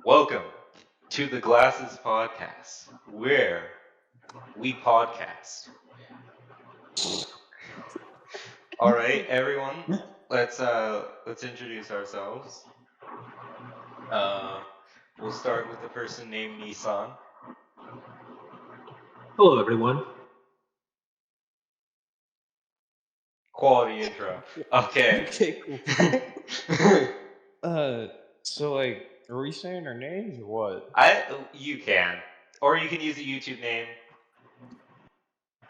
Welcome to the Glassist podcast, where we podcast. All right, everyone, let's introduce ourselves. We'll start with the person named Nissan. Hello, everyone. Quality intro. Okay. Okay, cool. So are we saying our names or what? You can, or you can use a YouTube name.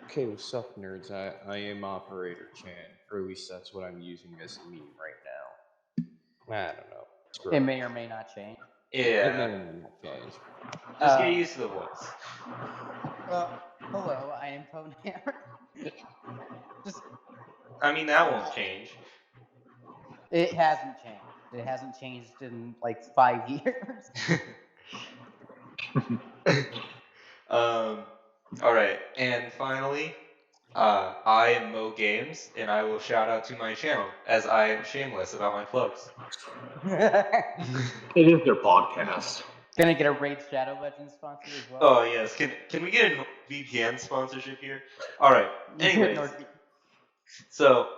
Okay, what's up, nerds? I am Operator Chan, or at least that's what I'm using as a meme right now. I don't know. It may or may not change. It may Yeah, or may not change. just get used to the voice. Hello, I am Pone Hammer. That won't change. It hasn't changed. It hasn't changed in like 5 years. All right, and finally, I am Mo Games, and I will shout out to my channel as I am shameless about my plugs. It is their podcast. Gonna get a Raid Shadow Legends sponsor as well. Oh yes, can we get a VPN sponsorship here? All right. Anyways, so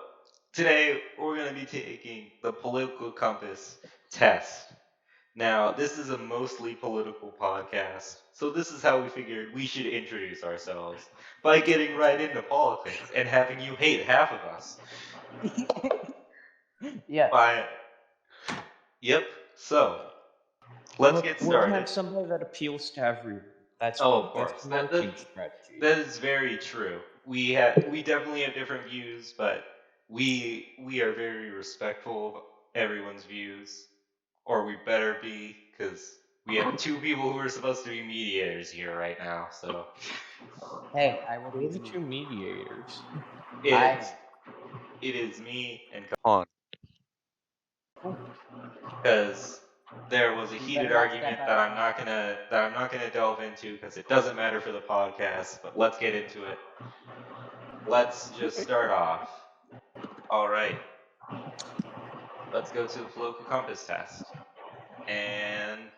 today we're gonna be taking the political compass test. Now, this is a mostly political podcast, so this is how we figured we should introduce ourselves, by getting right into politics and having you hate half of us. Yeah. Yep, so, let's get We'll started. have something that appeals to everyone. That's of course. That's the marketing strategy. That is very true. We definitely have different views, but we are very respectful of everyone's views. Or we better be, because we have two people who are supposed to be mediators here right now, so. Hey, I will Who be are the two mediators? It is me and Kahan. Because there was a heated argument that I'm not gonna delve into because it doesn't matter for the podcast, but let's get into it. Let's just start off. All right. Let's go to the political compass test. And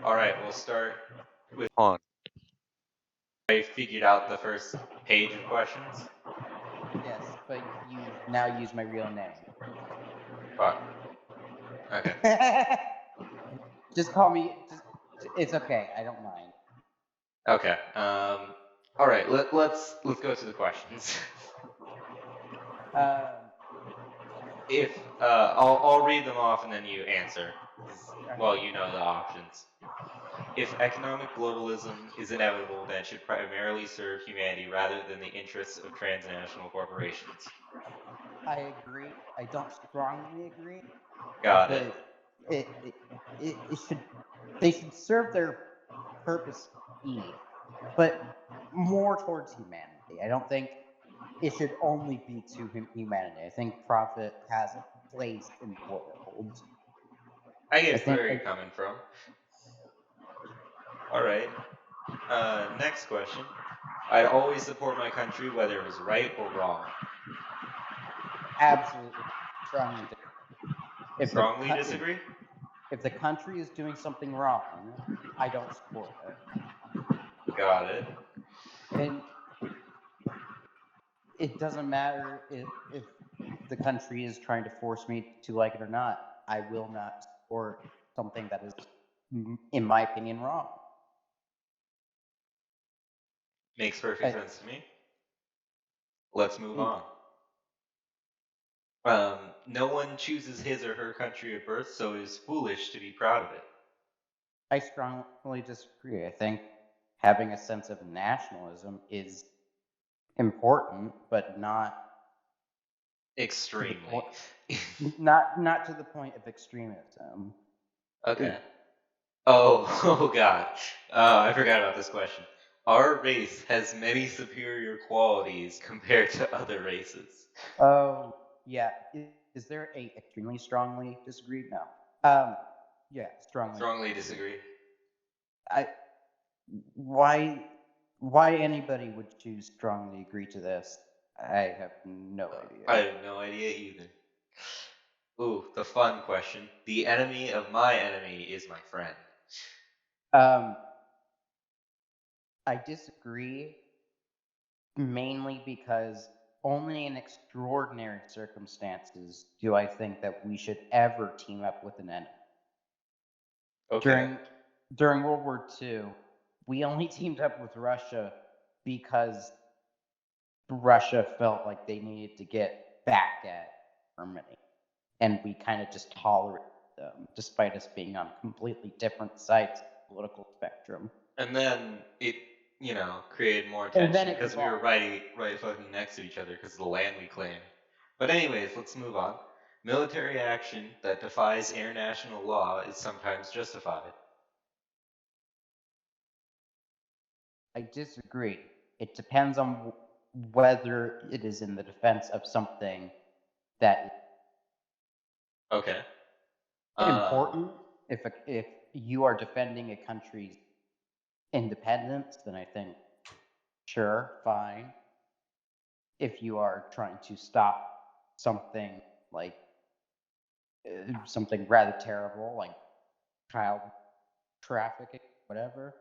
all right, we'll start with Han. I figured out the first page of questions. Yes, but you now use my real name. Fuck. Okay. Just call me. It's okay. I don't mind. Okay. All right. Let's go to the questions. If I'll read them off and then you answer. Well, you know the options. If economic globalism is inevitable, then it should primarily serve humanity rather than the interests of transnational corporations. I agree. I don't strongly agree. Got it. They should serve their purpose, but more towards humanity. I don't think it should only be to humanity. I think profit has a place in the world. I get where you're coming from. All right. Next question. I'd always support my country whether it was right or wrong. Absolutely. Strongly disagree? If the country is doing something wrong, I don't support it. Got it. And it doesn't matter if the country is trying to force me to like it or not. I will not support something that is, in my opinion, wrong. Makes perfect sense to me. Let's move on. No one chooses his or her country of birth, so it is foolish to be proud of it. I strongly disagree. I think having a sense of nationalism is important, but not extremely. Not to the point of extremism. Okay. Oh God. I forgot about this question. Our race has many superior qualities compared to other races. Oh, yeah. Is there a extremely strongly disagree? No. Yeah, strongly disagree. Why anybody would choose strongly agree to this? I have no idea. I have no idea either. Ooh, the fun question. The enemy of my enemy is my friend. I disagree, mainly because only in extraordinary circumstances do I think that we should ever team up with an enemy. Okay. During World War II, we only teamed up with Russia because Russia felt like they needed to get back at Germany, and we kind of just tolerated them, despite us being on completely different sides of the political spectrum. And then it, created more And then tension it because we were evolved. right fucking next to each other because of the land we claimed. But anyways, let's move on. Military action that defies international law is sometimes justified. I disagree. It depends on whether it is in the defense of something that Okay. is important. If you are defending a country's independence, then I think, sure, fine. If you are trying to stop something like something rather terrible, like child trafficking, whatever,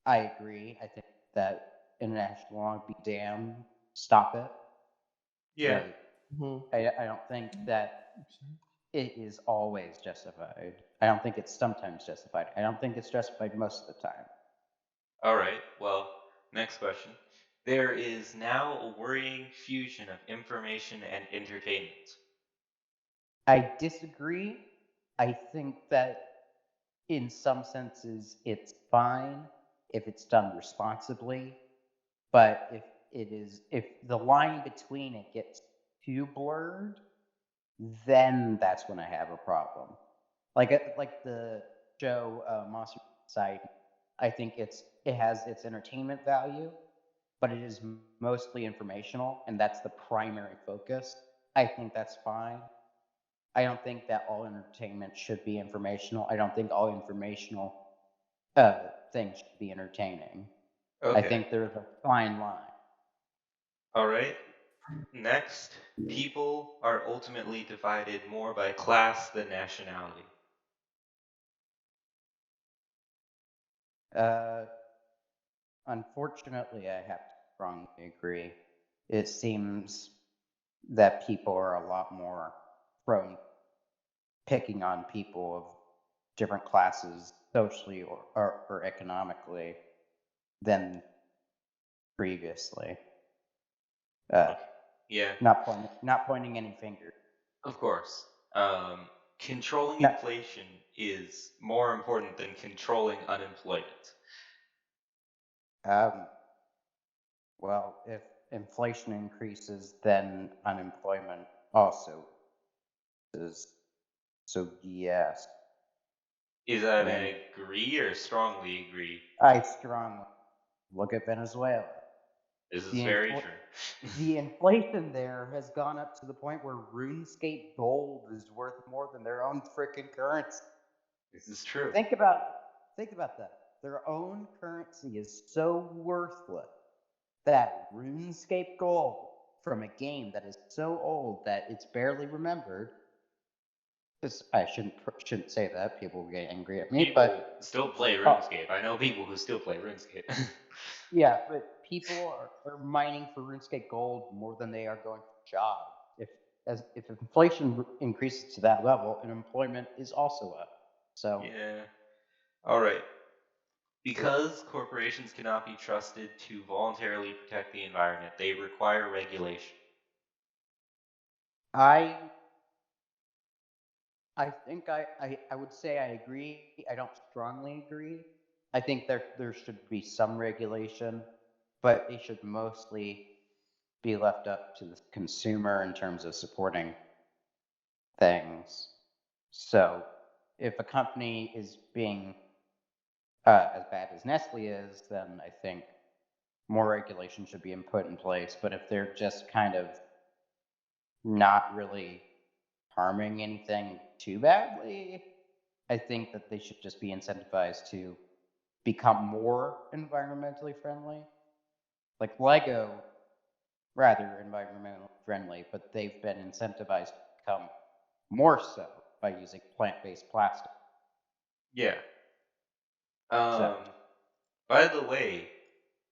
I agree. I think that international law be damned, stop it. Yeah. But I don't think that it is always justified. I don't think it's sometimes justified. I don't think it's justified most of the time. All right. Well, next question. There is now a worrying fusion of information and entertainment. I disagree. I think that in some senses it's fine if it's done responsibly, but if the line between it gets too blurred, then that's when I have a problem. Like the show Monster Society, I think it has its entertainment value, but it is mostly informational, and that's the primary focus. I think that's fine. I don't think that all entertainment should be informational. I don't think all informational things should be entertaining. Okay. I think there's a fine line. All right. Next, people are ultimately divided more by class than nationality. Unfortunately, I have to strongly agree. It seems that people are a lot more prone picking on people of different classes, socially or economically, than previously. Yeah, Not pointing any fingers. of course. Controlling No. inflation is more important than controlling unemployment. Well, if inflation increases, then unemployment also is. So yes, Is that and an agree or strongly agree? I strongly look at Venezuela. This is The very true. The inflation there has gone up to the point where RuneScape gold is worth more than their own freaking currency. This is true. Think about that. Their own currency is so worthless that RuneScape gold from a game that is so old that it's barely remembered. I shouldn't say that. People will get angry at me. People but still play RuneScape. I know people who still play RuneScape. yeah, but people are mining for RuneScape gold more than they are going for jobs. If inflation increases to that level, unemployment is also up. So Yeah. All right. Because corporations cannot be trusted to voluntarily protect the environment, they require regulation. I think I would say I agree. I don't strongly agree. I think there should be some regulation, but it should mostly be left up to the consumer in terms of supporting things. So if a company is being as bad as Nestle is, then I think more regulation should be put in place. But if they're just kind of not really harming anything too badly, I think that they should just be incentivized to become more environmentally friendly. Like Lego, rather environmentally friendly, but they've been incentivized to become more so by using plant-based plastic. Yeah. By the way,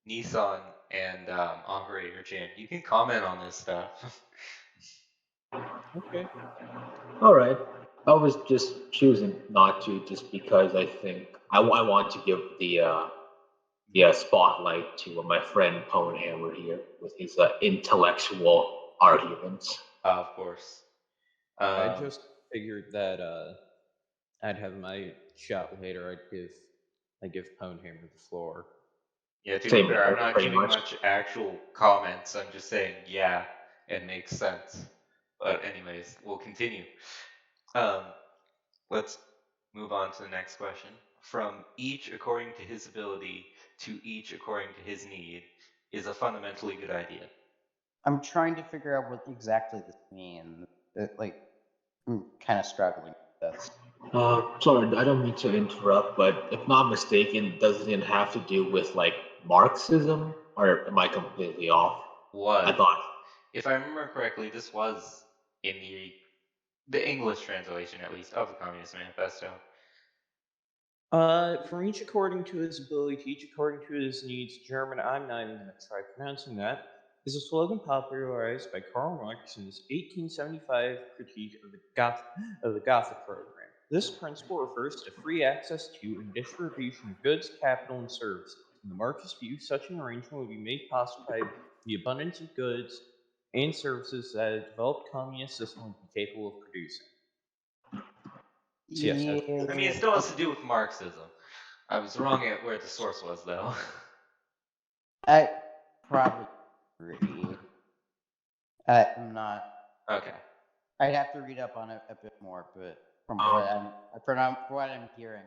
Nissan and Operator Chan, you can comment on this stuff. Okay. All right. I was just choosing not to, just because I think I want to give the spotlight to my friend Ponehammer here with his intellectual arguments. Of course. I just figured that I'd have my shot later. I'd give Ponehammer the floor. Yeah, to be Same fair, I'm here, not pretty giving much. much actual comments. I'm just saying, yeah, it makes sense. But anyways, we'll continue. Let's move on to the next question. From each according to his ability to each according to his need is a fundamentally good idea. I'm trying to figure out what exactly this means. I'm kind of struggling with this. Sorry, I don't mean to interrupt, but if not mistaken, doesn't it have to do with like Marxism, or am I completely off? I thought. If I remember correctly, this was in the English translation, at least, of the Communist Manifesto. From each according to his ability to each according to his needs, German, I'm not even going to try pronouncing that, is a slogan popularized by Karl Marx in his 1875 critique of the Gothic program. This principle refers to free access to and distribution of goods, capital, and services. In the Marxist view, such an arrangement would be made possible by the abundance of goods and services that a developed communist system would be capable of producing. So yes, Yeah. I mean, it still has to do with Marxism. I was wrong at where the source was, though. I probably agree. I'm not. Okay. I'd have to read up on it a bit more, but from what I'm hearing,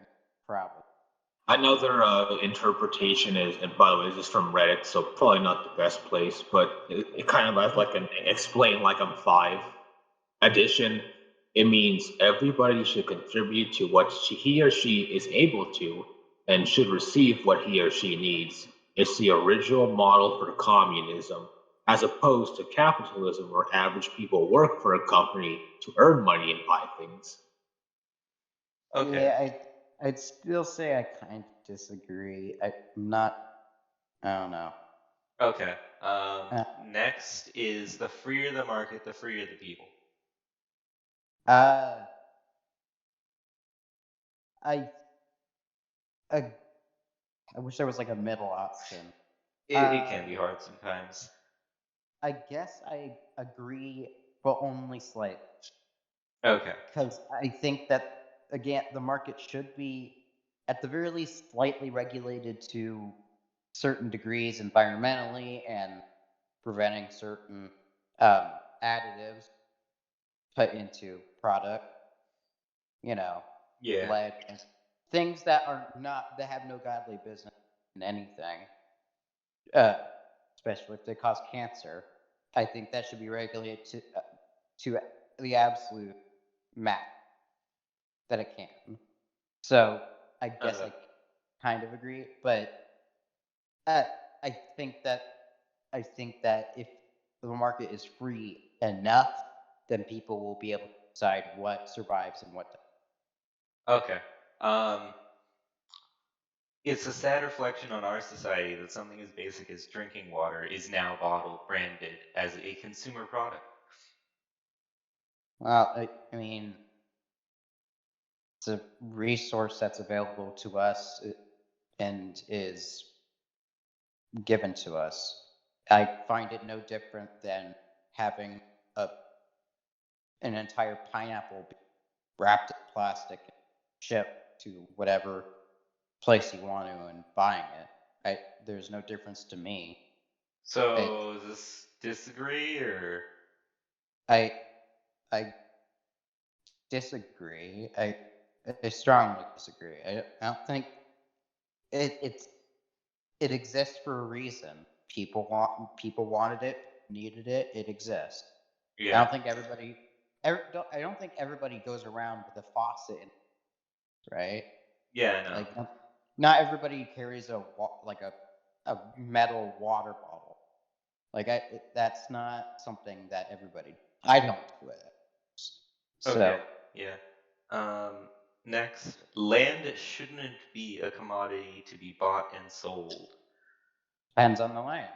probably. Another interpretation is, and by the way, this is from Reddit, so probably not the best place, but it kind of has like an explain like I'm five addition. It means everybody should contribute to what he or she is able to and should receive what he or she needs. It's the original model for communism, as opposed to capitalism, where average people work for a company to earn money and buy things. Okay. Yeah, I'd still say I kind of disagree. I'm not. I don't know. Okay. Next is the freer the market, the freer the people. I wish there was like a middle option. It can be hard sometimes. I guess I agree, but only slightly. Okay. Because I think that, again, the market should be, at the very least, slightly regulated to certain degrees environmentally and preventing certain additives put into product. Yeah. Lead, things that have no godly business in anything, especially if they cause cancer. I think that should be regulated to the absolute max that it can. So I guess I kind of agree, but I think that if the market is free enough, then people will be able to decide what survives and what doesn't. Okay. It's a sad reflection on our society that something as basic as drinking water is now bottled, branded as a consumer product. Well, I mean, it's a resource that's available to us and is given to us. I find it no different than having an entire pineapple wrapped in plastic and shipped to whatever place you want to and buying it. There's no difference to me. So, is this disagree or? I disagree. I strongly disagree. I don't think it exists for a reason. People wanted it, needed it. It exists. Yeah. I don't think everybody goes around with a faucet, right? Yeah, no. Like, not everybody carries a metal water bottle. Like, that's not something that everybody. I don't do it. So, Okay. Yeah. Next, land shouldn't be a commodity to be bought and sold. Depends on the land.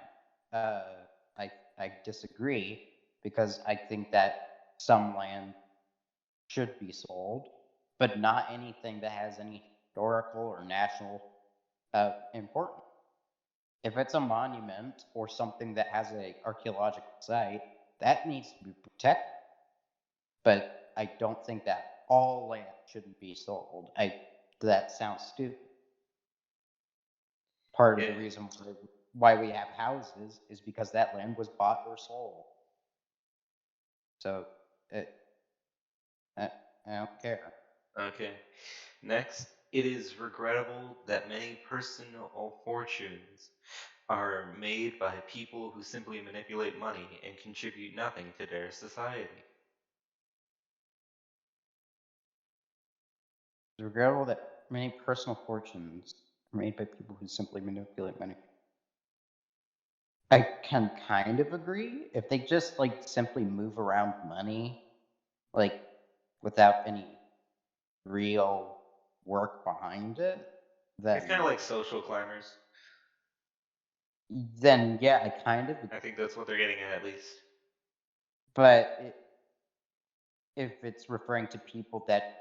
I disagree because I think that some land should be sold, but not anything that has any historical or national importance. If it's a monument or something that has an archaeological site, that needs to be protected. But I don't think that all land shouldn't be sold. That sounds stupid. Part of the reason why we have houses is because that land was bought or sold. So I don't care. Okay. Next, it is regrettable that many personal fortunes are made by people who simply manipulate money and contribute nothing to their society. It's regrettable that many personal fortunes are made by people who simply manipulate money. I can kind of agree. If they just simply move around money, like without any real work behind it, It's kind of like social climbers. then yeah, I kind of. I think that's what they're getting at least. But if it's referring to people that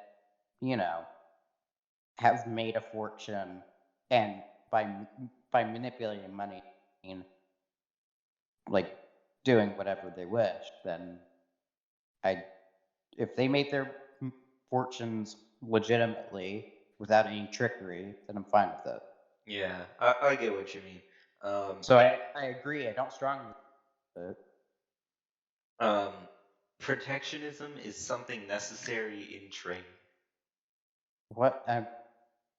have made a fortune and by manipulating money, like doing whatever they wish, then if they made their fortunes legitimately without any trickery, then I'm fine with it. Yeah, I get what you mean. So I agree. I don't strongly. Protectionism is something necessary in trade. What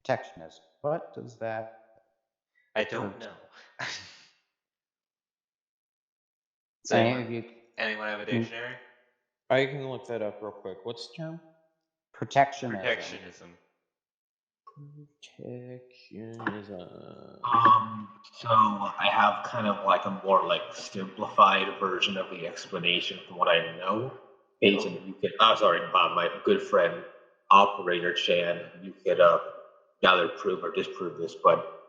protectionist? What does that? I don't know. So anyone have a dictionary? I can look that up real quick. What's the term? Protectionism. Protectionism. So I have kind of like a more simplified version of the explanation from what I know. Peyton, you could, my good friend Operator Chan, you could either prove or disprove this, but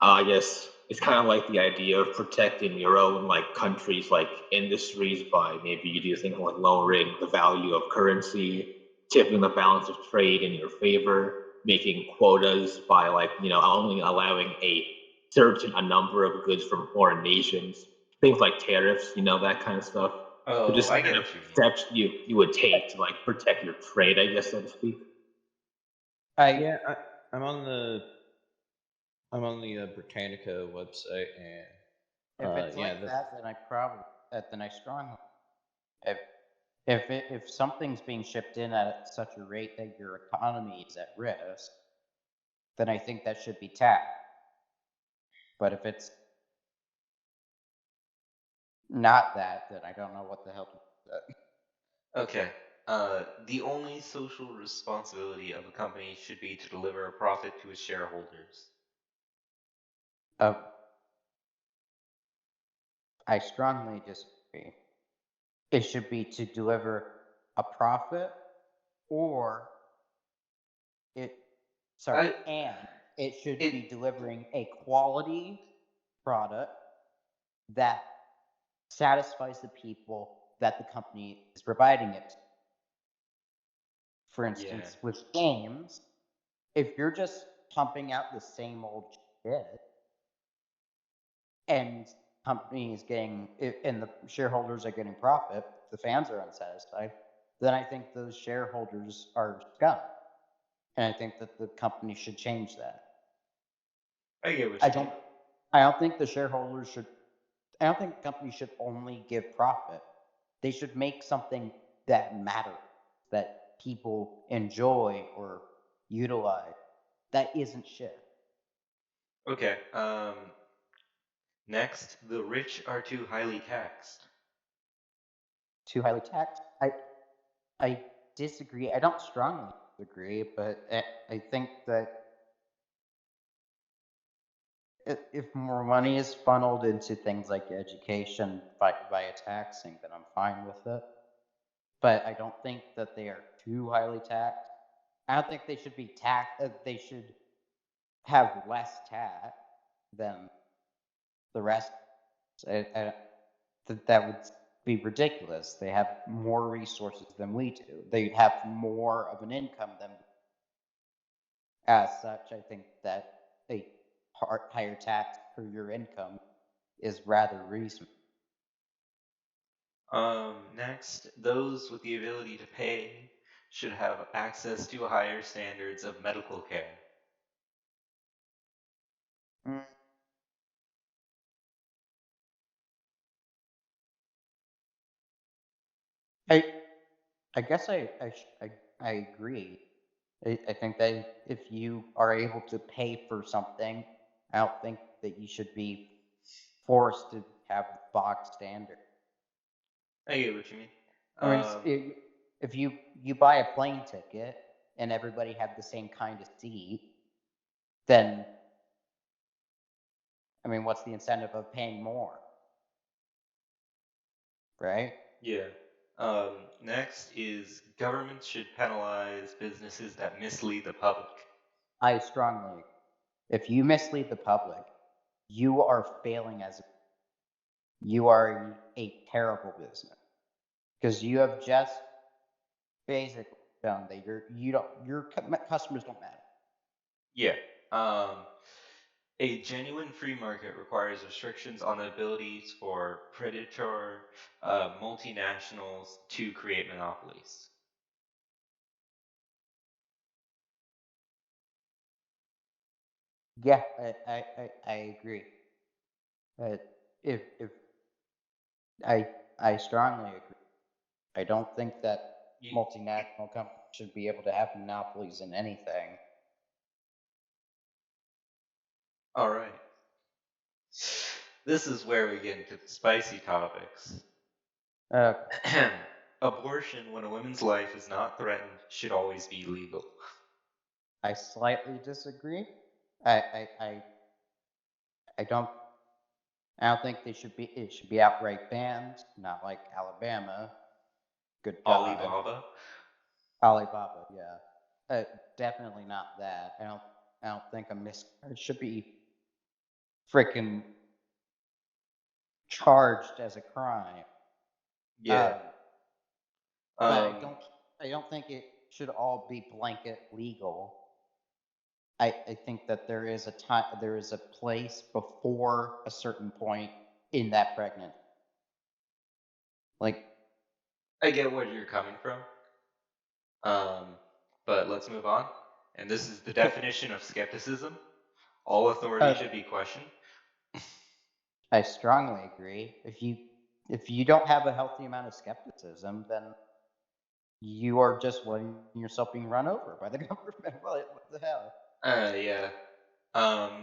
I guess it's kind of like the idea of protecting your own countries, industries, by maybe you do things like lowering the value of currency, tipping the balance of trade in your favor, making quotas by only allowing a number of goods from foreign nations, things like tariffs, that kind of stuff. Oh, just I get kind of what you mean. steps you would take to protect your trade, I guess, so to speak. I'm on the Britannica website, and if it's that, then I strongly. If something's being shipped in at such a rate that your economy is at risk, then I think that should be taxed. But if it's not that, then I don't know what the hell to do with that. Okay. The only social responsibility of a company should be to deliver a profit to its shareholders. I strongly disagree. It should be to deliver a profit, and it should be delivering a quality product that satisfies the people that the company is providing it to. For instance, with games, if you're just pumping out the same old shit and companies and the shareholders are getting profit, the fans are unsatisfied, then I think those shareholders are scum. And I think that the company should change that. I get what you mean. I don't think the shareholders should. I don't think companies should only give profit. They should make something that matters, that people enjoy or utilize. That isn't shit. Okay. Next, the rich are too highly taxed. Too highly taxed? I disagree. I don't strongly agree, but I think that if more money is funneled into things like education via taxing, then I'm fine with it. But I don't think that they are too highly taxed. I don't think they should be they should have less tax than the rest. That would be ridiculous. They have more resources than we do. They have more of an income than. As such, I think that a higher tax for your income is rather reasonable. Next, those with the ability to pay should have access to higher standards of medical care. Mm. I guess I agree. I think that if you are able to pay for something, I don't think that you should be forced to have box standard. I get what you mean. I mean, if you buy a plane ticket and everybody had the same kind of seat, then I mean, what's the incentive of paying more, right? Yeah. Next is governments should penalize businesses that mislead the public. I strongly, if you mislead the public, you are failing you are a terrible business because you have just basically shown that your customers don't matter. Yeah. A genuine free market requires restrictions on the abilities for predator multinationals to create monopolies. Yeah, I agree. If I strongly agree. I don't think that You, multinational companies should be able to have monopolies in anything. all right. This is where we get into the spicy topics. Uh, Abortion, when a woman's life is not threatened, should always be legal. I slightly disagree. I, I, I don't. I don't think they should be. It should be outright banned, not like Alabama. Good God, Alibaba. Alibaba. Yeah, definitely not that. I don't think it should be freaking charged as a crime. Yeah. But I don't think it should all be blanket legal. I think that there is a place before a certain point in that pregnant. Like, I get where you're coming from. But let's move on. And this is the definition of skepticism. All authority should be questioned. I strongly agree. If you don't have a healthy amount of skepticism, then you are just letting yourself being run over by the government. What the hell? Yeah.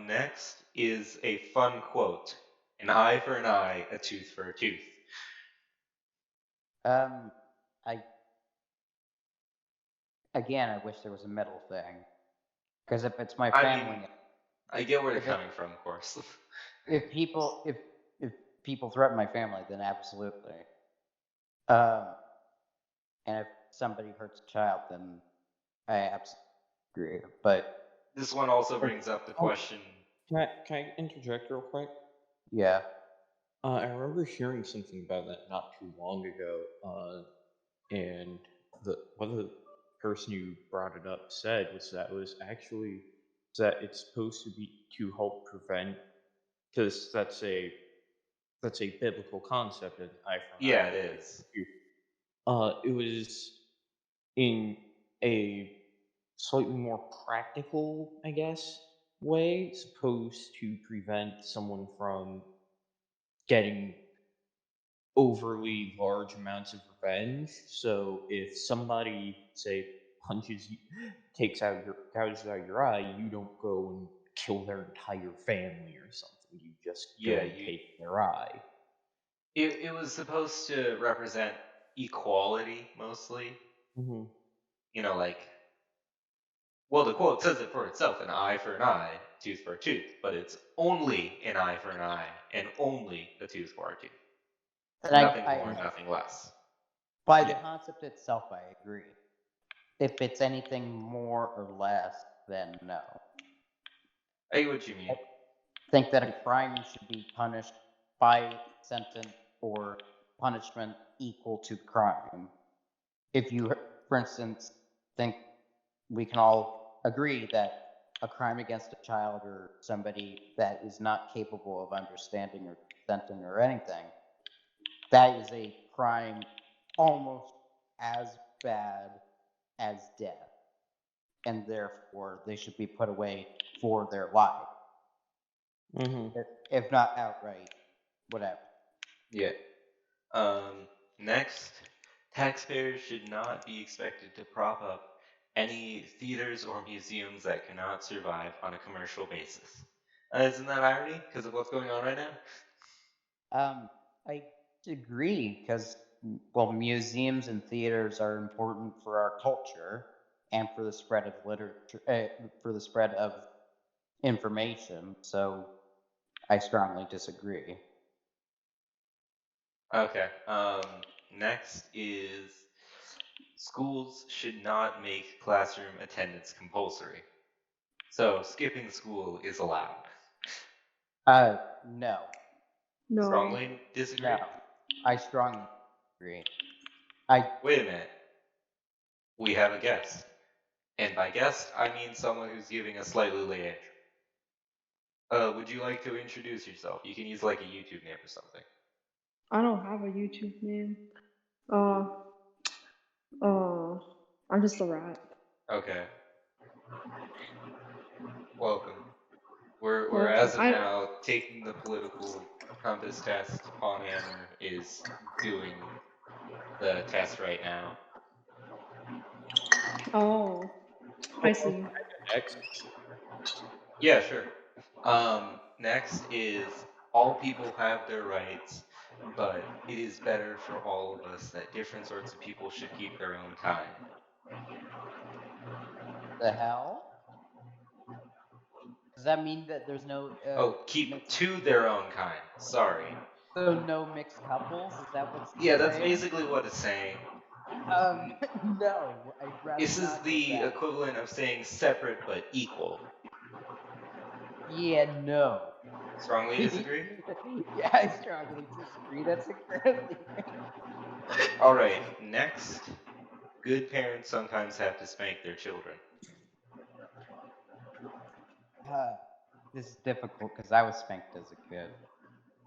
Next is a fun quote. An eye for an eye, a tooth for a tooth. I Again, I wish there was a middle thing. Because if it's my family, I get where they're coming from, of course. if people threaten my family, then absolutely. And if somebody hurts a child, then I absolutely agree. But this one also brings up the question. Can I interject real quick? Yeah. I remember hearing something about that not too long ago, and what the person who brought it up said was that it's supposed to be to help prevent, because that's a biblical concept, an eye for an eye. Yeah, it is. It was in a slightly more practical, I guess, way, supposed to prevent someone from getting overly large amounts of revenge. So if somebody, say, punches you, gouges out your eye, you don't go and kill their entire family or something. You just go and take their eye. It was supposed to represent equality mostly. Mm-hmm. You know, like, well, the quote says it for itself: an eye for an eye, tooth for a tooth. But it's only an eye for an eye and only a tooth for a tooth. And nothing more, nothing less. By the concept itself, I agree. if it's anything more or less, then no. I get what you mean. I think that a crime should be punished by sentence or punishment equal to crime. If you, for instance, think we can all agree that a crime against a child or somebody that is not capable of understanding or consenting or anything, that is a crime almost as bad as death, and therefore they should be put away for their life, if not outright, whatever. Yeah. Next, taxpayers should not be expected to prop up any theaters or museums that cannot survive on a commercial basis. Isn't that irony because of what's going on right now? I agree because, well, museums and theaters are important for our culture and for the spread of literature, for the spread of information. So I strongly disagree. Okay. Next is schools should not make classroom attendance compulsory. So skipping school is allowed. No. No. Strongly disagree? No. I strongly agree. Wait a minute. We have a guest. And by guest, I mean someone who's giving a slightly late entry. Would you like to introduce yourself? You can use like a YouTube name or something. I don't have a YouTube name. I'm just a rat. Okay. Welcome. We're Welcome. as of now taking the political compass test. Pawn Hammer is doing the test right now. Oh, I see. Next. Yeah, sure. Next is all people have their rights, but it is better for all of us that different sorts of people should keep their own kind. The hell? Does that mean that there's no? Keep to their own kind. Sorry. So no mixed couples? Is that what's? Yeah, that's saying? basically what it's saying. No. I'd rather This is not the go back. equivalent of saying separate but equal. Yeah, no. Strongly disagree? Yeah, I strongly disagree. That's incredibly. All right, next. Good parents sometimes have to spank their children. This is difficult because I was spanked as a kid.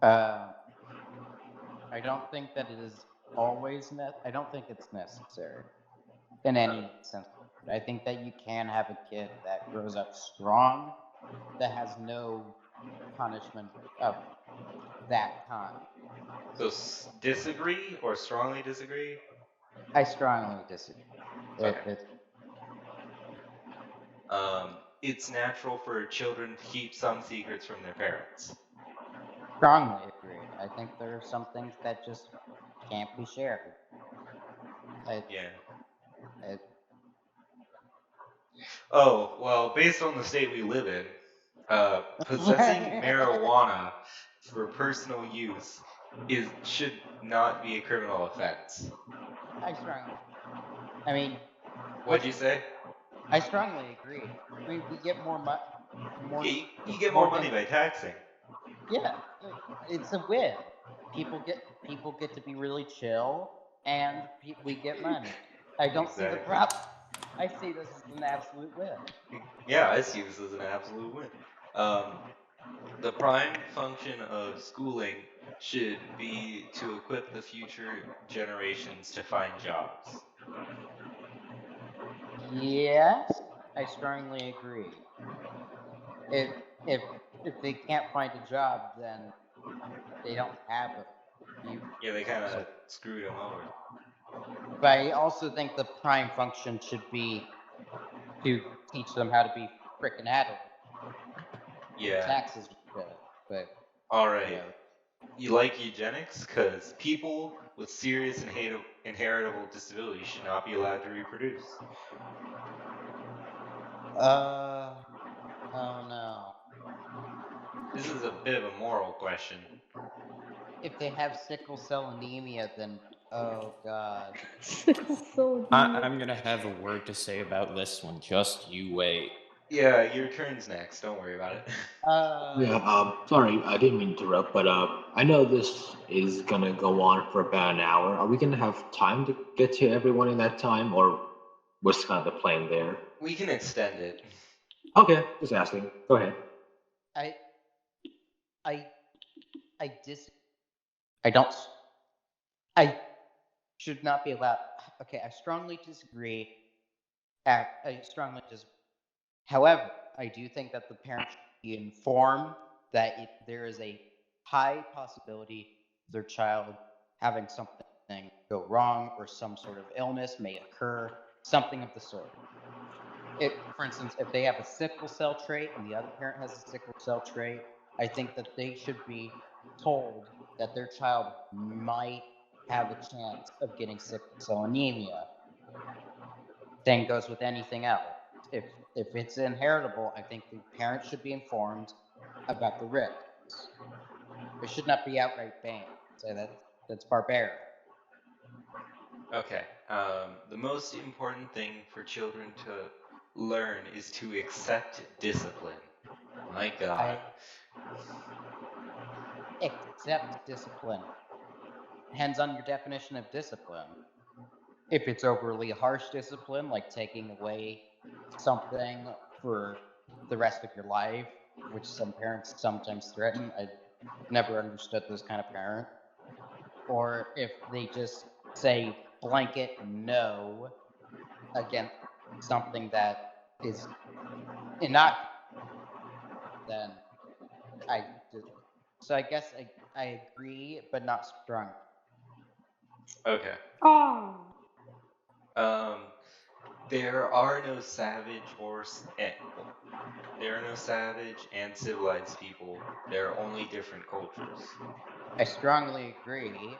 I don't think that it is always I don't think it's necessary in any sense. I think that you can have a kid that grows up strong, that has no punishment of that kind. So disagree or strongly disagree? I strongly disagree. Okay. It's natural for children to keep some secrets from their parents. Strongly agree. I think there are some things that just can't be shared. Oh, well, based on the state we live in, possessing marijuana for personal use should not be a criminal offense. I mean, what'd you say? I strongly agree. I mean, we get more money. You get more money by taxing. Yeah, it's a win. People get to be really chill, and we get money. I don't see the problem. I see this as an absolute win. Yeah, I see this as an absolute win. The prime function of schooling should be to equip the future generations to find jobs. Yes, I strongly agree. If they can't find a job, then they don't have a future. Yeah, they kind of screwed them over. But I also think the prime function should be to teach them how to be frickin' adults. Yeah. Taxes are good, but all right. You like eugenics? Because people with serious inheritable disabilities should not be allowed to reproduce. Oh no. This is a bit of a moral question. If they have sickle cell anemia, then Oh God. Sickle cell I'm gonna have a word to say about this one. Just you wait. Yeah, your turn's next. Don't worry about it. Yeah, sorry, I didn't mean to interrupt, but I know this is gonna go on for about an hour. Are we gonna have time to get to everyone in that time, or what's kind of the plan there? We can extend it. Okay, just asking. Go ahead. I I I dis I don't I should not be allowed. Okay, I strongly disagree. I strongly disagree. However, I do think that the parents should be informed that if there is a high possibility of their child having something go wrong or some sort of illness may occur, something of the sort. If, for instance, if they have a sickle cell trait and the other parent has a sickle cell trait, I think that they should be told that their child might have a chance of getting sickle cell anemia. Same goes with anything else. If it's inheritable, I think the parents should be informed about the risks. It should not be outright banned. So that's barbaric. Okay. The most important thing for children to learn is to accept discipline. My God. Accept discipline. Depends on your definition of discipline. If it's overly harsh discipline, like taking away something for the rest of your life, which some parents sometimes threaten, I never understood this kind of parent. Or if they just say blanket no against something that is innocuous, then I just. So I guess I agree, but not strong. Okay. Ah. There are no there are no savage and civilized people. There are only different cultures. I strongly agree.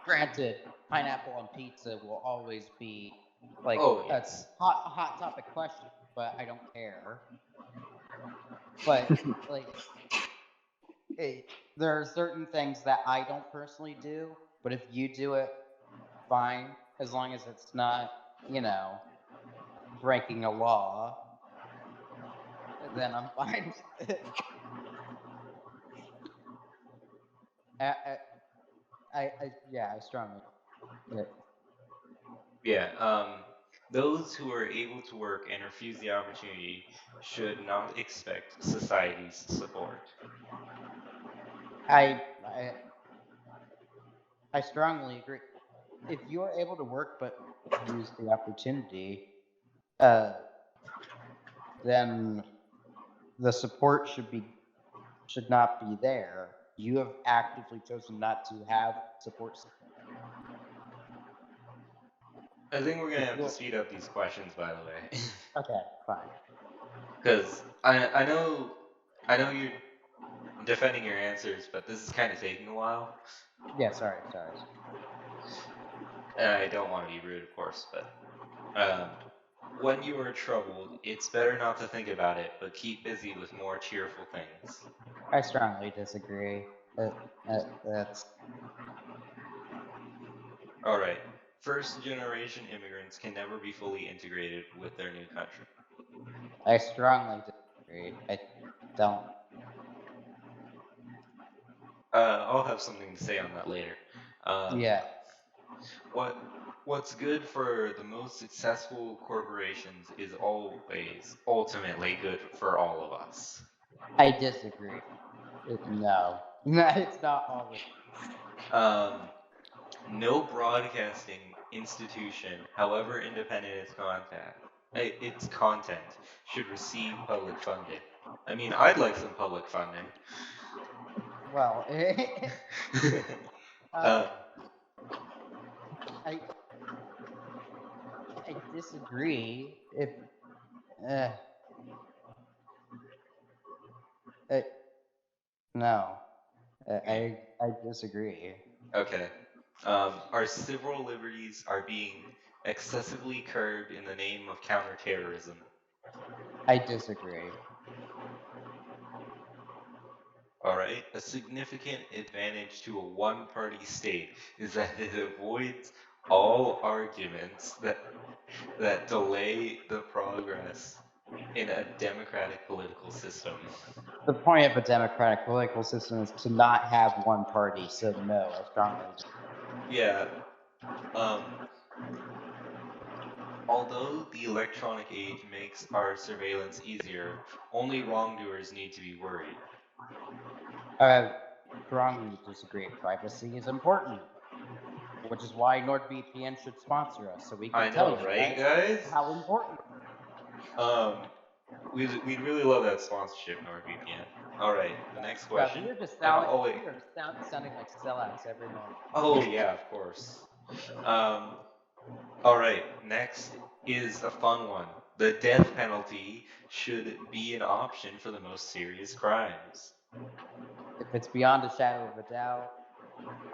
Granted, pineapple on pizza will always be like Oh, a yes. hot topic question, but I don't care. But like, there are certain things that I don't personally do, but if you do it, fine, as long as it's not, breaking a law, then I'm fine with it. I, yeah, I strongly. Yeah. Yeah. Those who are able to work and refuse the opportunity should not expect society's support. I, I, I strongly agree. If you are able to work but use the opportunity, uh, then the support should not be there. You have actively chosen not to have support. I think we're gonna If have to you're speed up these questions, by the way, okay, fine. because I know you're defending your answers, but this is kind of taking a while. Yeah, sorry. And I don't want to be rude, of course, but when you are troubled, it's better not to think about it, but keep busy with more cheerful things. I strongly disagree. That's All right. First generation immigrants can never be fully integrated with their new country. I strongly disagree. I don't. I'll have something to say on that later. Yeah, What's good for the most successful corporations is always ultimately good for all of us. I disagree. No, no, it's not always. No broadcasting institution, however independent its content, should receive public funding. I mean, I'd like some public funding. Well, uh, I I disagree. If uh, uh, no, I disagree. okay. Our civil liberties are being excessively curbed in the name of counterterrorism. I disagree. Alright? A significant advantage to a one-party state is that it avoids all arguments that delay the progress in a democratic political system. The point of a democratic political system is to not have one party, so no, I strongly disagree. Yeah. Although the electronic age makes our surveillance easier, only wrongdoers need to be worried. I strongly disagree. Privacy is important, which is why NordVPN should sponsor us, so we can I tell know, you right, guys? how important. We'd really love that sponsorship, NordVPN. All right, the next Yeah, question. we are just And I'll wait. sounding like sellouts every moment. Oh yeah, of course. All right, next is a fun one. The death penalty should be an option for the most serious crimes. If it's beyond a shadow of a doubt,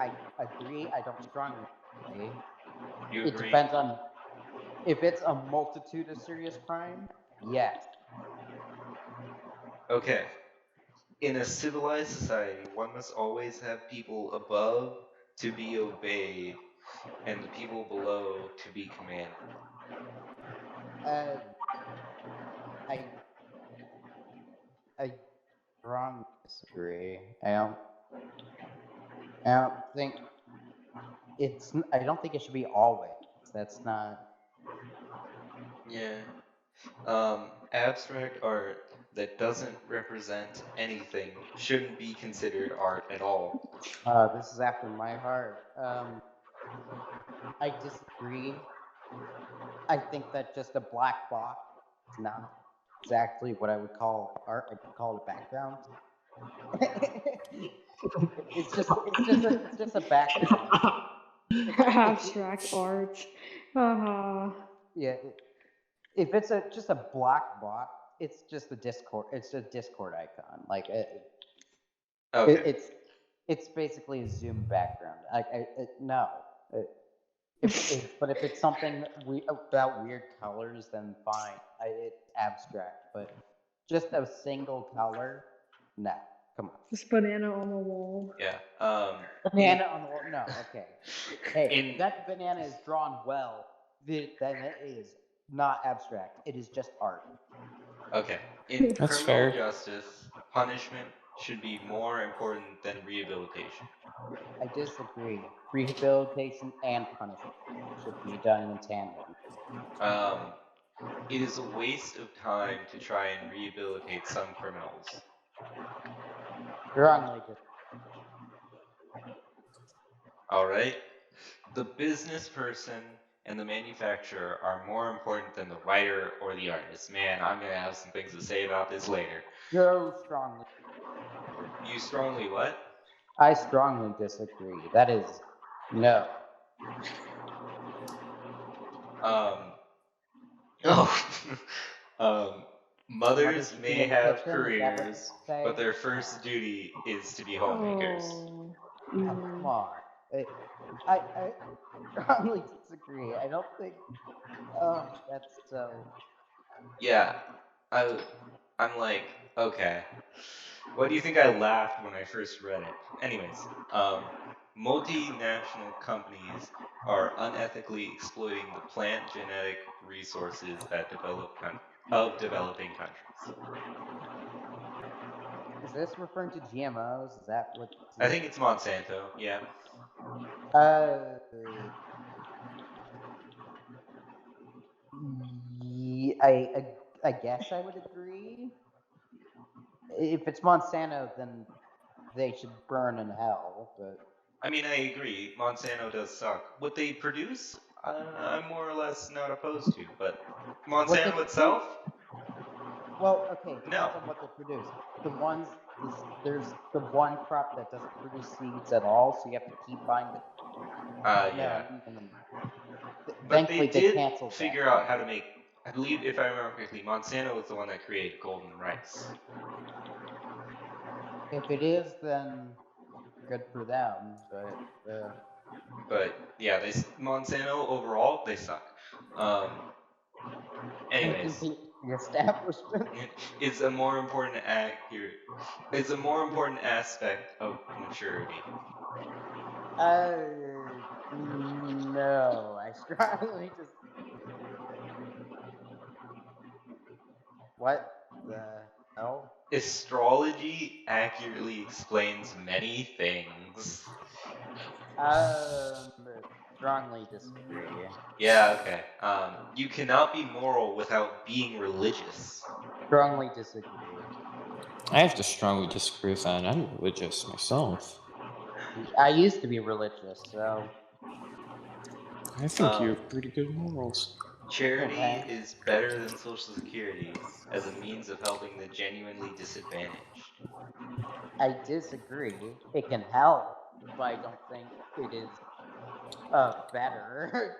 I agree. I don't strongly agree. You It agree? depends on if it's a multitude of serious crime. Yes. Okay. In a civilized society, one must always have people above to be obeyed and the people below to be commanded. I strongly disagree. I don't think I don't think it should be always. That's not. Yeah. Abstract art that doesn't represent anything shouldn't be considered art at all. This is after my heart. I disagree. I think that just a black box is not exactly what I would call art. I'd call it a background. it's just a background. Abstract art. Yeah. If it's just a black box, it's just a Discord. It's a Discord icon. Like Okay. it's basically a Zoom background. No. But if it's something about weird colors, then fine. It's abstract. But just a single color, no. Come on. This banana on the wall. Yeah. Banana on the wall. No. Okay. Hey, if that banana is drawn well, then it is not abstract. It is just art. Okay. In That's criminal fair. justice, punishment should be more important than rehabilitation. I disagree. Rehabilitation and punishment should be done in tandem. It is a waste of time to try and rehabilitate some criminals. Strongly disagree. All right. The business person and the manufacturer are more important than the writer or the artist. Man, I'm going to have some things to say about this later. Go strongly. You strongly what? I strongly disagree. That is no. Mothers may in the have kitchen, careers, say? but their first duty is to be homemakers. Oh. Come on. I strongly disagree. I don't think. That's so. Yeah, I'm like, okay. What do you think I laughed when I first read it? Anyways, multinational companies are unethically exploiting the plant genetic resources that developing countries. Is this referring to GMOs? Is that what? I think it's Monsanto. Yeah. I guess I would agree. If it's Monsanto, then they should burn in hell. But I mean, I agree. Monsanto does suck. What they produce, I'm more or less not opposed to. But Monsanto itself? Well, okay, depends No. on what they produce. There's the one crop that doesn't produce seeds at all, so you have to keep buying the. Yeah. But Thankfully, they did canceled figure that. out how to make. I believe, if I remember correctly, Monsanto was the one that created golden rice. If it is, then good for them. But yeah, Monsanto overall they suck. Anyways, the establishment. Is a more important is a more important aspect of maturity. No, I strongly just. What the hell? Astrology accurately explains many things. Strongly disagree. Yeah, okay. You cannot be moral without being religious. Strongly disagree. I have to strongly disagree with that. I'm religious myself. I used to be religious, so I think Um, you have pretty good morals. Charity Thanks. is better than Social Security as a means of helping the genuinely disadvantaged. I disagree. It can help, but I don't think it is better.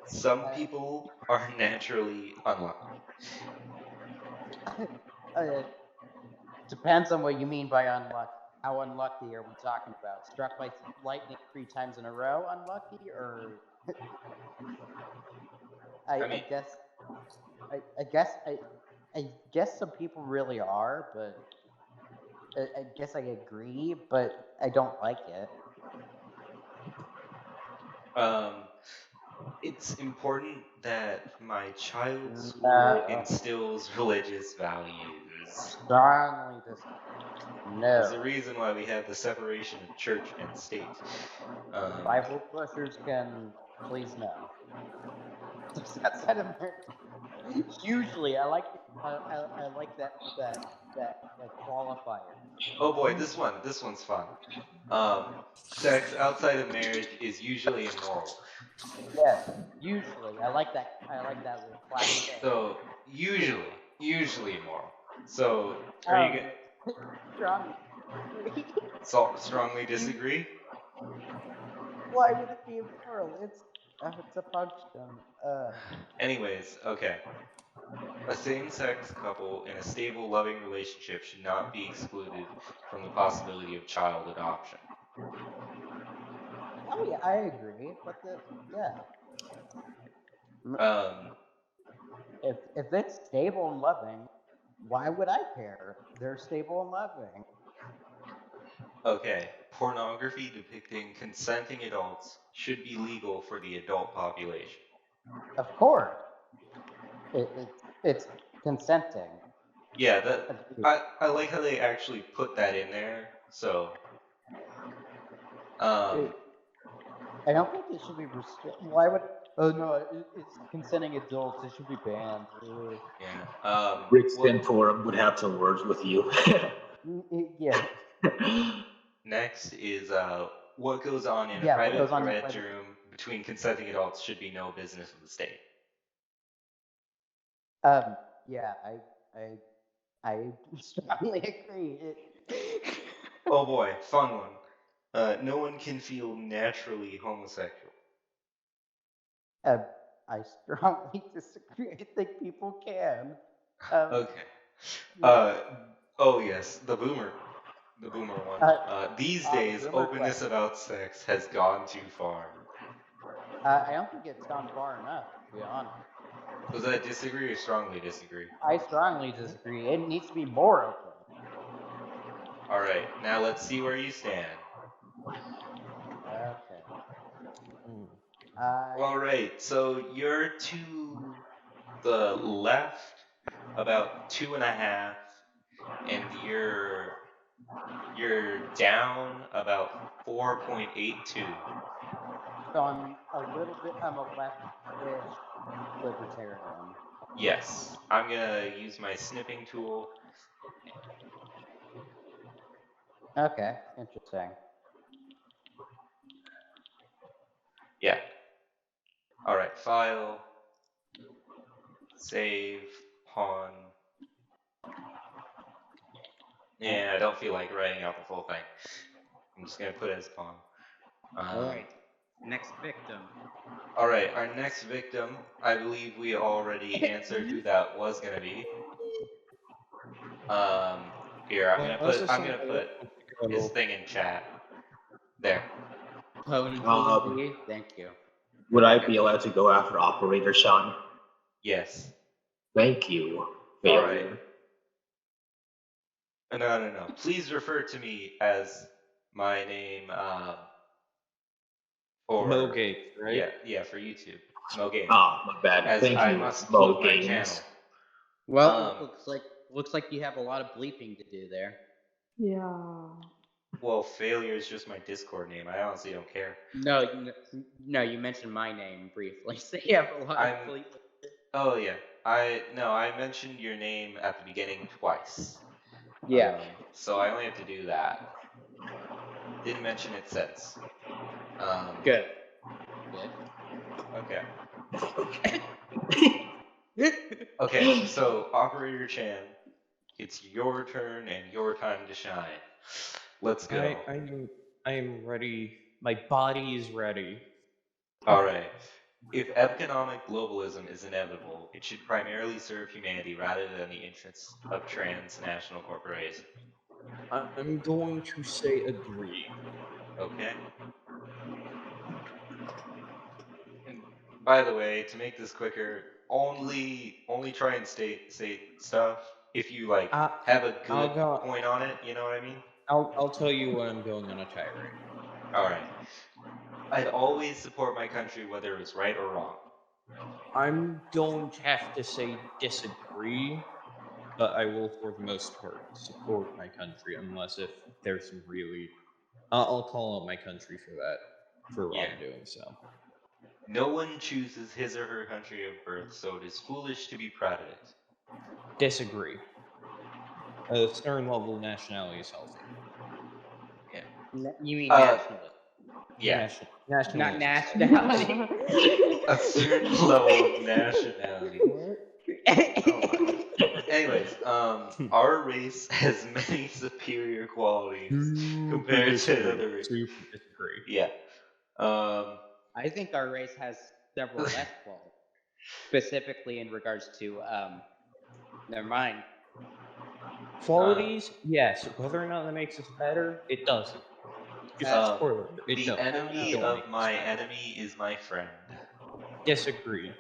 Some people are naturally unlucky. Depends on what you mean by unlucky. How unlucky are we talking about? Struck by lightning 3 times in a row, unlucky, or I mean- I guess some people really are, but I guess I agree, but I don't like it. It's important that my child's school No. instills religious values. Strongly There's a no. reason why we have the separation of church and state. Bible pushers can please no. That's that American. Usually, I like that like qualifier. Oh boy, this one's fun. Sex outside of marriage is usually immoral. Yes, usually I like that little class. So usually immoral. So are you Strong. strongly disagree? Why would it be immoral? It's a function. Anyways, okay. A same-sex couple in a stable, loving relationship should not be excluded from the possibility of child adoption. Oh yeah, I agree. But if it's stable and loving, why would I care? They're stable and loving. Okay, pornography depicting consenting adults should be legal for the adult population. Of course, it's consenting. Yeah, I like how they actually put that in there. So, I don't think it should be restricted. Why would? Oh no, it's consenting adults. It should be banned. yeah. Brixton Forum would have some words with you. Yeah. Next is what goes on in a Yeah, what private goes on in bedroom private- between consenting adults should be no business of the state. Yeah, I strongly agree. Oh boy, fun one. No one can feel naturally homosexual. I strongly disagree. I think people can. Okay. Oh yes, the boomer one. These days, the boomer openness question. about sex has gone too far. I don't think it's gone far enough, to be honest. Was that disagree or strongly disagree? I strongly disagree. It needs to be more open. All right, now let's see where you stand. Okay. All right, so you're to the left about 2.5, and you're down about 4.82. So I'm a left-ish libertarian. Yes, I'm gonna use my snipping tool. Okay, interesting. Yeah. All right, file, save, pawn. Yeah, I don't feel like writing out the full thing. I'm just gonna put it as pawn. Alright, next victim. All right, our next victim. I believe we already answered who that was gonna be. Here I'm gonna put his thing in chat. There. Thank you. Would I be allowed to go after Operator Sean? Yes. Thank you. failure. No. Please refer to me as my name. Or Mogate, right? Yeah, for YouTube. Mogate. Ah, my bad. As Thank I you, must Mo plug my Games. channel. Well, looks like you have a lot of bleeping to do there. Yeah. Well, failure is just my Discord name. I honestly don't care. No, you mentioned my name briefly, so you have a lot of bleeping. Oh yeah, I mentioned your name at the beginning twice. Yeah. So I only have to do that. Didn't mention it since. Good. Okay. Okay, so Operator Chan, it's your turn and your time to shine. Let's go. I am ready. My body is ready. Alright. If economic globalism is inevitable, it should primarily serve humanity rather than the interests of transnational corporations. I'm going to say agree. Okay. And by the way, to make this quicker, only try and say stuff if you like have a good point on it. You know what I mean? I'll tell you when I'm going on a tirade. All right. I'd always support my country whether it's right or wrong. I'm going to have to say disagree, but I will, for the most part, support my country unless if there's some really. I'll call out my country for that, for wrongdoing. So. No one chooses his or her country of birth, so it is foolish to be proud of it. Disagree. A certain level of nationality is healthy. Yeah. You mean nationalist? Yeah. Nationalist. Not nationality. A certain level of nationality. Oh anyways, our race has many superior qualities compared to other races. Disagree. Yeah. I think our race has several less qualities, specifically in regards to never mind. Qualities, yes. Whether or not that makes us better, it doesn't. Just spoiler. The enemy of my enemy is my friend. Disagree.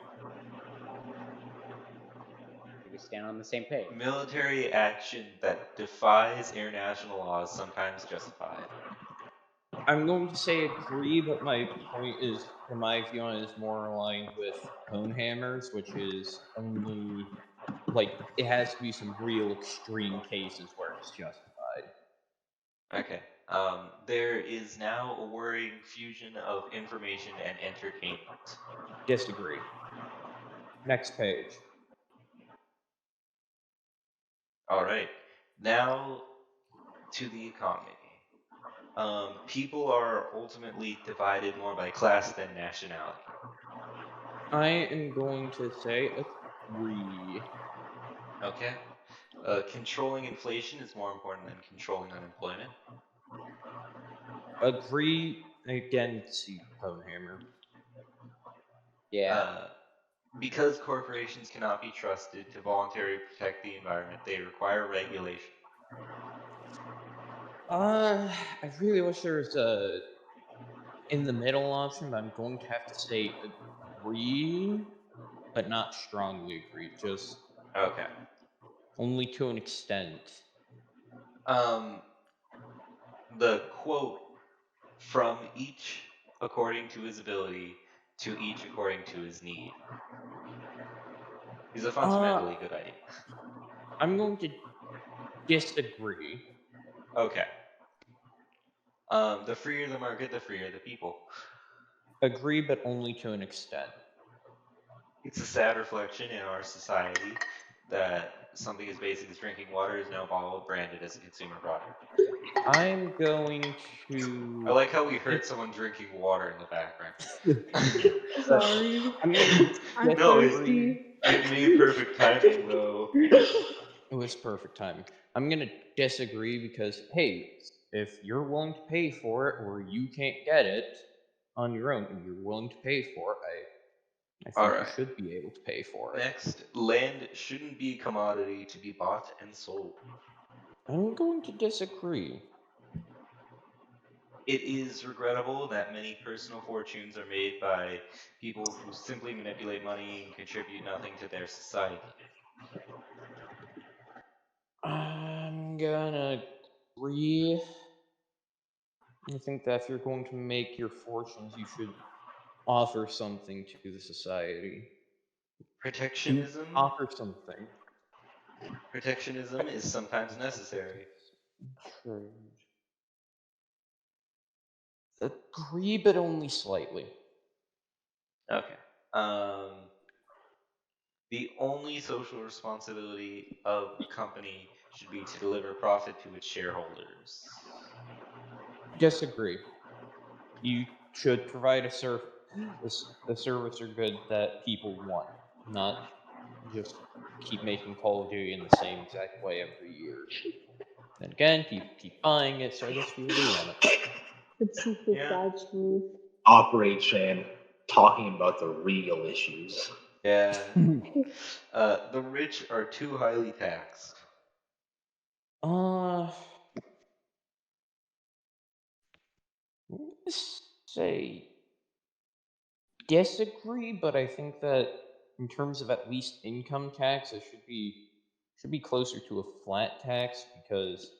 We stand on the same page. Military action that defies international laws sometimes justified. I'm going to say agree, but my point is, from my view on it, is more aligned with cone hammers, which is only like it has to be some real extreme cases where it's justified. Okay. There is now a worrying fusion of information and entertainment. Disagree. Next page. All right. Now to the economy. People are ultimately divided more by class than nationality. I am going to say agree. Okay. Controlling inflation is more important than controlling unemployment. Agree. Again, see Conehammer. Yeah. Because corporations cannot be trusted to voluntarily protect the environment, they require regulation. I really wish there was a in the middle option, but I'm going to have to say agree, but not strongly agree. Just okay. Only to an extent. The quote, from each according to his ability, to each according to his need, is a fundamentally good idea. I'm going to disagree. Okay. The freer the market, the freer the people. Agree, but only to an extent. It's a sad reflection in our society that something as basic as drinking water is now bottled, branded as a consumer product. I'm going to... I like how we heard someone drinking water in the background. Sorry. I'm no, thirsty. It made perfect timing, though. It was perfect timing. I'm going to disagree because, hey, if you're willing to pay for it or you can't get it on your own and you're willing to pay for it, I think you should be able to pay for it. Next, land shouldn't be a commodity to be bought and sold. I'm going to disagree. It is regrettable that many personal fortunes are made by people who simply manipulate money and contribute nothing to their society. gonna agree. I think that if you're going to make your fortunes, you should offer something to the society. Protectionism. Offer something. Protectionism is sometimes necessary. True. Agree, but only slightly. Okay. The only social responsibility of a company should be to deliver profit to its shareholders. Disagree. You should provide a service or good that people want, not just keep making Call of Duty in the same exact way every year. Then again, people keep buying it, so I guess people do want it. It's just a Yeah. sad truth. Operation talking about the real issues. Yeah. The rich are too highly taxed. Let's say disagree, but I think that in terms of at least income tax, it should be closer to a flat tax, because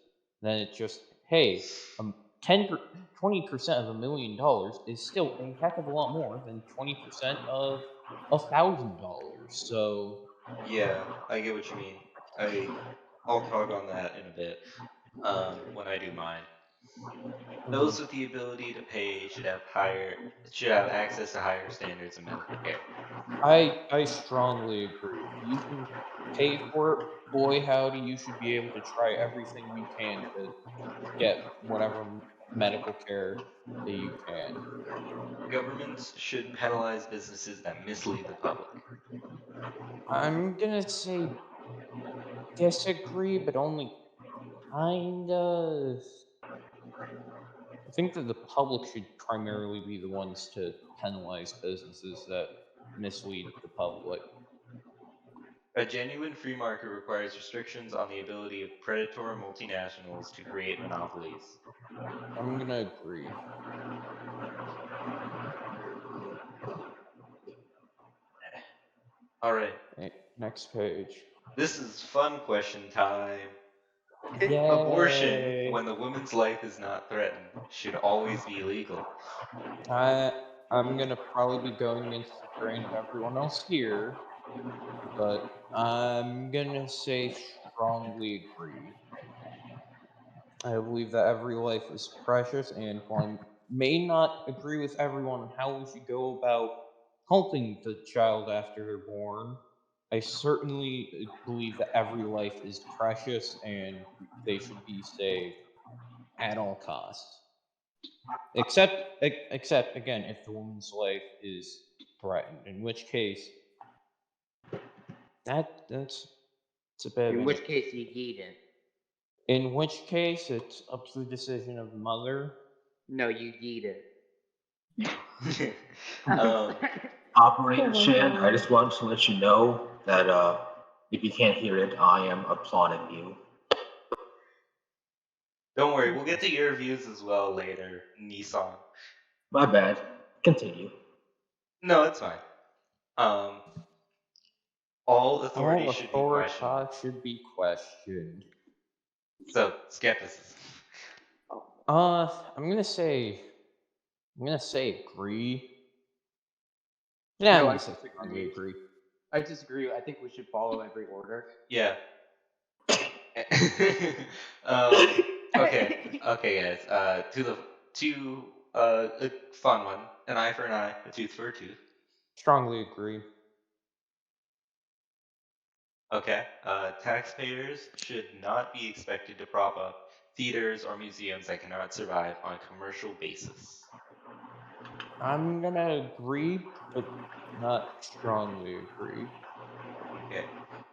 then it just, hey, 20% of $1 million is still a heck of a lot more than 20% of $1,000. So Yeah, I get what you mean. I'll talk on that in a bit. When I do mine. Those with the ability to pay should have access to higher standards of medical care. I strongly agree. You can pay for it, boy howdy, you should be able to try everything you can to get whatever medical care that you can. Governments should penalize businesses that mislead the public. I'm gonna say disagree, but only kind of. I think that the public should primarily be the ones to penalize businesses that mislead the public. A genuine free market requires restrictions on the ability of predatory multinationals to create monopolies. I'm gonna agree. Alright, Next page. this is fun question time. Yay. Abortion, when the woman's life is not threatened, should always be legal. I'm gonna probably be going against the grain of everyone else here, but I'm gonna say strongly agree. I believe that every life is precious, and while I may not agree with everyone on how we should go about helping the child after they're born, I certainly believe that every life is precious and they should be saved at all costs. Except again, if the woman's life is threatened, in which case that's a bit. In which case you eat it. In which case, it's up to the decision of the mother. No, you eat it. Operation, I just wanted to let you know that if you can't hear it, I am applauding you. Don't worry, we'll get to your views as well later, Nissan. My bad. Continue. No, it's fine. All authority should be questioned. Should be questioned. So, skepticism. I'm gonna say agree. Yeah, No, I'm I gonna say strongly agree. I disagree. I think we should follow every order. Yeah. Okay, guys. To a fun one. An eye for an eye, a tooth for a tooth. Strongly agree. Okay. Taxpayers should not be expected to prop up theaters or museums that cannot survive on a commercial basis. I'm gonna agree, but not strongly agree. Okay.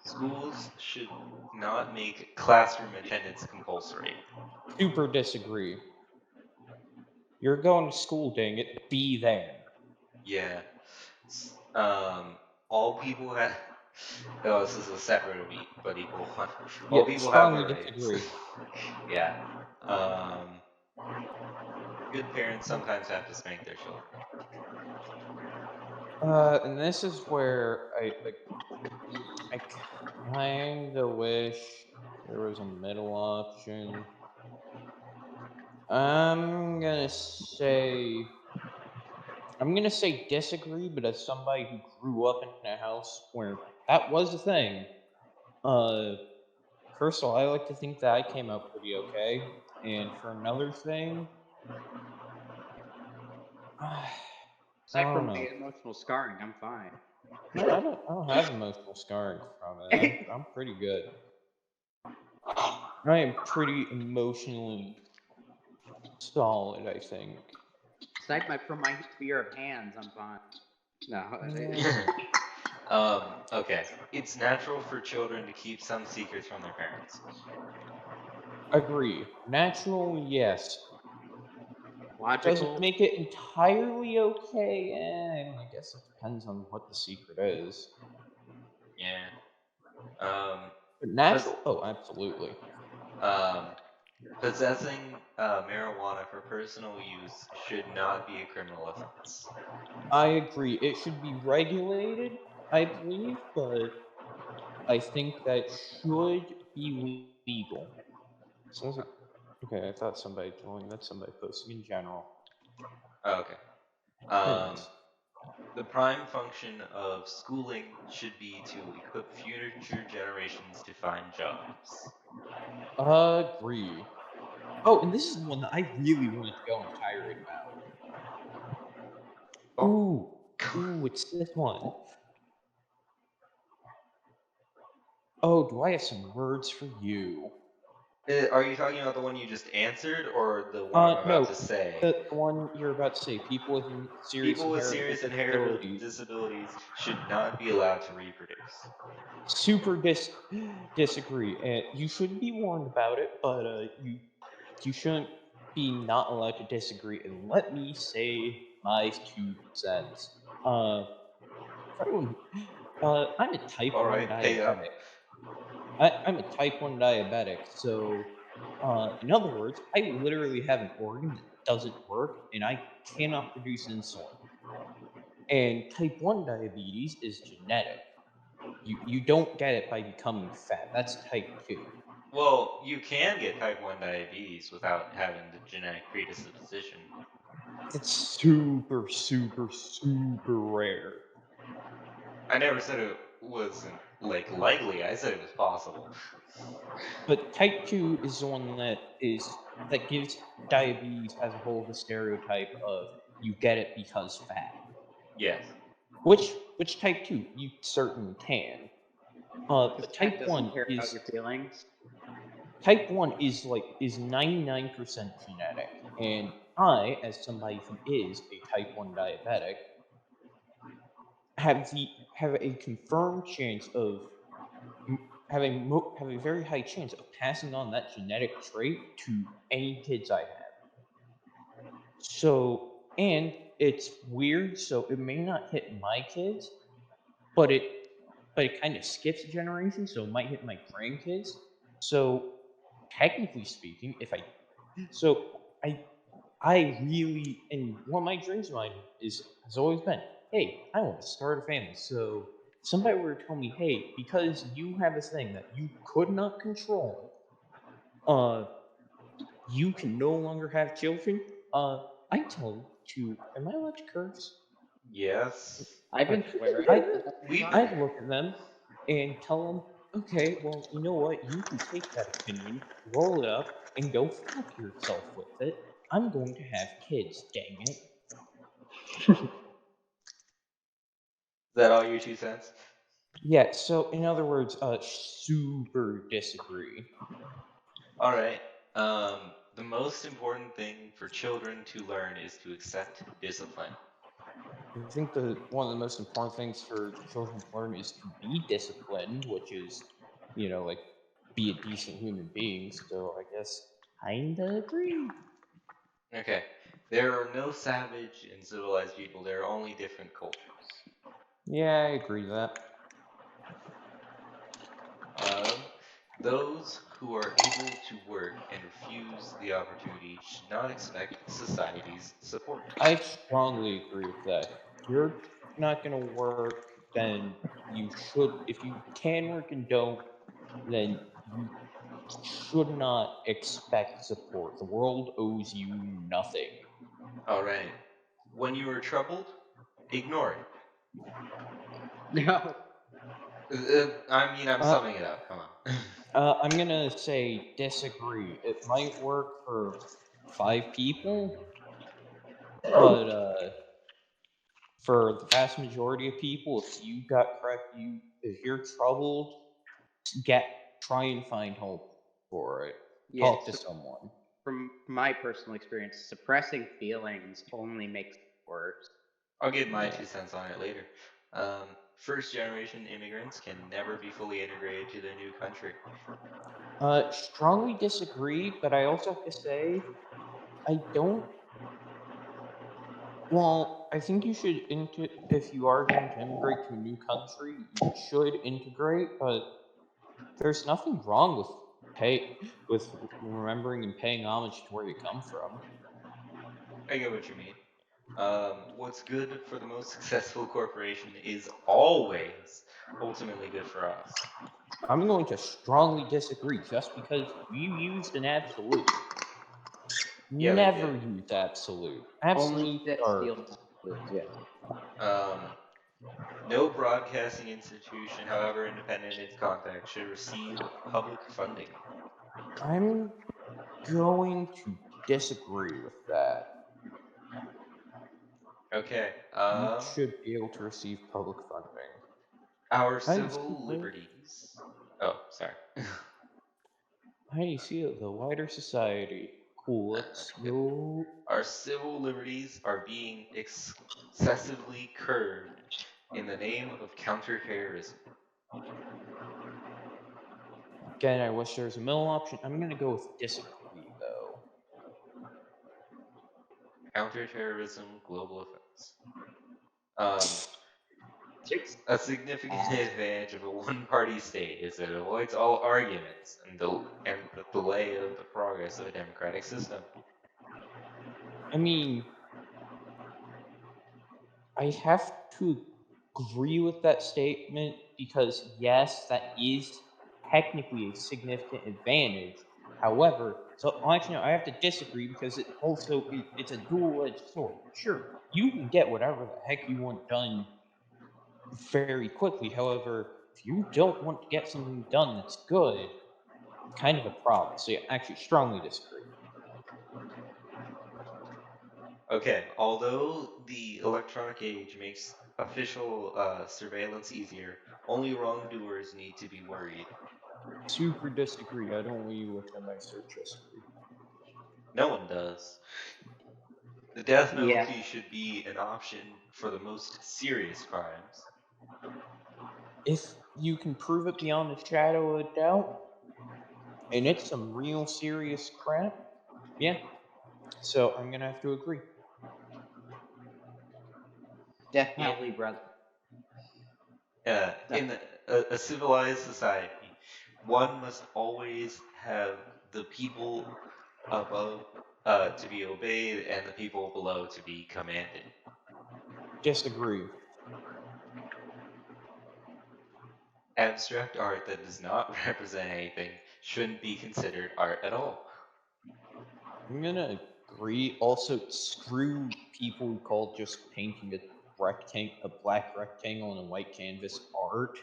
Schools should not make classroom attendance compulsory. Super disagree. You're going to school, dang it. Be there. Yeah. All people have. Oh, this is a separate but equal one. All people have the rights. Disagree. Yeah. Good parents sometimes have to spank their children. And this is where I kind of wish There was a middle option. I'm gonna say disagree, but as somebody who grew up in a house where that was a thing, first of all, I like to think that I came out pretty okay. And for another thing, I Aside don't from know. the emotional scarring, I'm fine. No, I don't have emotional scarring from it. I'm pretty good. I am pretty emotionally solid, I think. From my fear of hands, I'm fine. No. Yeah. Okay. It's natural for children to keep some secrets from their parents. Agree. Natural, yes. Does it Logical. make it entirely okay? I guess it depends on what the secret is. Yeah. Um, But natural? Oh, absolutely. Possessing marijuana for personal use should not be a criminal offense. I agree. It should be regulated, I believe, but I think that should be legal. Sounds like, okay, I thought somebody joined. That's somebody posting in general. Okay. Anyways. The prime function of schooling should be to equip future generations to find jobs. Agree. Oh, and this is the one that I really wanted to go on a tirade about. Oh. Ooh, it's this one. Oh, do I have some words for you? Are you talking about the one you just answered or the one I'm No, about to say? the one you're about to say. People with serious People with inheritable serious inherited disabilities. disabilities should not be allowed to reproduce. Super disagree. And you should be warned about it, but you shouldn't be not allowed to disagree. And let me say my 2 cents. For everyone, I'm a type All 1 right, pay up. diabetic. I'm a type 1 diabetic, so in other words, I literally have an organ that doesn't work and I cannot produce insulin. And type 1 diabetes is genetic. You don't get it by becoming fat. That's type 2. Well, you can get type 1 diabetes without having the genetic predisposition. It's super, super, super rare. I never said it wasn't likely. I said it was possible. But type 2 is the one that gives diabetes as a whole the stereotype of you get it because fat. Yes. Which type 2 you certainly can. Because But Cat doesn't care about your feelings. type 1 is 99% genetic. And I, as somebody who is a type 1 diabetic, have a confirmed chance of have a very high chance of passing on that genetic trait to any kids I have. So, and it's weird, so it may not hit my kids, but it kind of skips a generation, so it might hit my grandkids. So, technically speaking, I really, and one of my dreams of mine has always been, hey, I want to start a family. So if somebody were to tell me, hey, because you have this thing that you could not control, you can no longer have children. I tell them to, am I allowed to curse? Yes. I've been swearing. I'd look at them and tell them, okay, well, you know what? You can take that opinion, roll it up, and go fuck yourself with it. I'm going to have kids, dang it. Is that all your 2 cents? Yeah, so in other words, super disagree. All right. The most important thing for children to learn is to accept discipline. I think one of the most important things for children to learn is to be disciplined, which is, be a decent human being. So I guess kinda agree. Okay. There are no savage and civilized people. There are only different cultures. Yeah, I agree with that. Those who are able to work and refuse the opportunity should not expect society's support. I strongly agree with that. If you're not gonna work, then you should. If you can work and don't, then should not expect support. The world owes you nothing. All right. When you are troubled, ignore it. No. I mean, I'm summing it up. Come on. I'm gonna say disagree. It might work for 5 people, but for the vast majority of people, if you're troubled, try and find hope for it. Yeah, Talk to someone. From my personal experience, suppressing feelings only makes it worse. I'll give my 2 cents on it later. First-generation immigrants can never be fully integrated to their new country. Strongly disagree, but I also have to say, I don't. Well, I think you should if you are going to immigrate to a new country, you should integrate, but there's nothing wrong with remembering and paying homage to where you come from. I get what you mean. What's good for the most successful corporation is always ultimately good for us. I'm going to strongly disagree just because you used an absolute. Yeah, we Never did. use absolute. Only Absolute that are steals absolutes, yeah. No broadcasting institution, however independent in its content, should receive public funding. I'm going to disagree with that. Okay. You should be able to receive public funding. Our How do you civil see liberties. Oh, sorry. How do you see it? The wider society. Cool. Let's go. Our civil liberties are being excessively curbed in the name of counterterrorism. Again, I wish there was a middle option. I'm gonna go with disagree though. Counterterrorism, global offense. A significant advantage of a one-party state is that it avoids all arguments and the delay of the progress of a democratic system. I mean, I have to agree with that statement because yes, that is technically a significant advantage. However, actually no, I have to disagree because it's a dual-edged sword. Sure, you can get whatever the heck you want done very quickly. However, if you don't want to get something done that's good, it's kind of a problem. So yeah, actually strongly disagree. Okay, although the electronic age makes official surveillance easier, only wrongdoers need to be worried. Super disagree. I don't want you looking at my search history. No one does. The death penalty Yeah. should be an option for the most serious crimes. If you can prove it beyond a shadow of a doubt, and it's some real serious crap, yeah. So I'm gonna have to agree. Definitely, brother. In a civilized society, one must always have the people above to be obeyed and the people below to be commanded. Disagree. Abstract art that does not represent anything shouldn't be considered art at all. I'm gonna agree. Also, screw people who call just painting a black rectangle on a white canvas art.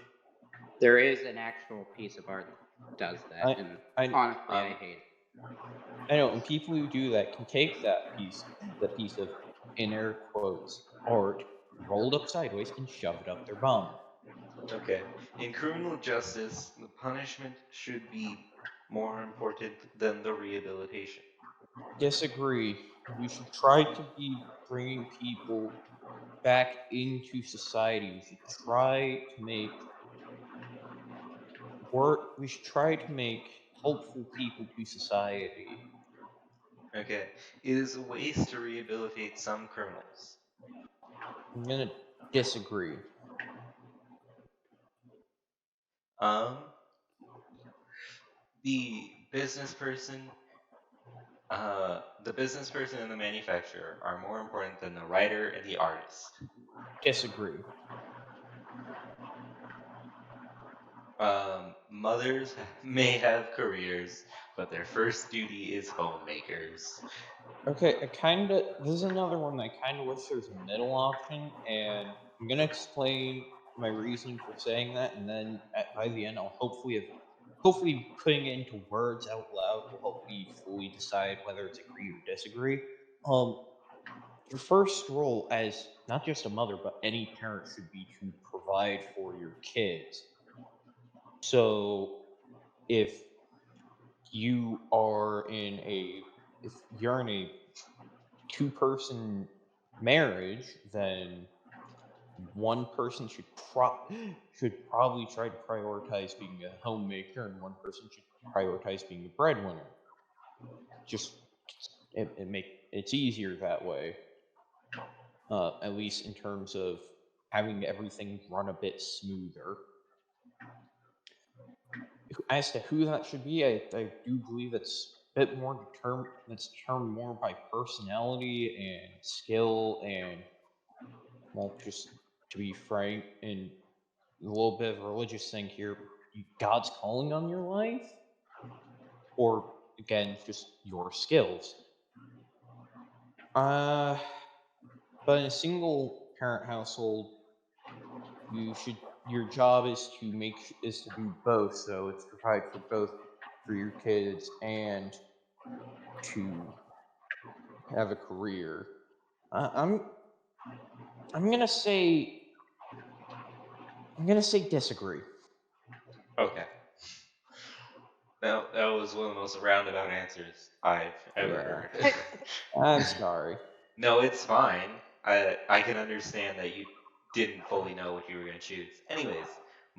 There is an actual piece of art that does that, and honestly, I hate it. I know, and people who do that can take that piece of in air quotes art, rolled up sideways, and shove it up their bum. Okay. In criminal justice, the punishment should be more important than the rehabilitation. Disagree. We should try to be bringing people back into society. We should try to make helpful people to society. Okay. It is a waste to rehabilitate some criminals. I'm gonna disagree. The business person, and the manufacturer are more important than the writer and the artist. Disagree. Mothers may have careers, but their first duty is homemakers. Okay, this is another one that I kind of wish there was a middle option, and I'm gonna explain my reasoning for saying that, and then by the end, I'll hopefully putting it into words out loud will help me fully decide whether it's agree or disagree. Your first role as not just a mother, but any parent should be to provide for your kids. So if you are if you're in a two-person marriage, then one person should probably try to prioritize being a homemaker, and one person should prioritize being a breadwinner. Just it's easier that way, at least in terms of having everything run a bit smoother. As to who that should be, I do believe it's a bit more determined more by personality and skill and, well, just to be frank, and a little bit of a religious thing here, God's calling on your life, or again, just your skills. But in a single parent household, your job is to do both. So it's provide for both for your kids and to have a career. I'm gonna say disagree. Okay. That was one of the most roundabout answers I've ever heard. I'm sorry. No, it's fine. I can understand that you didn't fully know what you were going to choose. Anyways,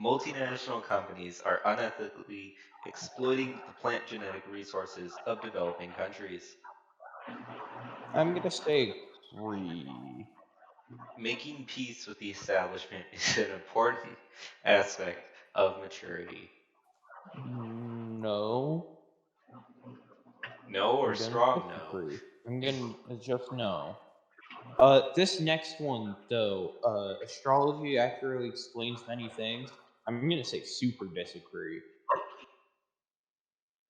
multinational companies are unethically exploiting the plant genetic resources of developing countries. I'm gonna say agree. Making peace with the establishment is an important aspect of maturity. No. No or I'm gonna strong no? disagree. I'm gonna just no. This next one, though, astrology accurately explains many things. I'm gonna say super disagree.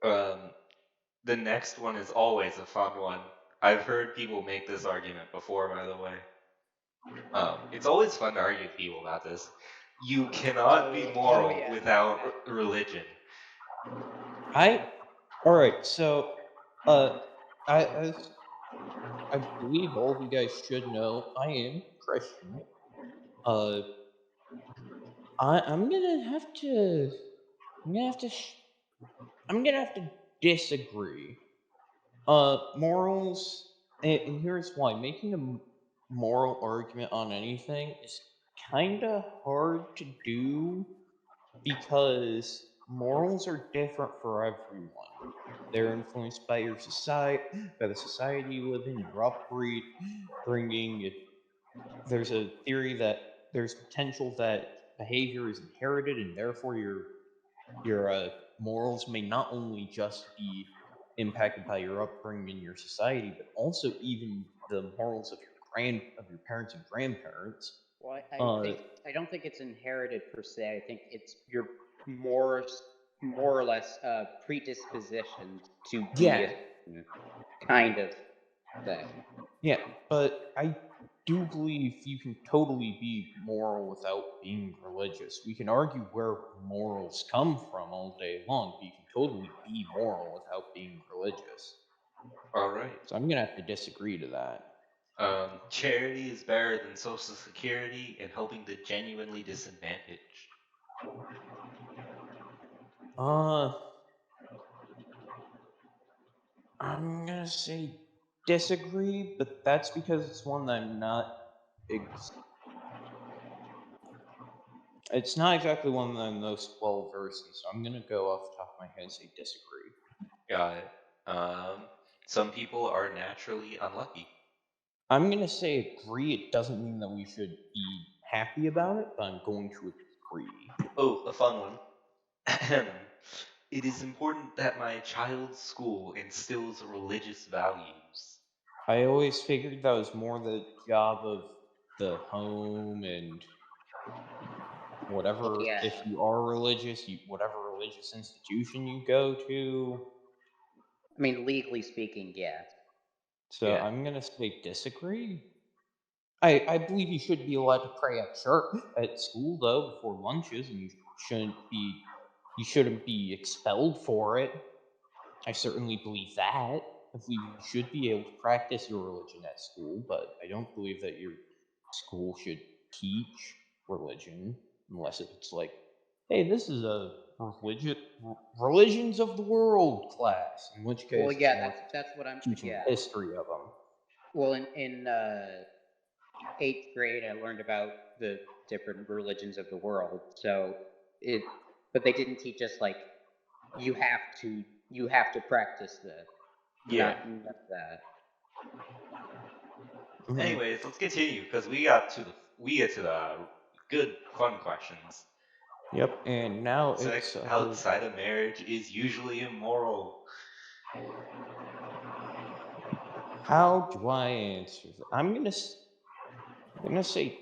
The next one is always a fun one. I've heard people make this argument before, by the way. It's always fun to argue with people about this. You cannot be moral yeah. without religion. Alright, so, I believe all of you guys should know I am Christian. I'm gonna have to disagree. Morals, and here's why. Making a moral argument on anything is kinda hard to do because morals are different for everyone. They're influenced by your society, by the society you live in, your upbringing. There's a theory that there's potential that behavior is inherited, and therefore your morals may not only just be impacted by your upbringing in your society, but also even the morals of your parents and grandparents. Well, I don't think it's inherited per se. I think it's your more or less predisposition to be Yeah. a kind of thing. Yeah, but I do believe you can totally be moral without being religious. We can argue where morals come from all day long, but you can totally be moral without being religious. All right. So I'm gonna have to disagree to that. Charity is better than Social Security in helping the genuinely disadvantaged. I'm gonna say disagree, but that's because it's one that I'm not. It's not exactly one that I'm most well versed in, so I'm gonna go off the top of my head and say disagree. Got it. Some people are naturally unlucky. I'm gonna say agree. It doesn't mean that we should be happy about it, but I'm going to agree. Oh, a fun one. It is important that my child's school instills religious values. I always figured that was more the job of the home and whatever, Yeah. if you are religious, whatever religious institution you go to. I mean, legally speaking, yeah. So Yeah. I'm gonna say disagree. I believe you should be allowed to pray at church at school though before lunches, and you shouldn't be expelled for it. I certainly believe that. I believe you should be able to practice your religion at school, but I don't believe that your school should teach religion unless it's like, hey, this is a religions of the world class. In which case, Well, it's yeah, more that's what I'm. teaching Yeah. the history of them. Well, in 8th grade, I learned about the different religions of the world. So but they didn't teach us like you have to practice the Yeah. not that. Anyways, let's continue because we get to the good fun questions. Yep, and now Sex it's outside of marriage is usually immoral. how do I answer that? I'm gonna say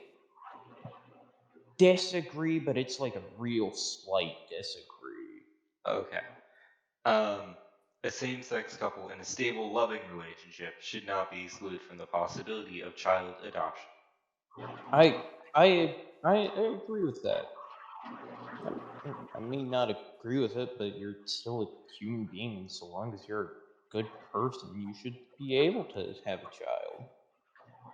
disagree, but it's like a real slight disagree. Okay. A same-sex couple in a stable, loving relationship should not be excluded from the possibility of child adoption. I agree with that. I may not agree with it, but you're still a human being, and so long as you're a good person, you should be able to have a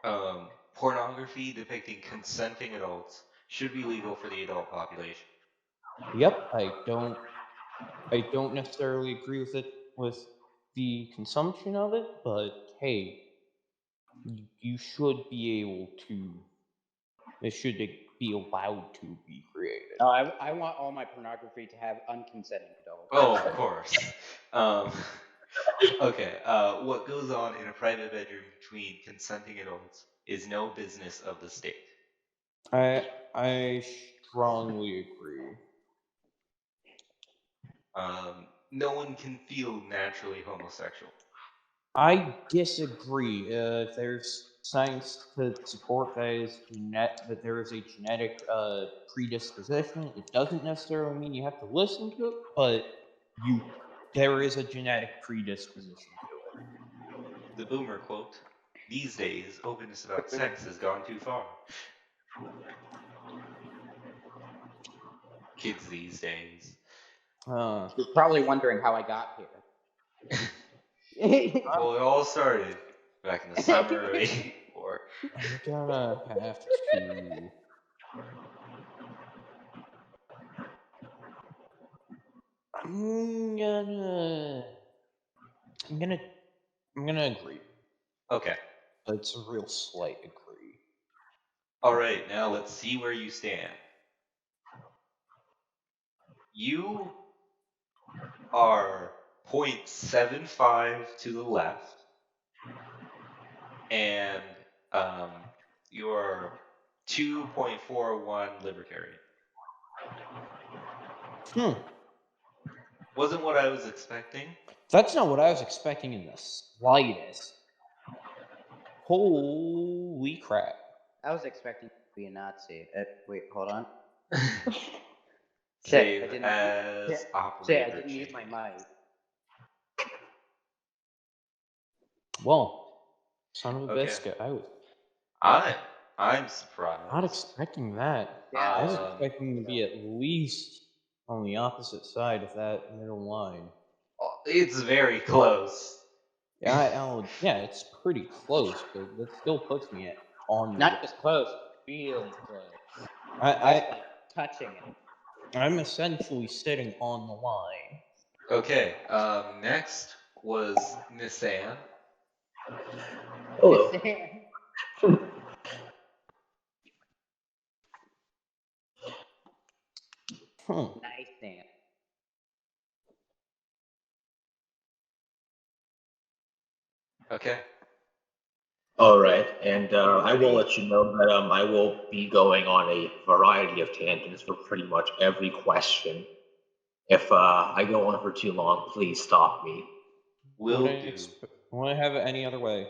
child. Pornography depicting consenting adults should be legal for the adult population. Yep, I don't necessarily agree with the consumption of it, but hey, you should be able to. It should be allowed to be created. Oh, I want all my pornography to have unconsenting adults. Oh, of course. Okay. What goes on in a private bedroom between consenting adults is no business of the state. I strongly agree. No one can feel naturally homosexual. I disagree. There's science to support that there is a genetic predisposition. It doesn't necessarily mean you have to listen to it, but there is a genetic predisposition to it. The boomer quote: "These days, openness about sex has gone too far." Kids these days. You're probably wondering how I got here. Well, it all started back in the summer of '84. I'm gonna have to. I'm gonna agree. Okay. But it's a real slight agree. All right, now let's see where you stand. You are 0.75 to the left, and you're 2.41 libertarian. Wasn't what I was expecting. That's not what I was expecting in the slightest. Holy crap. I was expecting to be a Nazi. Wait, hold on. Save I didn't- as I operator. didn't use my mic. Well, son of a Okay. biscuit. I'm surprised. Not expecting that. Yeah. I was expecting to be at least on the opposite side of that middle line. It's very close. Yeah, it's pretty close, but that still puts me at on. Not just close, really close. I like touching it. I'm essentially sitting on the line. Okay. Next was Miss Anne. Hello. Nice Dan. Okay. All right, and I will let you know that I will be going on a variety of tangents for pretty much every question. If I go on for too long, please stop me. Will Wouldn't do. want to have it any other way.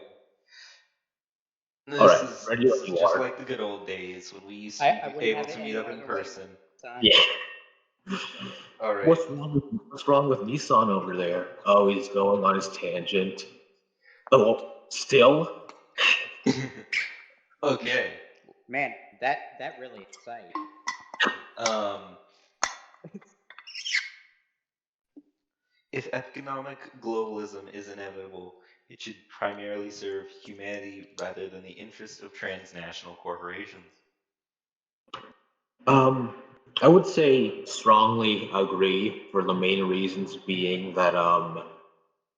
This All right, is ready when you just are. like the good old days when we used to I be wouldn't able have to it meet any up in other way. person. Nissan. Yeah. All right. What's wrong with Nissan over there? Oh, he's going on his tangent. Oh, still? Okay. Man, that really excites. If economic globalism is inevitable, it should primarily serve humanity rather than the interests of transnational corporations. I would say strongly agree for the main reasons being that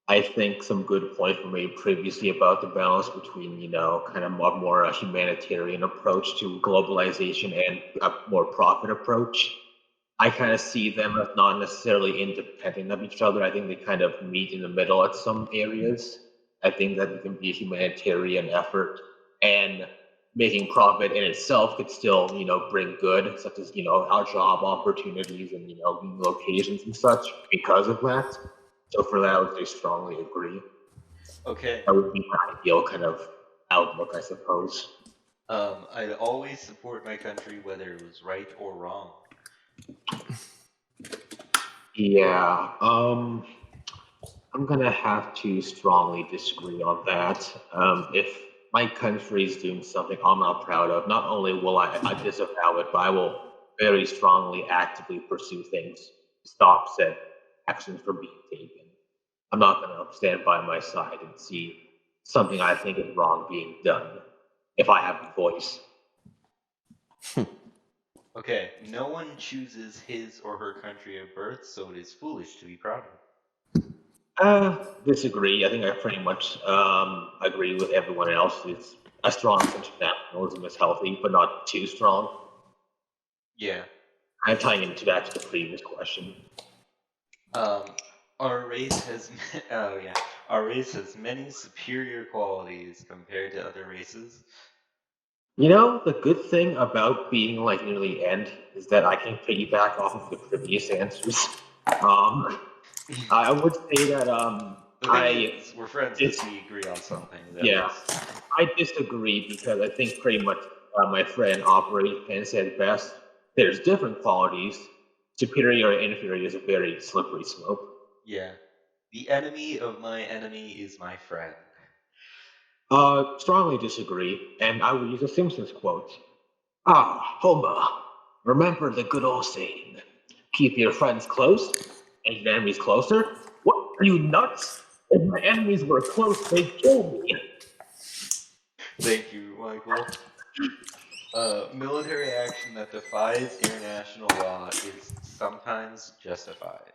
I think some good points were made previously about the balance between, kind of more a humanitarian approach to globalization and a more profit approach. I kind of see them as not necessarily independent of each other. I think they kind of meet in the middle at some areas. I think that it can be a humanitarian effort, and making profit in itself could still, bring good, such as, our job opportunities and, new locations and such because of that. So for that, I would say strongly agree. Okay. That would be my ideal kind of outlook, I suppose. I'd always support my country whether it was right or wrong. Yeah, I'm gonna have to strongly disagree on that. If my country is doing something I'm not proud of, not only will I disavow it, but I will very strongly actively pursue things to stop said actions from being taken. I'm not gonna stand by my side and see something I think is wrong being done if I have a voice. Okay, no one chooses his or her country of birth, so it is foolish to be proud of. Disagree. I think I pretty much agree with everyone else. It's a strong sense of nationalism is healthy, but not too strong. Yeah. I'm tying into back to the previous question. Our race has our race has many superior qualities compared to other races. The good thing about being like near the end is that I can piggyback off of the previous answers. I would say that The thing is, we're friends if we agree on something. Yeah, I disagree because I think pretty much my friend operates and said best. There's different qualities. Superior and inferior is a very slippery slope. Yeah. The enemy of my enemy is my friend. Strongly disagree, and I will use a Simpsons quote. Ah, Homer, remember the good old saying, keep your friends close and your enemies closer? What, are you nuts? If my enemies were close, they'd kill me. Thank you, Michael. Military action that defies international law is sometimes justified.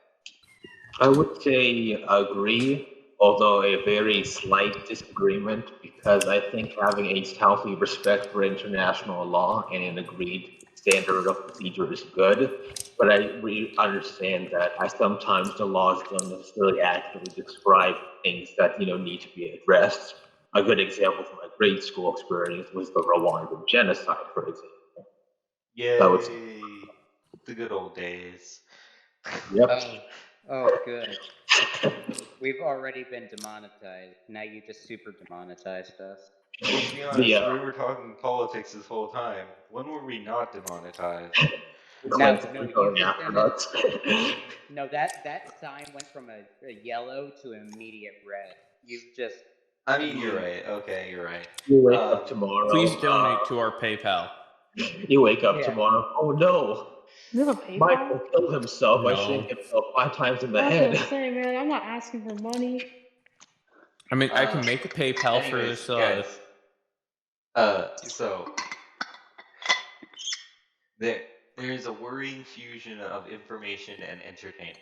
I would say agree, although a very slight disagreement, because I think having a healthy respect for international law and an agreed standard of procedure is good. But I really understand that sometimes the laws don't necessarily accurately describe things that need to be addressed. A good example from my grade school experience was the Rwandan genocide, for example. Yay! The good old days. Yep. Oh, good. We've already been demonetized. Now you just super demonetized us. Well, to be honest, we were talking politics this whole time. When were we not demonetized? No, that sign went from a yellow to an immediate red. You've just. I mean, you're right. Okay, you're right. You wake up tomorrow. Please donate to our PayPal. You wake up tomorrow. Oh no! You have a PayPal? Michael killed himself by shooting himself 5 times in the head. I was gonna say, man, I'm not asking for money. I mean, I can make a PayPal for this. Guys, so there's a worrying fusion of information and entertainment.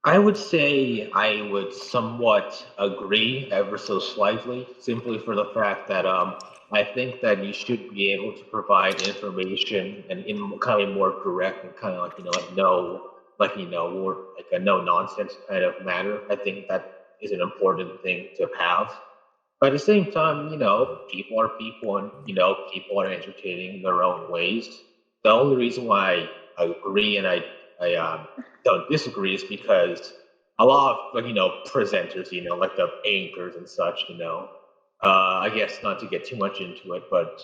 I would say I would somewhat agree ever so slightly, simply for the fact that I think that you should be able to provide information and in kind of a more direct and kind of more like a no nonsense kind of manner. I think that is an important thing to have. But at the same time, people are people, and people are entertaining in their own ways. The only reason why I agree and I don't disagree is because a lot of presenters, like the anchors and such, I guess not to get too much into it, but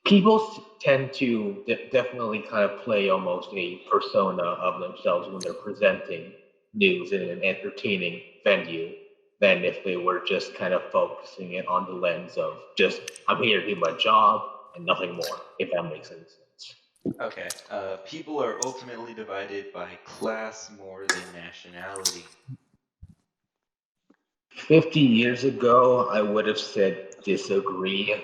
People tend to definitely kind of play almost a persona of themselves when they're presenting news in an entertaining venue than if they were just kind of focusing it on the lens of just, I'm here to do my job and nothing more, if that makes any sense. Okay. People are ultimately divided by class more than nationality. 50 years ago, I would have said disagree.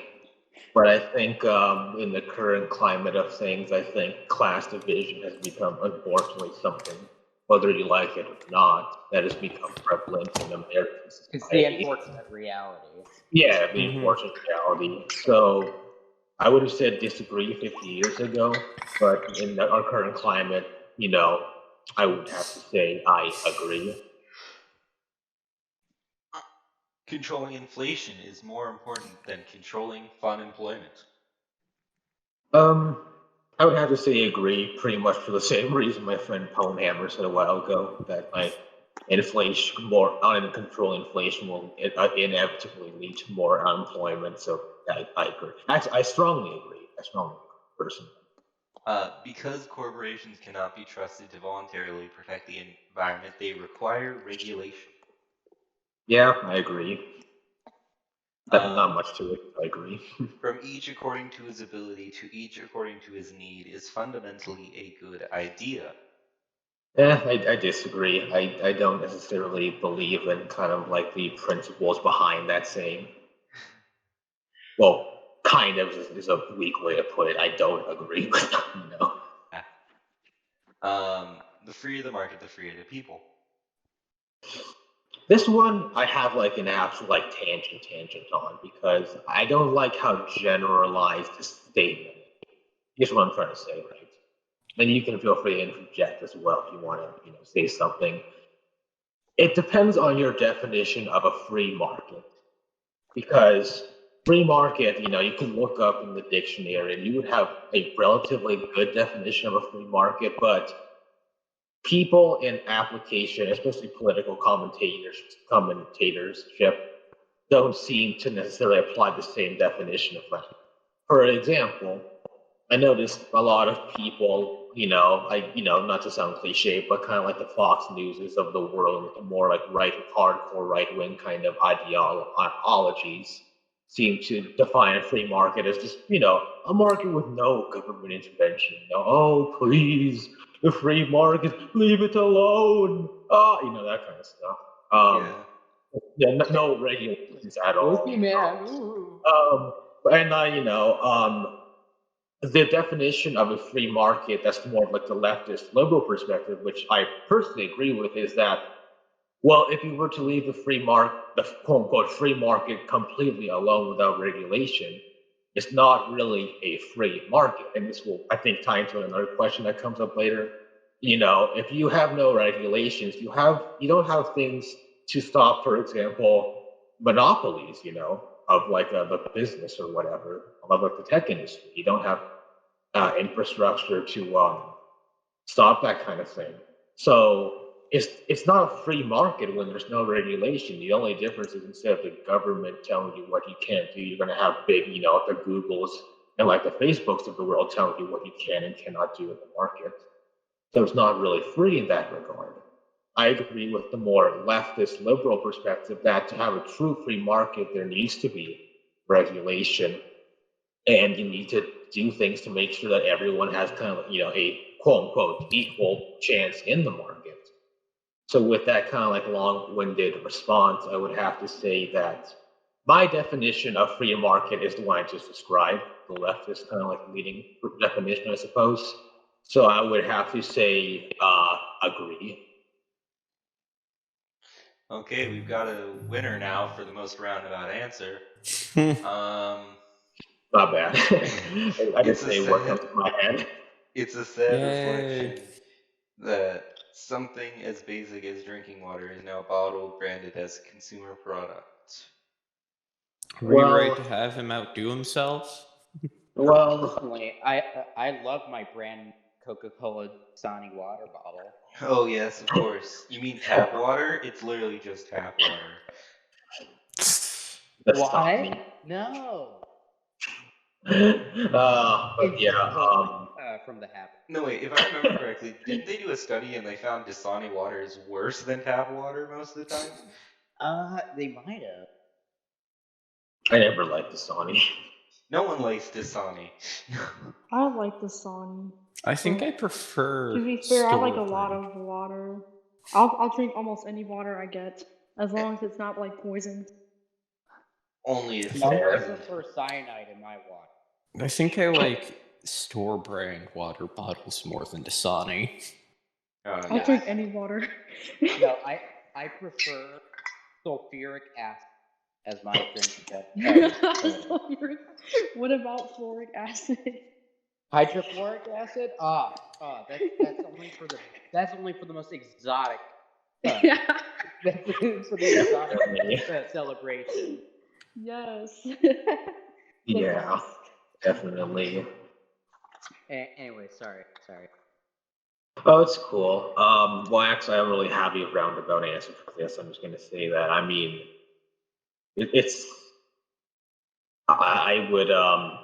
But I think in the current climate of things, I think class division has become, unfortunately, something, whether you like it or not, that has become prevalent in American It's the society. unfortunate reality. Yeah, the unfortunate reality. So I would have said disagree 50 years ago, but in our current climate, I would have to say I agree. Controlling inflation is more important than controlling unemployment. I would have to say agree, pretty much for the same reason my friend Ponehammer said a while ago, that more uncontrolled inflation will inevitably lead to more unemployment. So I agree. I strongly agree. Personally. Because corporations cannot be trusted to voluntarily protect the environment, they require regulation. Yeah, I agree. Not much to it. I agree. From each according to his ability to each according to his need is fundamentally a good idea. I disagree. I don't necessarily believe in kind of like the principles behind that saying. Well, kind of is a weak way to put it. I don't agree with The freer the market, the freer the people. This one I have like an actual like tangent on because I don't like how generalized the statement. Here's what I'm trying to say, right? And you can feel free to interject as well if you want to, say something. It depends on your definition of a free market. Because free market, you can look up in the dictionary and you would have a relatively good definition of a free market, but people in application, especially political commentatorship, don't seem to necessarily apply the same definition of that. For example, I noticed a lot of people, not to sound cliche, but kind of like the Fox Newses of the world, the more like hardcore right wing kind of ideologies, seem to define a free market as just, a market with no government intervention. Oh, please, the free market, leave it alone. That kind of stuff. No regulations at all. Disney man. The definition of a free market that's more like the leftist liberal perspective, which I personally agree with, is that, well, if you were to leave the quote unquote free market completely alone without regulation, it's not really a free market. And this will, I think, tie into another question that comes up later. If you have no regulations, you don't have things to stop, for example, monopolies, of like the business or whatever, of like the tech industry. You don't have infrastructure to stop that kind of thing. So it's not a free market when there's no regulation. The only difference is instead of the government telling you what you can't do, you're going to have big, the Googles and like the Facebooks of the world telling you what you can and cannot do in the market. So it's not really free in that regard. I agree with the more leftist liberal perspective that to have a true free market, there needs to be regulation and you need to do things to make sure that everyone has kind of, a quote unquote equal chance in the market. So with that kind of like long-winded response, I would have to say that my definition of free market is the one I just described, the leftist kind of like leading definition, I suppose. So I would have to say agree. Okay, we've got a winner now for the most roundabout answer. Not bad. I just say what comes to my head. It's a sad Yay. reflection that something as basic as drinking water is now bottled, branded as a consumer product. Are we right to have him outdo himself? Well, Personally, I love my brand Coca-Cola Dasani water bottle. Oh yes, of course. You mean tap water? It's literally just tap water. that's Why? tough. No. But yeah, From the habit. No, wait, if I remember correctly, didn't they do a study and they found Dasani water is worse than tap water most of the time? They might have. I never liked Dasani. No one likes Dasani. I like the Dasani. I think I prefer. To be fair, I like a store lot brand. of water. I'll drink almost any water I get, as long as it's not like poisoned. Only if it's No, I poisoned. prefer cyanide in my water. I think I like store brand water bottles more than Dasani. I'll Yeah, drink any water. No, I prefer sulfuric acid as my drink. What about fluoric acid? Hydrofluoric acid? That's only for the most exotic. Yeah. That's for the exotic celebration. Yes. Yeah, definitely. Anyway, sorry. Oh, it's cool. Well, actually, I don't really have a roundabout answer for this. I'm just going to say that. I mean, it's. I would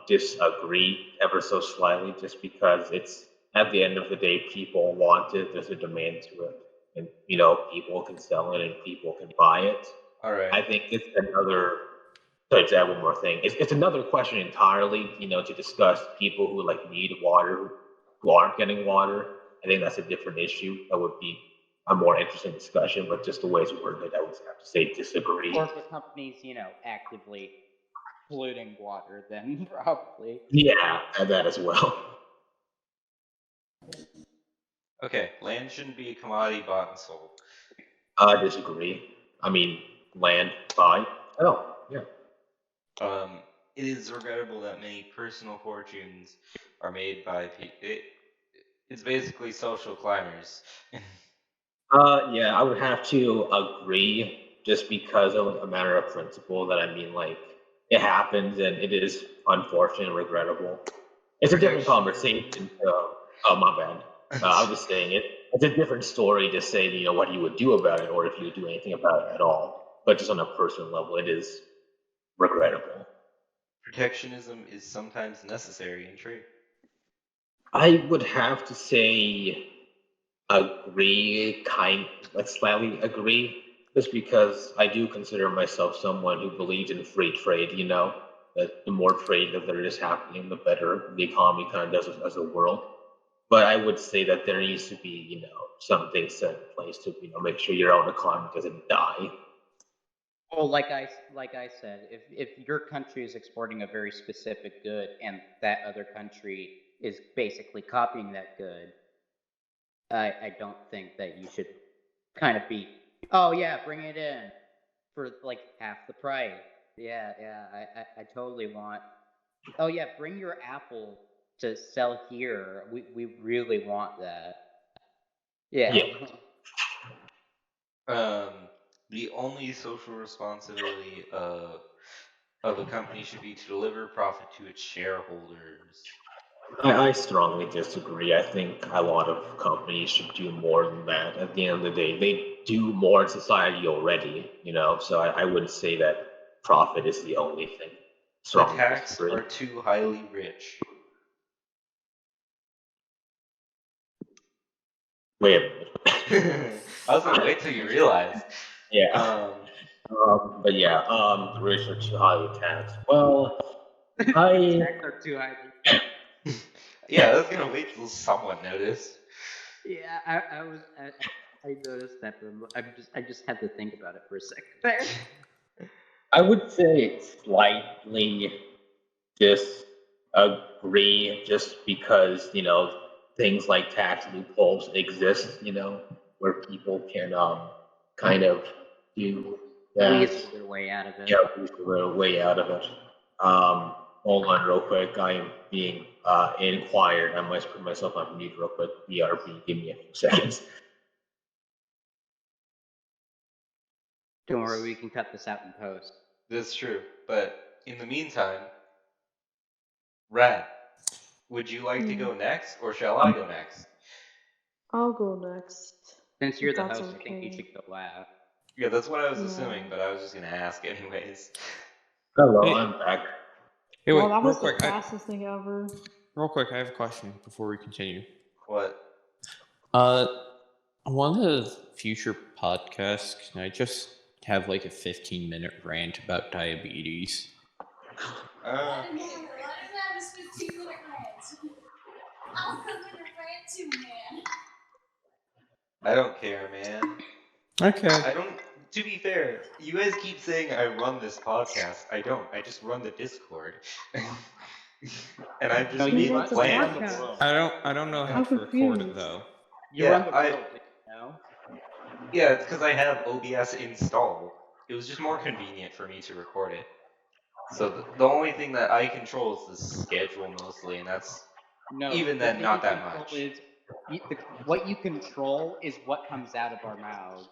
disagree ever so slightly, just because it's at the end of the day, people want it. There's a demand to it, and people can sell it and people can buy it. All right. I think it's another. Sorry, to add one more thing. It's another question entirely, to discuss people who need water, who aren't getting water. I think that's a different issue. That would be a more interesting discussion, but just the way it's worded, I would have to say disagree. Or if the company's, actively polluting water, then probably. Yeah, and that as well. Okay, land shouldn't be a commodity bought and sold. I disagree. I mean, land, buy. Oh, yeah. It is regrettable that many personal fortunes are made by people. It's basically social climbers. Yeah, I would have to agree, just because of a matter of principle. That I mean, it happens and it is unfortunate and regrettable. It's a different conversation. Oh, my bad. I was just saying it's a different story to say, what you would do about it, or if you would do anything about it at all. But just on a personal level, it is regrettable. Protectionism is sometimes necessary in trade. I would have to say agree, slightly agree, just because I do consider myself someone who believes in free trade. That the more trade that there is happening, the better the economy kind of does as a world. But I would say that there needs to be, some things set in place to, make sure your own economy doesn't die. Well, like I said, if your country is exporting a very specific good and that other country is basically copying that good, I don't think that you should kind of be, oh yeah, bring it in for half the price. Yeah, I totally want. Oh yeah, bring your apple to sell here. We really want that. Yeah. The only social responsibility of a company should be to deliver profit to its shareholders. I strongly disagree. I think a lot of companies should do more than that. At the end of the day, they do more in society already, so I wouldn't say that profit is the only thing. The tax are too highly rich. Wait a minute. I was gonna wait till you realize. Yeah. But yeah, the rich are too highly taxed. Well, I. Tax are too highly. Yeah, I was gonna wait till someone noticed. Yeah, I noticed that, but I just had to think about it for a second. I would say slightly disagree, just because things like tax loopholes exist, where people can kind of do that. Weasel their way out of it. Yeah, weasel their way out of it. Hold on real quick. I am being inquired. I must put myself on mute real quick. BRB, give me a few seconds. Don't worry, we can cut this out in post. That's true. But in the meantime, Rat, would you like to go next, or shall I go next? I'll go next. Since you're the That's host, I think you okay. should go last. Yeah, that's what I was assuming, but I was just gonna ask anyways. Hello, Hey. I'm back. Hey, Well, wait, that real was the quick. fastest thing ever. Real quick, I have a question before we continue. What? On one of the future podcasts, can I just have like a 15-minute rant about diabetes? Let him have his 15-minute rant. I'll come in and rant too, man. I don't care, man. Okay. I don't. To be fair, you guys keep saying I run this podcast. I don't. I just run the Discord, and I just No, He make runs a plans. podcast. I don't know how I'm to record it confused. though. You Yeah, run the I- world, didn't you know? Yeah, it's because I have OBS installed. It was just more convenient for me to record it. So the only thing that I control is the schedule mostly, and that's No, even the then thing not you that control much. Is, what you control is what comes out of our mouths.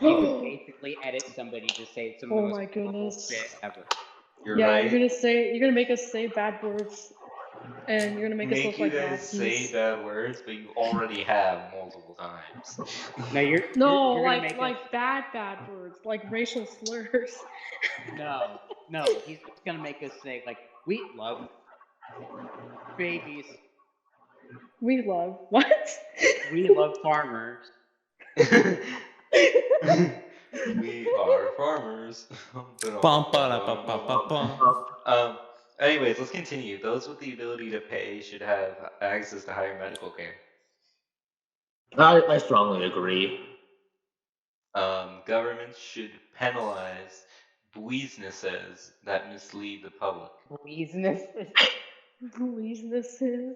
You could basically edit somebody to say some of the Oh most my horrible goodness. shit ever. You're Yeah, right. you're gonna make us say bad words, and you're gonna make us Make look you like guys say Nazis. bad words, but you already have multiple times. No, you're No, gonna make like us, bad words, like racial slurs. no, he's just gonna make us say like we love babies, We love what? we love farmers. We are farmers. Bum-ba-da-ba-ba-ba-bum. Anyways, let's continue. Those with the ability to pay should have access to higher medical care. I strongly agree. Governments should penalize businesses that mislead the public. Louiseness. Louisenesses.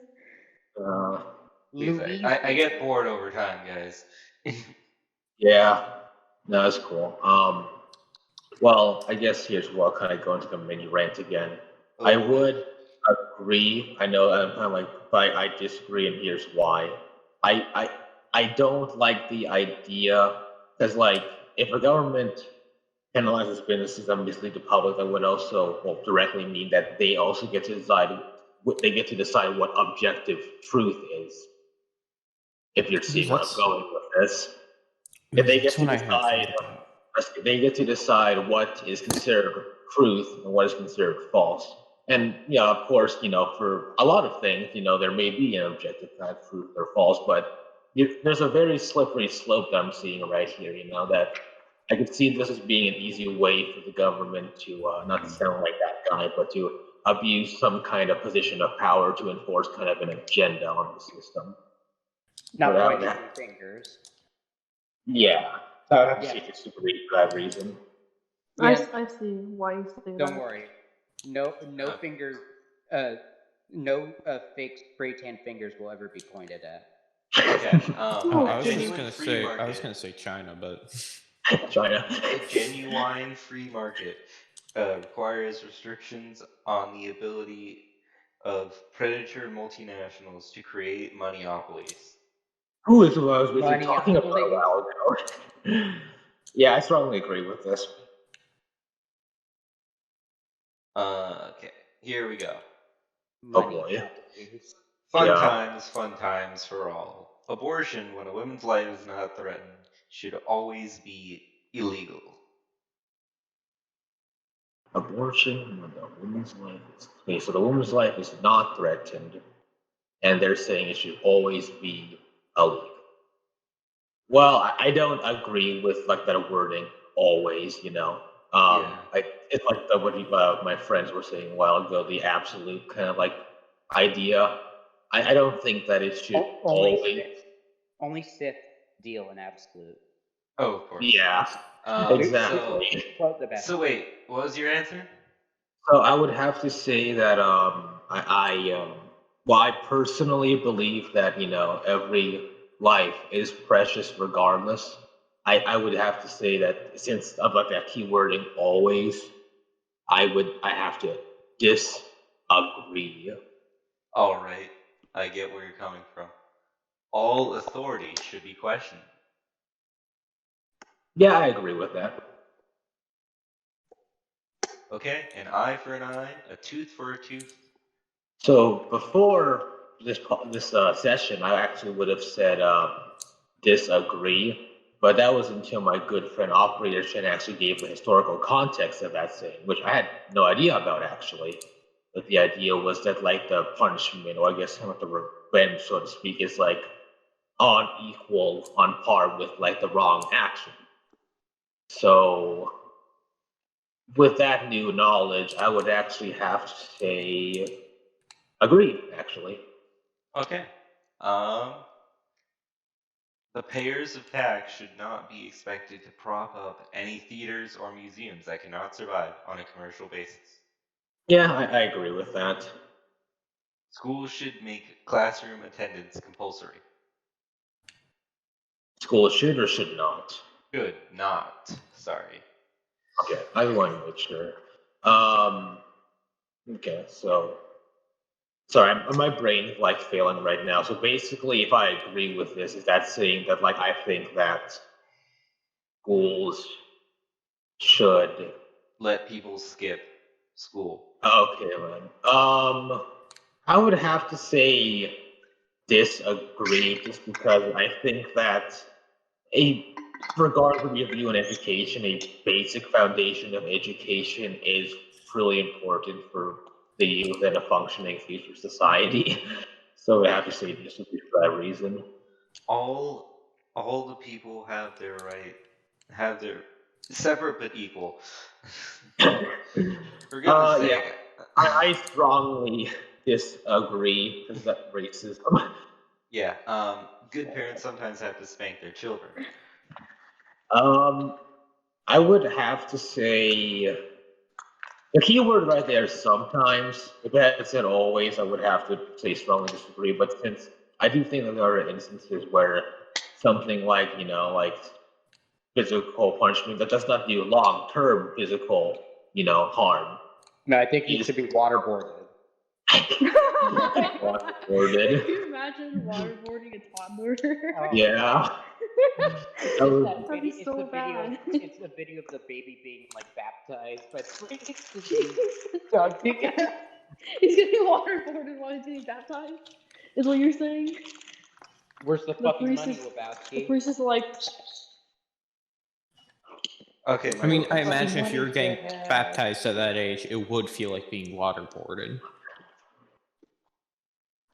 Please, I get bored over time, guys. Yeah, no, that's cool. Well, I guess here's where I'll kind of go into the mini rant again. I Oh. would agree. I know I'm kind of like, but I disagree, and here's why. I don't like the idea because, like, if a government penalizes businesses that mislead the public, that would also directly mean that they also get to decide. They get to decide what objective truth is. If you're seeing where I'm going with this, if they get to decide. They get to decide what is considered truth and what is considered false. And yeah, of course, for a lot of things, there may be an objective kind of truth or false, but there's a very slippery slope that I'm seeing right here. That I could see this as being an easy way for the government to not to sound like that guy, but to abuse some kind of position of power to enforce kind of an agenda on the system. Not Without pointing that. any fingers. Yeah, I would have to Yeah. see if it's super for that reason. Yeah. I see why you say that. Don't worry. No fingers. No fake spray tan fingers will ever be pointed at. Okay. I was genuine just free gonna say market. China, but China. A genuine free market requires restrictions on the ability of predator multinationals to create monopolies. Who is who I was basically talking about a Monopolies. while ago? Yeah, I strongly agree with this. Okay, here we go. Oh boy. Monopolies. Fun times for all. Abortion, when a woman's life is not threatened, should always be illegal. Abortion when the woman's life is okay, so the woman's life is not threatened, and they're saying it should always be illegal. Well, I don't agree with like that wording always, Yeah. It's like what my friends were saying a while ago, the absolute kind of like idea. I don't think that it should Only Sith deal in absolute. Oh, of course. Yeah, exactly. So wait, what was your answer? So I would have to say that I personally believe that every life is precious regardless. I would have to say that since of like that key wording always, I have to disagree. All right, I get where you're coming from. All authority should be questioned. Yeah, I agree with that. Okay, an eye for an eye, a tooth for a tooth. So before this session, I actually would have said disagree, But that was until my good friend Operator Chen actually gave the historical context of that saying, which I had no idea about actually. But the idea was that like the punishment, or I guess kind of the revenge, so to speak, is like on par with like the wrong action. So with that new knowledge, I would actually have to say agree, actually. Okay. The payers of tax should not be expected to prop up any theaters or museums that cannot survive on a commercial basis. Yeah, I agree with that. Schools should make classroom attendance compulsory. School should or should not. Should not. Sorry. Okay, I want to make sure. Okay, so sorry, my brain like failing right now. So basically, if I agree with this, is that saying that like I think that schools should? Let people skip school. Okay, then. I would have to say disagree, just because I think that regardless of your view on education, a basic foundation of education is really important for the youth and a functioning future society. So I have to say disagree for that reason. All the people have their separate but equal. For goodness sake. Yeah, I strongly disagree because that's racism. Yeah, good parents sometimes have to spank their children. I would have to say the key word right there is sometimes. If I had said always, I would have to say strongly disagree. But since I do think that there are instances where something like, like physical punishment that does not do long-term physical, harm. No, I think you should be waterboarded. Waterboarded. Can you imagine waterboarding a toddler? Yeah. That would- That'd be so bad. It's a video of the baby being like baptized, but dunking. He's getting waterboarded while he's getting baptized. Is what you're saying? Where's the fucking priest money, is- The Lebowski? priest is like, Okay, I mean, I Fucking imagine if money you were getting for that. baptized at that age, it would feel like being waterboarded.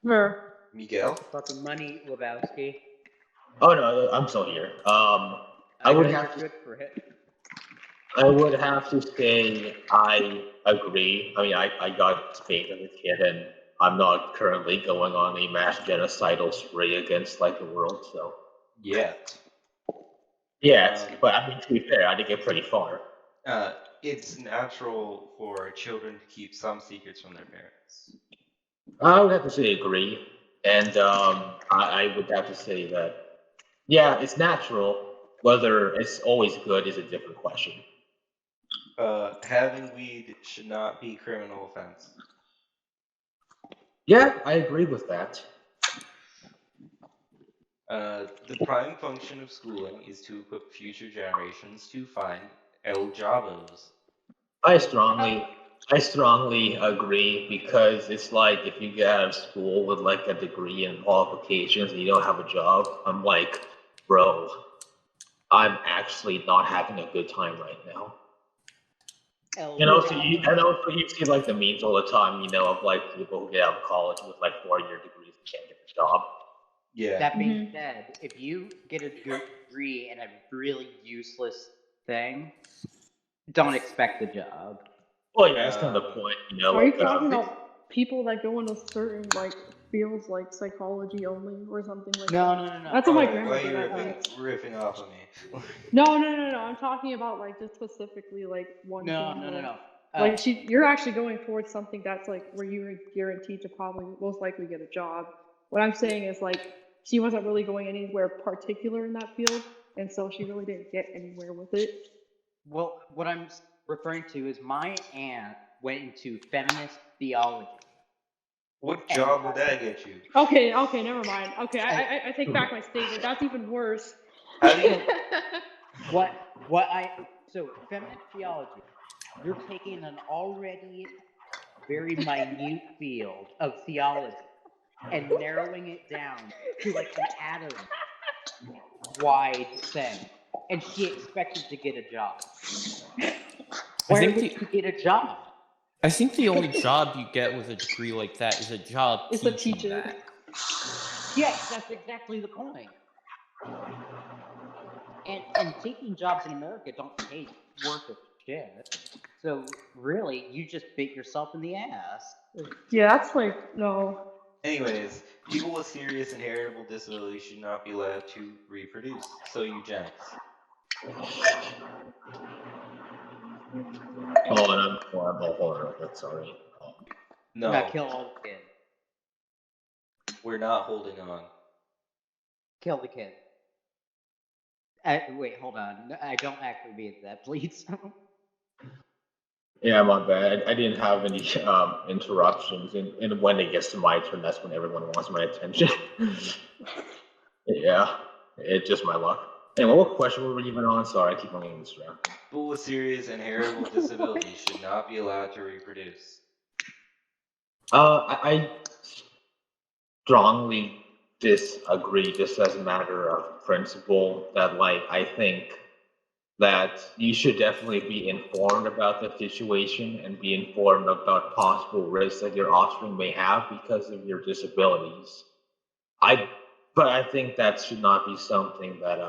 Mer. Miguel? Fucking money, Lebowski. Oh no, I'm still here. I would know have you're to. good for it. I would have to say I agree. I mean, I got spanked as a kid, and I'm not currently going on a mass genocidal spree against like the world. So Yet. yes, but I mean to be fair, I did get pretty far. It's natural for children to keep some secrets from their parents. I would have to say agree, and I would have to say that yeah, it's natural. Whether it's always good is a different question. Having weed should not be criminal offense. Yeah, I agree with that. The prime function of schooling is to equip future generations to find el jobos. I strongly agree because it's like if you get out of school with like a degree and qualifications and you don't have a job, I'm like, bro, I'm actually not having a good time right now. And also you see like the memes all the time, of like people who get out of college with like 4-year degrees and can't get a job. Yeah. That being said, if you get a degree in a really useless thing, don't expect a job. Well, yeah, that's kind of the point, Are you like, talking about people that go into certain like fields like psychology only or something like that? No. That's what my Why grandma are you did. ripping off of me? No. I'm talking about like just specifically like one thing. No. Like you're actually going towards something that's like where you're guaranteed to probably most likely get a job. What I'm saying is like she wasn't really going anywhere particular in that field, and so she really didn't get anywhere with it. Well, what I'm referring to is my aunt went into feminist theology. What job would that get you? Okay, never mind. Okay, I take back my statement. That's even worse. How do you? So feminist theology, you're taking an already very minute field of theology and narrowing it down to like an atom wide thing. and she expected to get a job. I Where think did she get a job? I think the only job you get with a degree like that is a job It's a teaching teacher. that. Yes, that's exactly the point. And teaching jobs in America don't pay worth of shit. So really, you just bit yourself in the ass. Yeah, that's like no. Anyways, people with serious inheritable disabilities should not be allowed to reproduce. So eugenics. Hold on, hold on, sorry. No, Now kill all the kids. we're not holding on. Kill the kid. Wait, hold on. I don't actually mean that, please. Yeah, my bad. I didn't have any interruptions, and when it gets to my turn, that's when everyone wants my attention. Yeah, it's just my luck. Anyway, what question were we even on? Sorry, I keep on getting distracted. People with serious inheritable disabilities should not be allowed to reproduce. I strongly disagree, just as a matter of principle, that like I think that you should definitely be informed about the situation and be informed about possible risks that your offspring may have because of your disabilities. But I think that should not be something that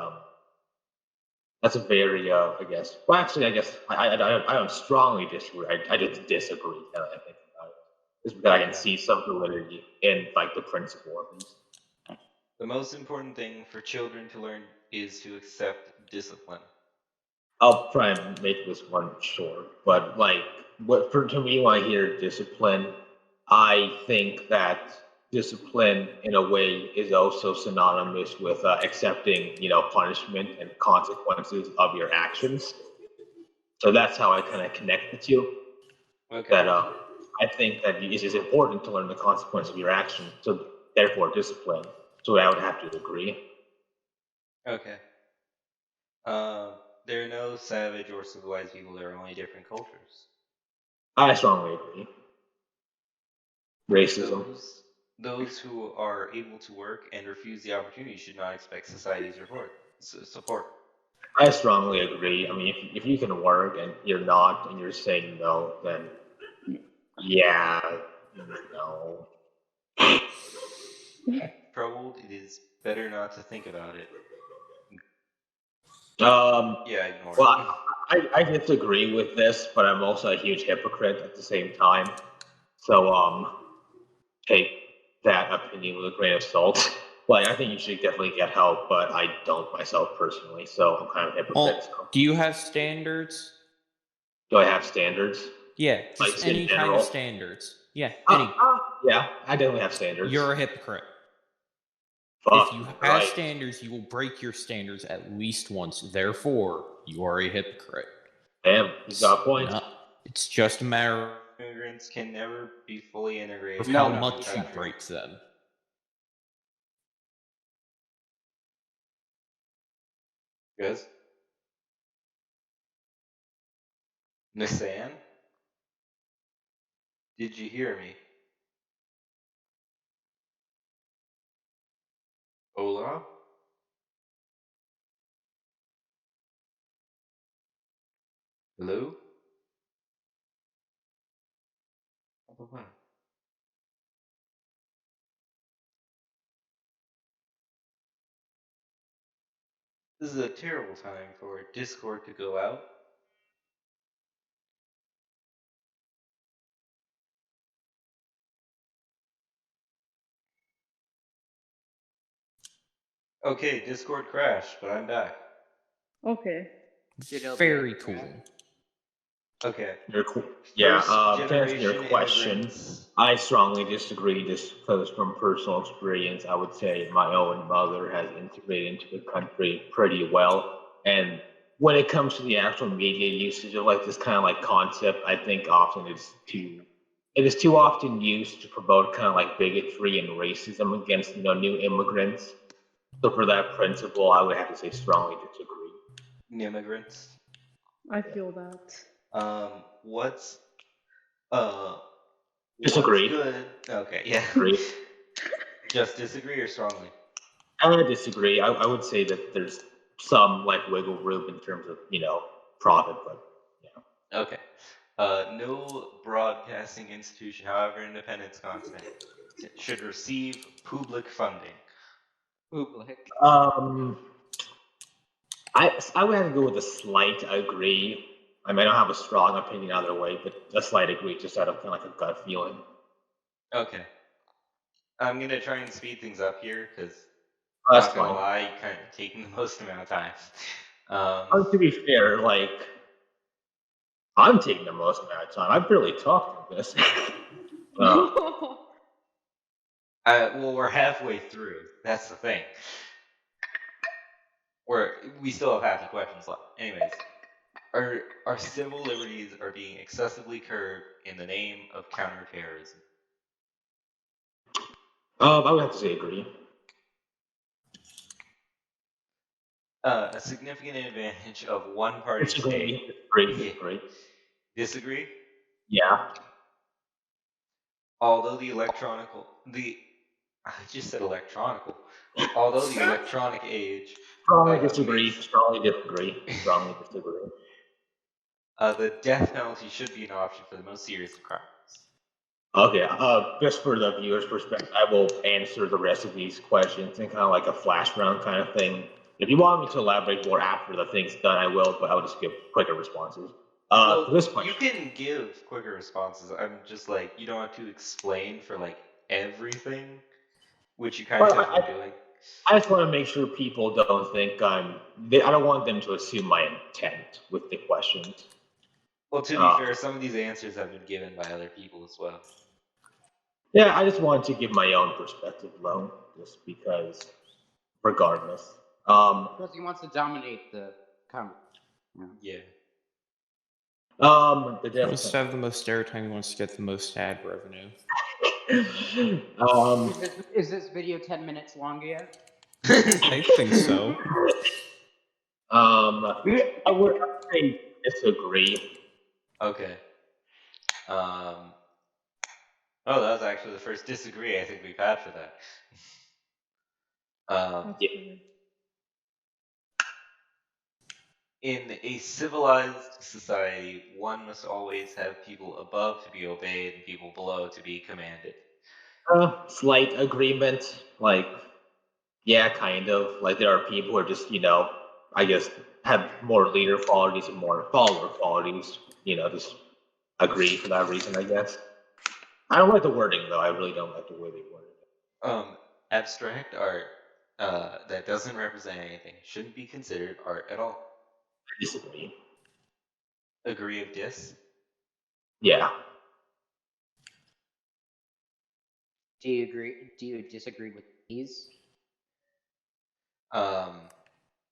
that's a very I guess. Well, actually, I guess I don't strongly disagree. I just disagree. Now that I think about it, just because I can see some validity in like the principle at least. The most important thing for children to learn is to accept discipline. I'll try and make this one short, but like, what for to me when I hear discipline, I think that discipline in a way is also synonymous with accepting, punishment and consequences of your actions. So that's how I kind of connect the two. Okay. That I think that it is important to learn the consequence of your actions. So therefore, discipline. So I would have to agree. Okay. There are no savage or civilized people. There are only different cultures. I strongly agree. Racism. Those who are able to work and refuse the opportunity should not expect society's support. I strongly agree. I mean, if you can work and you're not, and you're saying no, then yeah, no. Troubled, it is better not to think about it. Yeah, ignore Well, I disagree with this, but I'm also a huge hypocrite at the same time. So take that opinion with a grain of salt. Like, I think you should definitely get help, but I don't myself personally, so I'm kind of a hypocrite. So. Do you have standards? Do I have standards? Yeah, just Like, in any kind general? of standards. Yeah, any. Yeah, I definitely have standards. You're a hypocrite. Fuck, If you have right. standards, you will break your standards at least once. Therefore, you are a hypocrite. Damn, you got a point. It's just a matter of immigrants can never be fully integrated. how into the much you country. break them. Yes. Nissan? Did you hear me? Hola? Hello? This is a terrible time for Discord to go out. Okay, Discord crashed, but I'm back. Okay. Very cool. Okay. Yeah, First to answer your generation question, immigrants. I strongly disagree just because from personal experience, I would say my own mother has integrated into the country pretty well. And when it comes to the actual media usage of like this kind of like concept, I think often it is too often used to promote kind of like bigotry and racism against, new immigrants. So for that principle, I would have to say strongly disagree. Immigrants. I feel that. What's Disagree. What's good? Okay, yeah. Agree. Just disagree or strongly? I disagree. I would say that there's some like wiggle room in terms of profit, but Okay. No broadcasting institution, however independent its content, should receive public funding. Public. I would have to go with a slight agree. I may not have a strong opinion either way, but a slight agree, just out of kind of like a gut feeling. Okay. I'm gonna try and speed things up here because That's not gonna fine. lie, you kind of taking the most amount of time. To be fair, like I'm taking the most amount of time. I've barely talked in this. well, we're halfway through. That's the thing. We still have half the questions left. Anyways, our civil liberties are being excessively curbed in the name of counterterrorism. I would have to say agree. A significant advantage of one party state. Disagree. Disagree? Yeah. Although I just said electronical. Although the electronic age. Strongly disagree. Strongly disagree. Strongly disagree. The death penalty should be an option for the most serious of crimes. Okay. Just for the viewer's perspective, I will answer the rest of these questions in kind of like a flash round kind of thing. If you want me to elaborate more after the thing's done, I will, but I will just give quicker responses. This question. You can give quicker responses. I'm just like, you don't have to explain for like everything, which you kind of have been doing. I just want to make sure people don't think I don't want them to assume my intent with the questions. Well, to be fair, some of these answers have been given by other people as well. Yeah, I just wanted to give my own perspective, though, just because, regardless. Because he wants to dominate the conversation. Yeah. The He wants to have the most airtime. He wants to get the most ad revenue. Is this video 10 minutes long yet? I think so. I would say disagree. Okay. Oh, that was actually the first disagree I think we've had for that. That's Yeah. weird. In a civilized society, one must always have people above to be obeyed and people below to be commanded. Slight agreement. Like, yeah, kind of. Like, there are people who are just, I guess, have more leader qualities and more follower qualities. Just agree for that reason, I guess. I don't like the wording, though. I really don't like the way they word it. Abstract art that doesn't represent anything shouldn't be considered art at all. I disagree. Agree of dis? Yeah. Do you agree? Do you disagree with these?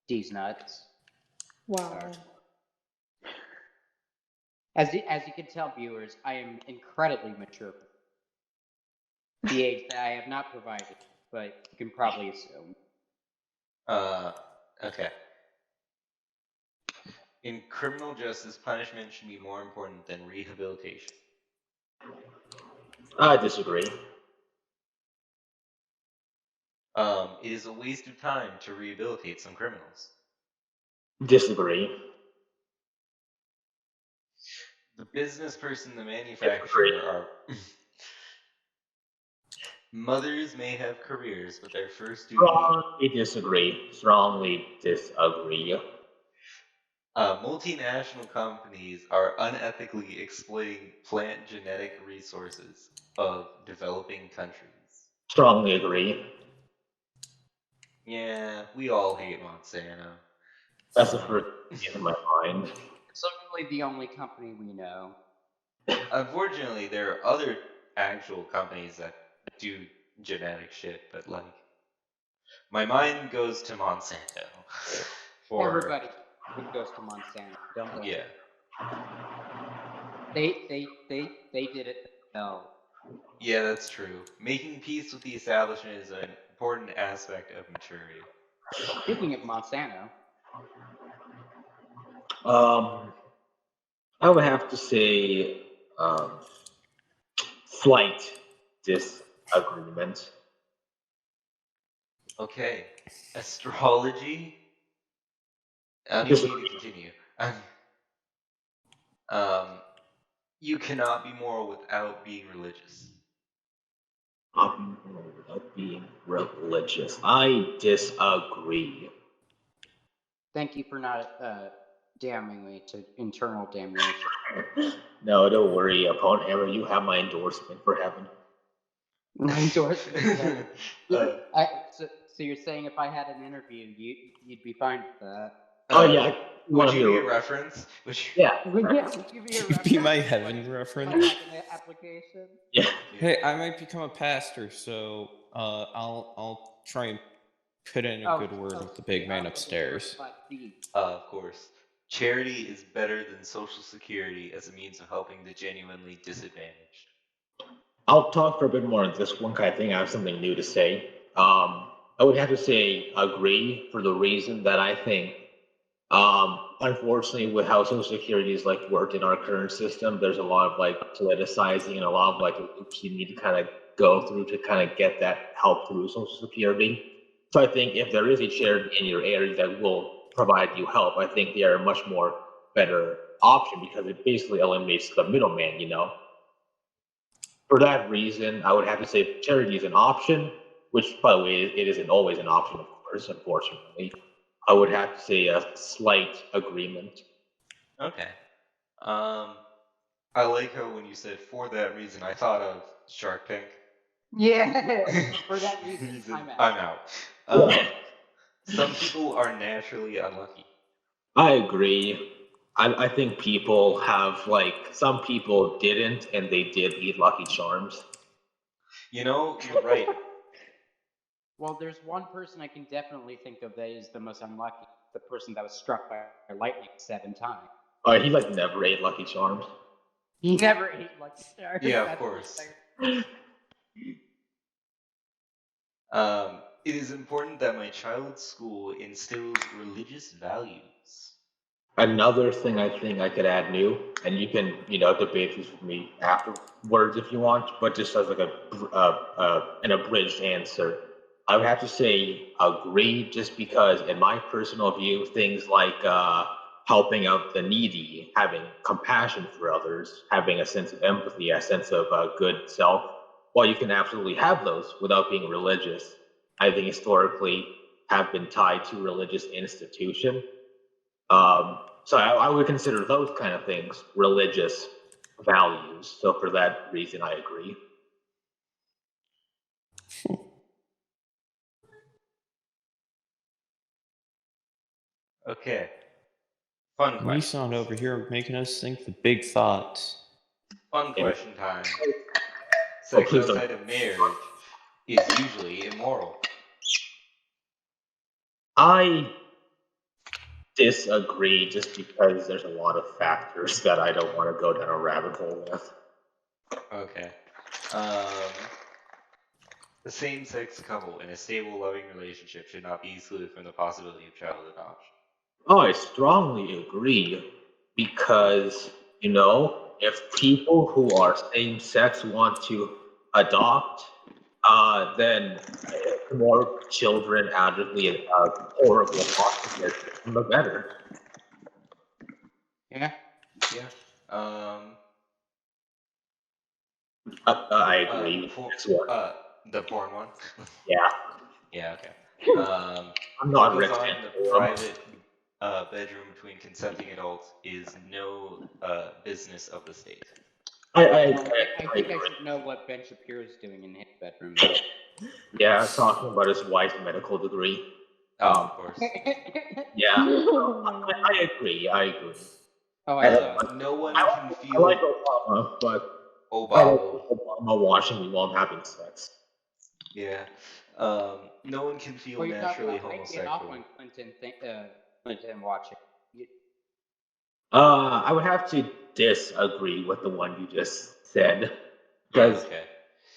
These nuts. Wow. As you can tell, viewers, I am incredibly mature. The age that I have not provided, but you can probably assume. Okay. In criminal justice, punishment should be more important than rehabilitation. I disagree. It is a waste of time to rehabilitate some criminals. Disagree. The business person, the manufacturer are... Mothers may have careers, but their first duty... Strongly disagree. Multinational companies are unethically exploiting plant genetic resources of developing countries. Strongly agree. Yeah, we all hate Monsanto. That's the first thing in my mind. It's literally the only company we know. Unfortunately, there are other actual companies that do genetic shit, but like, my mind goes to Monsanto. Everybody goes to Monsanto, don't they? Yeah. They did it themselves. Yeah, that's true. Making peace with the establishment is an important aspect of maturity. Speaking of Monsanto, I would have to say slight disagreement. Okay. Astrology You need to continue. You cannot be moral without being religious. Without being religious. I disagree. Thank you for not damning me to internal damnation. No, don't worry, Opponent Hammer, you have my endorsement for heaven. Endorsement. So you're saying if I had an interview, you'd be fine with that? Oh yeah. Would you be a reference? Yeah. Would you be a You'd be my heaven reference. Like an application? Yeah. Hey, I might become a pastor, so I'll try and put in a good word with the big man upstairs. Of course. Charity is better than Social Security as a means of helping the genuinely disadvantaged. I'll talk for a bit more on this one kind of thing. I have something new to say. I would have to say agree for the reason that I think, unfortunately, with how Social Security is like worked in our current system, there's a lot of like politicizing and a lot of like loops you need to kind of go through to kind of get that help through Social Security. So I think if there is a charity in your area that will provide you help, I think they are a much more better option because it basically eliminates the middleman, you know. For that reason, I would have to say charity is an option, which, by the way, it isn't always an option, of course, unfortunately. I would have to say a slight agreement. Okay. I like how when you said for that reason, I thought of Shark Tank. Yeah, for that reason, I'm out. Some people are naturally unlucky. I agree. I think people have, like, some people didn't, and they did eat Lucky Charms. You know, you're right. Well, there's one person I can definitely think of that is the most unlucky. The person that was struck by lightning 7 times. Oh, he, like, never ate Lucky Charms. He never ate Lucky Charms. Yeah, of course. It is important that my child's school instills religious values. Another thing I think I could add new, and you can, debate this with me afterwards if you want, but just as like an abridged answer, I would have to say agree, just because in my personal view, things like helping out the needy, having compassion for others, having a sense of empathy, a sense of good self, while you can absolutely have those without being religious, I think historically have been tied to religious institution. So I would consider those kind of things religious values. So for that reason, I agree. Okay. Fun question. Nissan over here making us think the big thoughts. Fun question time. Sex outside of marriage is usually immoral. I disagree just because there's a lot of factors that I don't want to go down a rabbit hole with. Okay. The same-sex couple in a stable, loving relationship should not be excluded from the possibility of child adoption. Oh, I strongly agree because, if people who are same-sex want to adopt, then more children out of the horrible foster care system, the better. Yeah. I agree. The porn one? Yeah. Yeah, okay. I'm not what goes rich. on in the private bedroom between consenting adults is no business of the state. I think I should know what Ben Shapiro's doing in his bedroom. Yeah, talking about his wife's medical degree. Of course. Yeah, I agree. Oh, no one can feel. I like Obama, but Obama watching me while I'm having sex. Yeah. No one can feel naturally homosexual. When Clinton watching. I would have to disagree with the one you just said. Because, okay.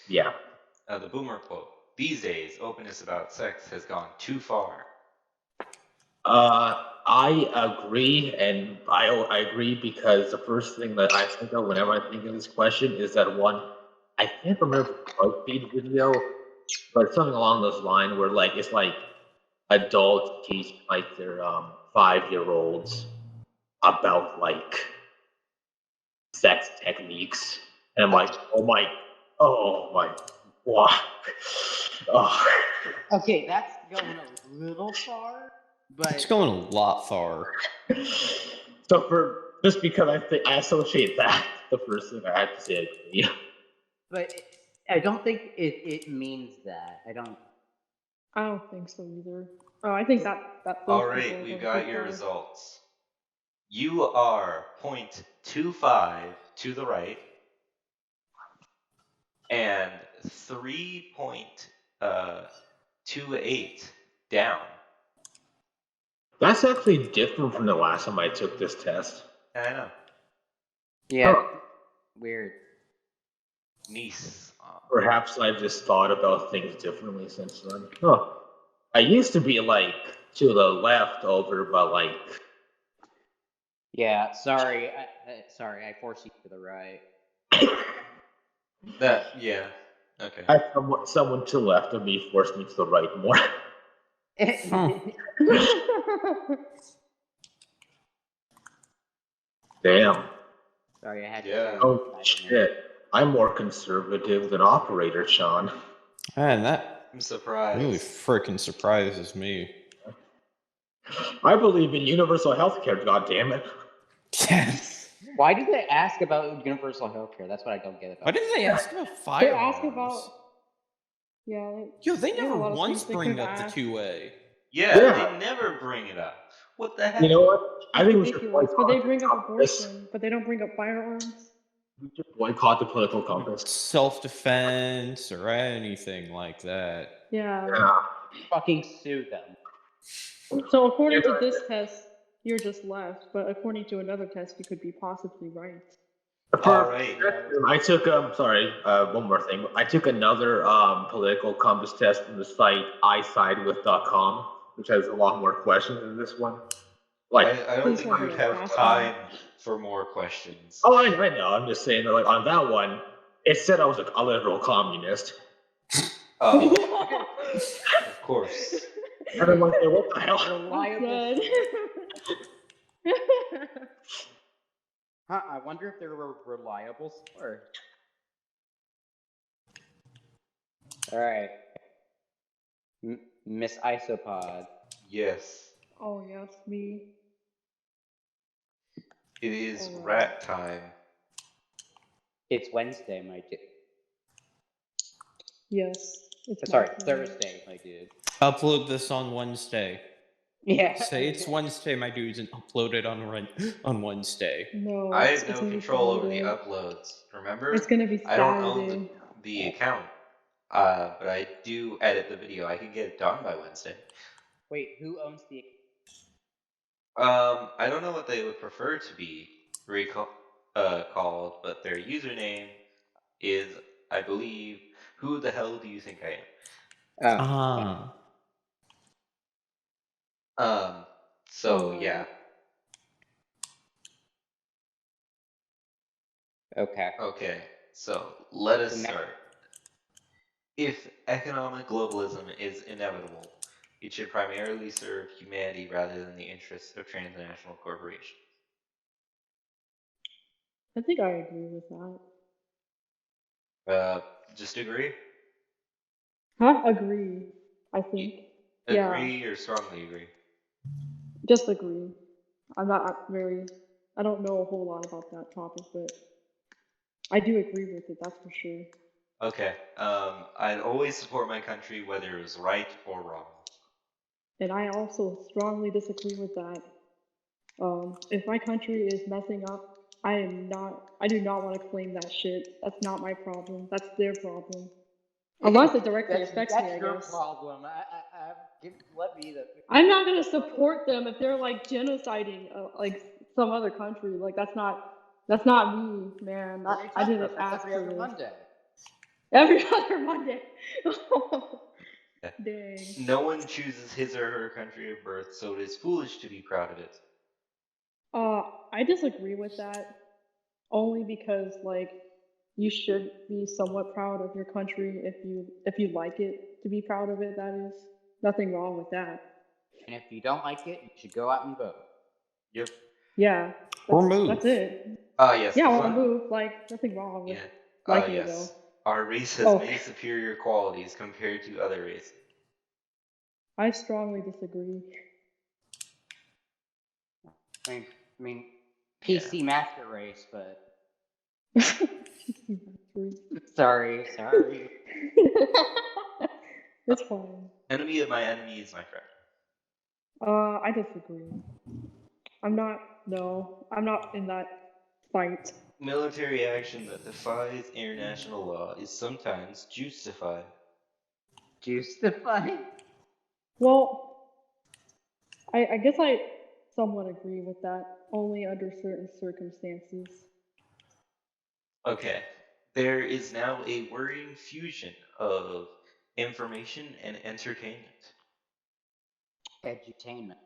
Yeah. The boomer quote. These days, openness about sex has gone too far. I agree, and I agree because the first thing that I think of whenever I think of this question is that one, I can't remember the BuzzFeed video, but something along those lines where it's like adults teach like their 5-year-olds about like sex techniques, and I'm like, oh my, wow, oh. Okay, that's going a little far, but It's going a lot far. So for just because I associate that, the first thing I have to say agree. but I don't think it means that. I don't. I don't think so either. Oh, I think that those All people right, are we going got too your far. results. You are 0.25 to the right and 3.28 down. That's actually different from the last time I took this test. I know. Yeah, Oh. weird. Nice. Perhaps I've just thought about things differently since then. Huh. I used to be like to the left over, but like Yeah, sorry. Sorry, I forced you to the right. Yeah. Okay. someone to the left of me forced me to the right more. Damn. Sorry, I had to Yeah. show you. Oh shit. I'm more conservative than operator, Sean. Man, that I'm surprised. really freaking surprises me. I believe in universal healthcare, goddammit. Yes. Why did they ask about universal healthcare? That's what I don't get about. Why did they ask about They firearms? ask about. Yeah. Yo, they have a never lot of once things they bring could've up the asked. 2A. Yeah, Yeah. they never bring it up. What the heck? You know what? I think we should Ridiculous. But they bring up boycott this. abortion, but they don't bring up firearms. We should boycott the political compass. Self-defense or anything like that. Yeah. Yeah. Fucking sue them. So according to this test, you're just left, but according to another test, you could be possibly right. All right. I took one more thing. I took another political compass test from the site isidewith.com, which has a lot more questions than this one. Like, I don't Please think don't we would be have fast time for more questions. oh, I know. I'm just saying that, like, on that one, it said I was a liberal communist. Oh, of course. And I'm like, what the hell? Reliable. Good. Huh, I wonder if they're a reliable source. Alright. Miss Isopod. Yes. Oh yes, me. It is Alright. rat time. It's Wednesday, my dude. Yes. It's Sorry, my turn. Thursday, my dude. Upload this on Wednesday. Yeah. Say it's Wednesday, my dudes, and upload it on Wednesday. No. I it's have no gonna be control over the Saturday. uploads. Remember? It's gonna be I don't own Saturday. the account. But I do edit the video. I can get it done by Wednesday. Wait, who owns the... I don't know what they would prefer to be called, but their username is, I believe, who the hell do you think I am? Ah. So yeah. Okay. Okay. So let us The next- start. If economic globalism is inevitable, it should primarily serve humanity rather than the interests of transnational corporations. I think I agree with that. Just agree? Huh? Agree. I think. Yeah. Agree or strongly agree? Just agree. I'm not very. I don't know a whole lot about that topic, but I do agree with it. That's for sure. Okay. I'd always support my country whether it was right or wrong. And I also strongly disagree with that. If my country is messing up, I do not want to claim that shit. That's not my problem. That's their problem. Unless it directly affects me, I your guess. problem. Let me... I'm not gonna support them if they're like genociding like some other country. Like that's not me, man. I didn't ask every for other this. Monday. Every other Monday. Dang. No one chooses his or her country of birth, so it is foolish to be proud of it. I disagree with that. Only because like you should be somewhat proud of your country if you like it to be proud of it. That is nothing wrong with that. And if you don't like it, you should go out and vote. Yep. Yeah. Or move. That's it. Yes. Yeah, the or fun- move. Like, nothing wrong with Yeah. liking it, though. Yes. Our race has Oh. many superior qualities compared to other races. I strongly disagree. I mean, PC Master Race, but sorry. It's fine. Enemy of my enemy is my friend. I disagree. I'm not in that fight. Military action that defies international law is sometimes justified. Justified? Well, I guess I somewhat agree with that, only under certain circumstances. Okay. There is now a worrying fusion of information and entertainment. Edutainment.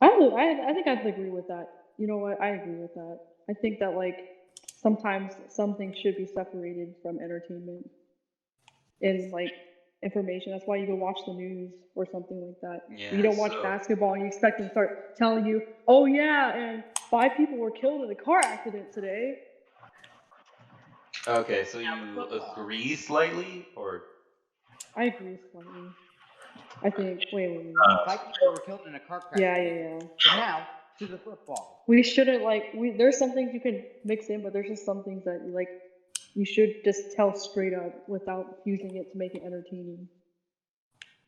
I think I'd agree with that. You know what? I agree with that. I think that like sometimes something should be separated from entertainment and like information. That's why you go watch the news or something like that. Yeah, You don't watch so- basketball and you expect them to start telling you, oh yeah, and 5 people were killed in a car accident today. Okay, so you agree slightly, or I agree slightly. I think. Wait. 5 people were killed in a car crash. Yeah. But now to the football. We shouldn't there's some things you can mix in, but there's just some things that you should just tell straight up without using it to make it entertaining.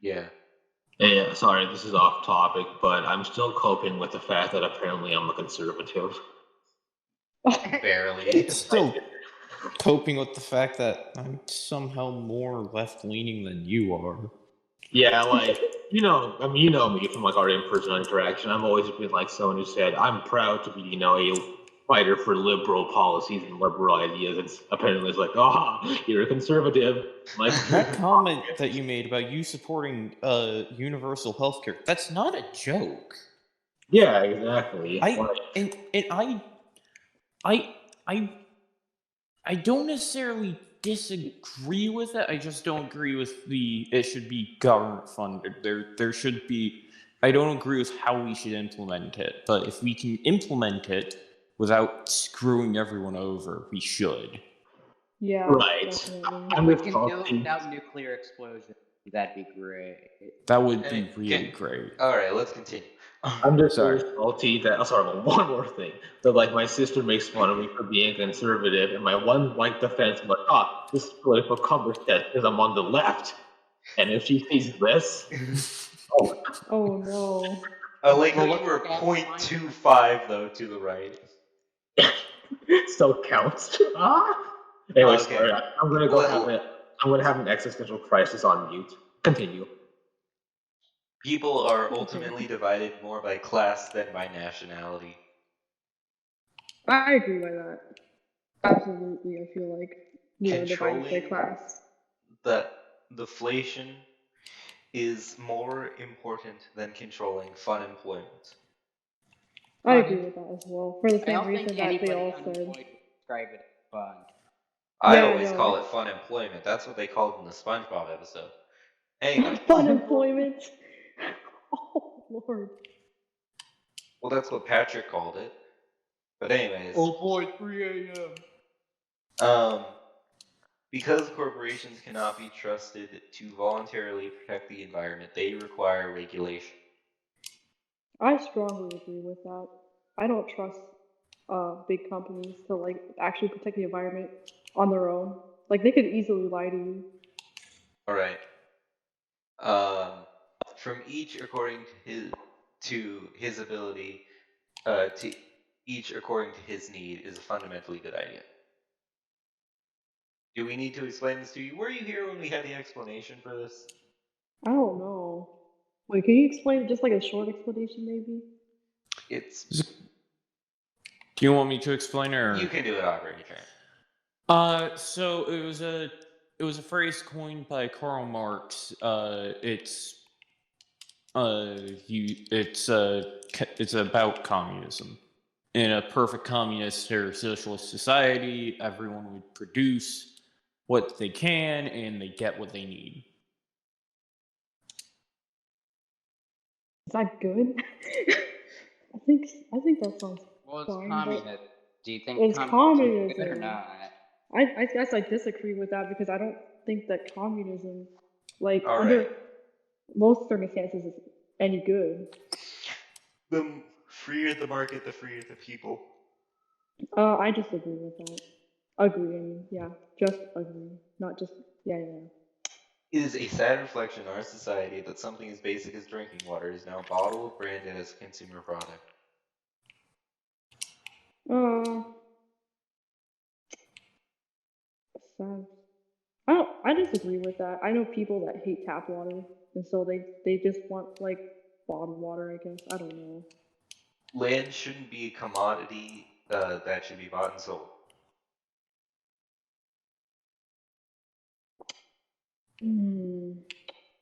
yeah. Yeah, sorry, this is off topic, but I'm still coping with the fact that apparently I'm a conservative. Barely. Still coping with the fact that I'm somehow more left-leaning than you are. Yeah, like, you know me from like our in-person interaction. I've always been like someone who said, I'm proud to be, a fighter for liberal policies and liberal ideas. It's apparently it's like, you're a conservative. Like That comment that you made about you supporting universal healthcare, that's not a joke. Yeah, exactly. I don't necessarily disagree with it. I just don't agree with it should be government funded. There should be. I don't agree with how we should implement it, but if we can implement it without screwing everyone over, we should. Yeah. Right. Definitely. I'm We just can do it salty. without nuclear explosion. That'd be great. That would be Hey, really great. Alright, let's continue. I'm just Sorry. very salty that. Sorry, one more thing. That like my sister makes fun of me for being conservative, and my one white defense was like, this is political compass test because I'm on the left. And if she sees this, Oh no. I like how Well, you were look at 0.25 though to the right. still counts. Anyway, Okay. sorry. I'm gonna go Well- I'm gonna have an existential crisis on mute. Continue. People are ultimately divided more by class than by nationality. I agree with that. Absolutely, I feel like we are divided by Controlling- class. That deflation is more important than controlling fun employment. I agree with that as well. For the I same don't reason think that they anybody all said. unemployed would describe it as fun. I Yeah, always no. call it fun employment. That's what they called in the SpongeBob episode. Anyway, Fun employment. Oh Lord. well, that's what Patrick called it. But anyways, boy, 3 a.m. Because corporations cannot be trusted to voluntarily protect the environment, they require regulation. I strongly agree with that. I don't trust big companies to actually protect the environment on their own. Like they could easily lie to you. All right. From each according to his ability, to each according to his need is a fundamentally good idea. Do we need to explain this to you? Were you here when we had the explanation for this? I don't know. Wait, can you explain it? Just like a short explanation, maybe? It's Do you want me to explain, or you can do it, operator train. So it was a phrase coined by Karl Marx. It's about communism. In a perfect communist or socialist society, everyone would produce what they can and they get what they need. Is that good? I think that sounds Well, it's fine, communist. Do you think it's communism is good or communism. not? I guess I disagree with that because I don't think that communism, like All under right. most circumstances, is any good. The freer the market, the freer the people. I disagree with that. Agree, I mean, yeah, just agree, not just yeah. It is a sad reflection in our society that something as basic as drinking water is now bottled, branded as a consumer product. Sad. I disagree with that. I know people that hate tap water, and so they just want like bottled water. I guess I don't know. Land shouldn't be a commodity that should be bought and sold.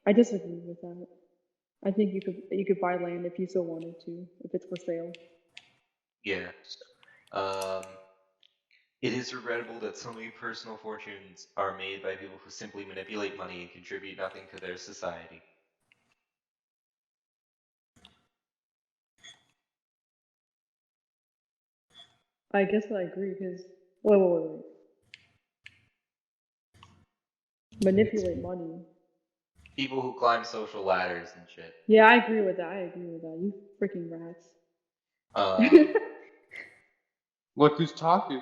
I disagree with that. I think you could buy land if you so wanted to, if it's for sale. Yeah. It is regrettable that so many personal fortunes are made by people who simply manipulate money and contribute nothing to their society. I guess I agree because wait. Manipulate money. People who climb social ladders and shit. Yeah, I agree with that. I agree with that. You freaking rats. Look who's talking.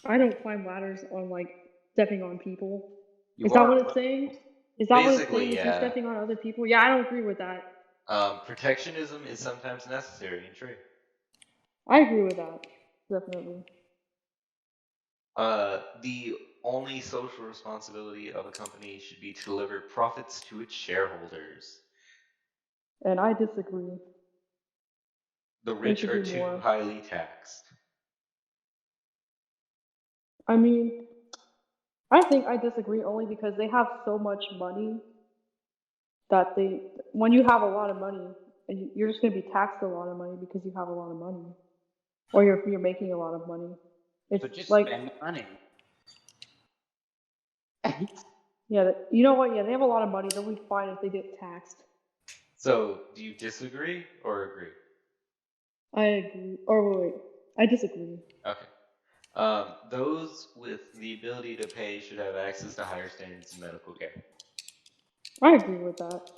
I don't climb ladders on like stepping on people. You Is that are what it's saying? Is that what it's Basically, saying? Is you yeah. stepping on other people? Yeah, I don't agree with that. Protectionism is sometimes necessary and true. I agree with that. Definitely. The only social responsibility of a company should be to deliver profits to its shareholders. And I disagree. The rich should are do too more. highly taxed. I mean, I think I disagree only because they have so much money that when you have a lot of money, and you're just going to be taxed a lot of money because you have a lot of money, or you're making a lot of money. It's So just like spend money. yeah, you know what? Yeah, they have a lot of money. They'll be fine if they get taxed. So, do you disagree or agree? I agree. Or wait, I disagree. Okay. Those with the ability to pay should have access to higher standards in medical care. I agree with that.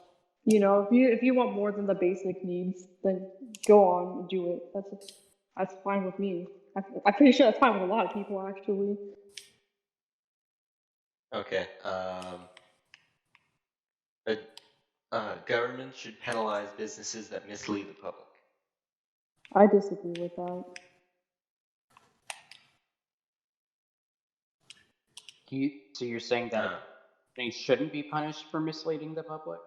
You know, if you want more than the basic needs, then go on and do it. That's fine with me. I'm pretty sure that's fine with a lot of people actually. Okay. Government should penalize businesses that mislead the public. I disagree with that. So you're saying that they shouldn't be punished for misleading the public?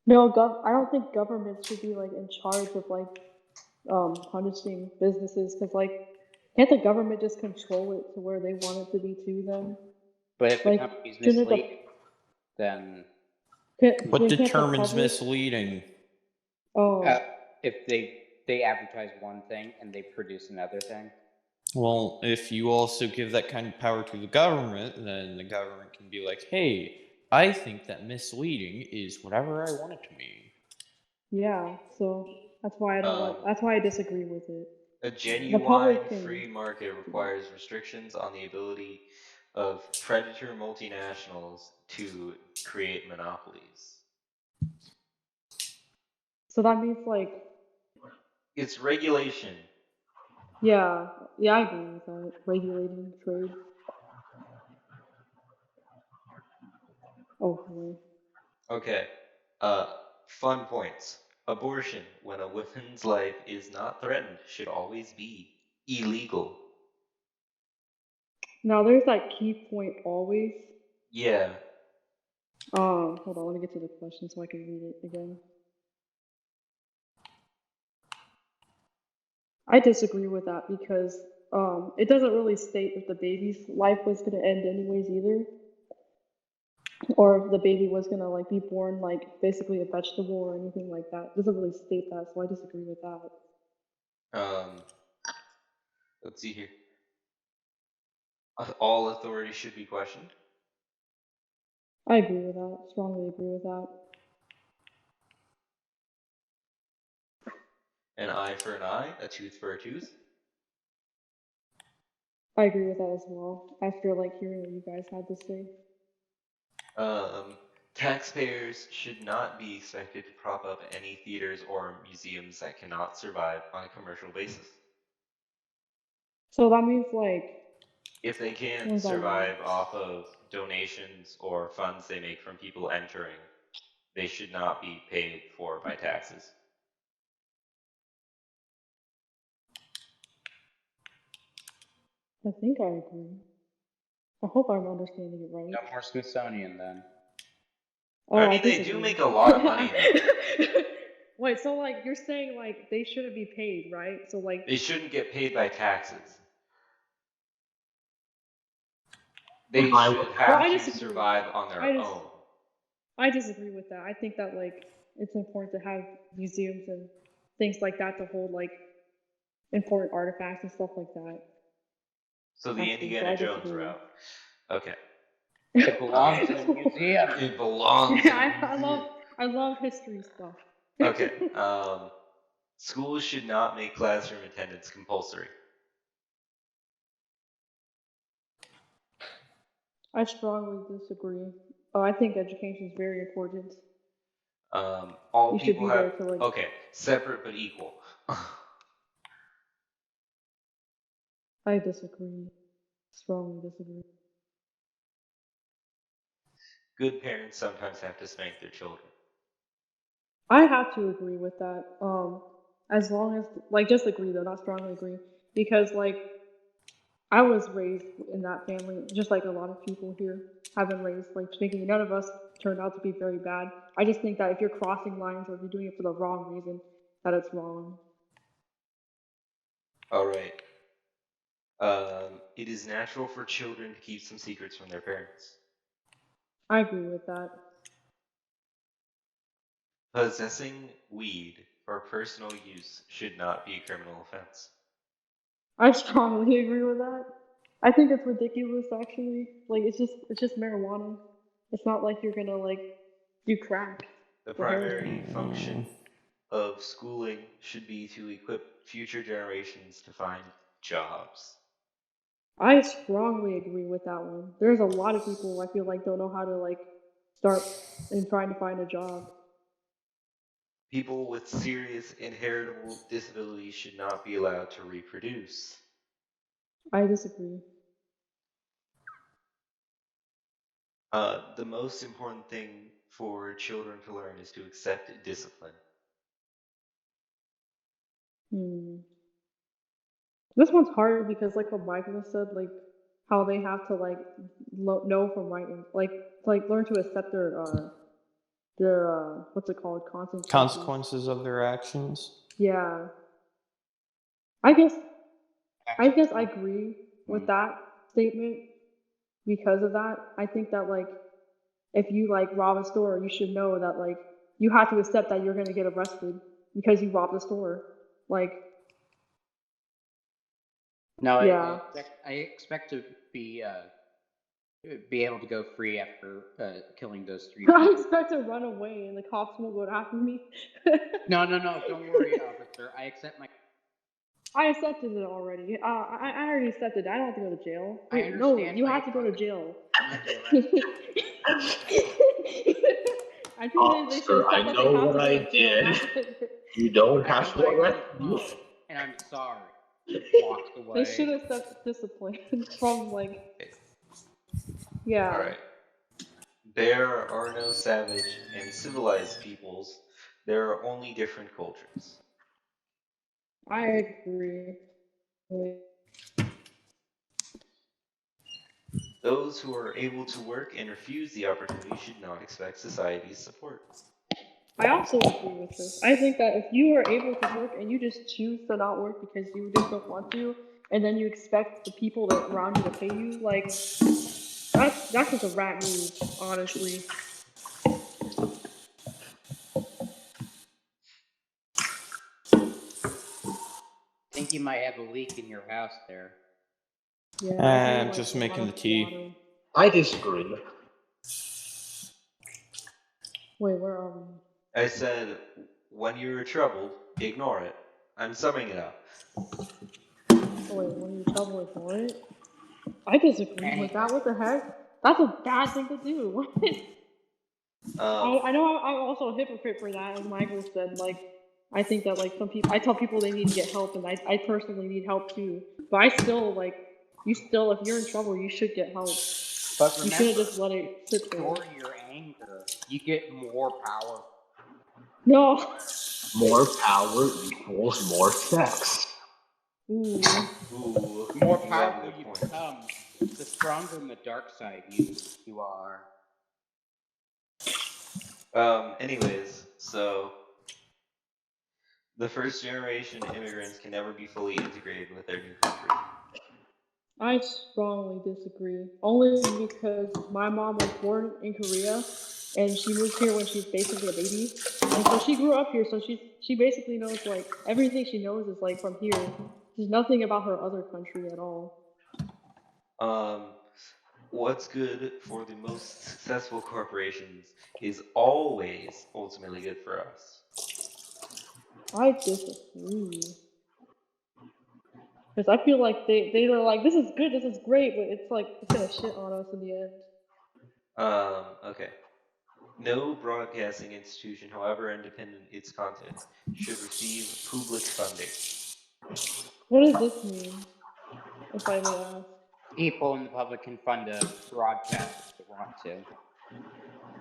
No, I don't think government should be like in charge of like punishing businesses because like can't the government just control it to where they want it to be to them? But if the company's misleading, then What determines misleading? Oh, if they advertise one thing and they produce another thing. Well, if you also give that kind of power to the government, then the government can be like, hey, I think that misleading is whatever I want it to mean. yeah, so that's why I don't that's why I disagree with it. A genuine free market requires restrictions on the ability of predator multinationals to create monopolies. So that means like it's regulation. Yeah, I agree with that. Regulating trade. Oh boy. Okay. Fun points. Abortion, when a woman's life is not threatened, should always be illegal. Now there's that key point always. Yeah. Hold on, let me get to the question so I can read it again. I disagree with that because it doesn't really state if the baby's life was going to end anyways either, or if the baby was going to like be born like basically a vegetable or anything like that. It doesn't really state that, so I disagree with that. Let's see here. All authority should be questioned. I agree with that. Strongly agree with that. An eye for an eye, a tooth for a tooth. I agree with that as well. After like hearing what you guys had to say. Taxpayers should not be expected to prop up any theaters or museums that cannot survive on a commercial basis. So that means like, If they what can't does that mean? survive off of donations or funds they make from people entering, they should not be paid for by taxes. I think I agree. I hope I'm understanding it right. No more Smithsonian then. Oh, I mean, they do disagree. make a lot of money, though. Wait, so like you're saying like they shouldn't be paid, right? So like They shouldn't get paid by taxes. They should have I to disagree. survive on their own. I disagree with that. I think that like it's important to have museums and things like that to hold like important artifacts and stuff like that. So the Actually, Indiana I Jones disagree. route. Okay. It belongs in the museum. It belongs in the I museum. love history stuff. Okay. Schools should not make classroom attendance compulsory. I strongly disagree. I think education is very important. All You should people be have there to like. okay, separate but equal. I disagree. Strongly disagree. Good parents sometimes have to spank their children. I have to agree with that. As long as like just agree though, not strongly agree, because like I was raised in that family, just like a lot of people here have been raised. Like thinking none of us turned out to be very bad. I just think that if you're crossing lines or if you're doing it for the wrong reason, that it's wrong. All right. It is natural for children to keep some secrets from their parents. I agree with that. Possessing weed for personal use should not be a criminal offense. I strongly agree with that. I think it's ridiculous actually. Like it's just marijuana. It's not like you're gonna like do crack. The or heroin. primary function of schooling should be to equip future generations to find jobs. I strongly agree with that one. There's a lot of people I feel like don't know how to like start in trying to find a job. People with serious inheritable disabilities should not be allowed to reproduce. I disagree. The most important thing for children to learn is to accept discipline. This one's hard because like what Michael said, like how they have to like know from right and like learn to accept their what's it called, Consequences of their actions. Yeah. I guess I agree with that statement because of that. I think that like if you like rob a store, you should know that like you have to accept that you're gonna get arrested because you robbed the store. Like No, yeah. I expect to be able to go free after killing those 3 I people. expect to run away and the cops won't go after me. No, don't worry, officer. I accept my. I accepted it already. I already accepted it. I don't have to go to jail. I Wait, no, understand, you but have to you go to have jail. I think they should Officer, I accept that know they have what to go I to jail. did. You don't have Because to I arrest did me. wrong, and I'm sorry. Walks away. They should accept discipline from like yeah. Alright. There are no savage and civilized peoples. There are only different cultures. I agree. Those who are able to work and refuse the opportunity should not expect society's support. I also agree with this. I think that if you are able to work and you just choose to not work because you just don't want to, and then you expect the people that around you to pay you, like that's just a rat move, honestly. I think you might have a leak in your house there. Yeah, I'm just making the tea. Water. I disagree. Wait, where are we? I said, when you're troubled, ignore it. I'm summing it up. Oh wait, when you travel, ignore it. I disagree with that. What the heck? That's a bad thing to do. I know I'm also a hypocrite for that, as Michael said. Like, I think that like some people, I tell people they need to get help, and I personally need help too. But I still like, you still, if you're in trouble, you should get help. But You remember, shouldn't just let it sit there. store your anger. You get more power. No. More power equals more sex. Ooh. Ooh, More you have a powerful good you point. become, the stronger in the dark side you are. Anyways, so the first generation immigrants can never be fully integrated with their new country. I strongly disagree. Only because my mom was born in Korea, and she moved here when she's basically a baby, and so she grew up here. So she basically knows like everything she knows is like from here. There's nothing about her other country at all. What's good for the most successful corporations is always ultimately good for us. I disagree. Because I feel like they're like, this is good, this is great, but it's like it's gonna shit on us in the end. Okay. No broadcasting institution, however independent its content, should receive public funding. What does this mean, if I may ask? People in the public can fund a broadcast if they want to.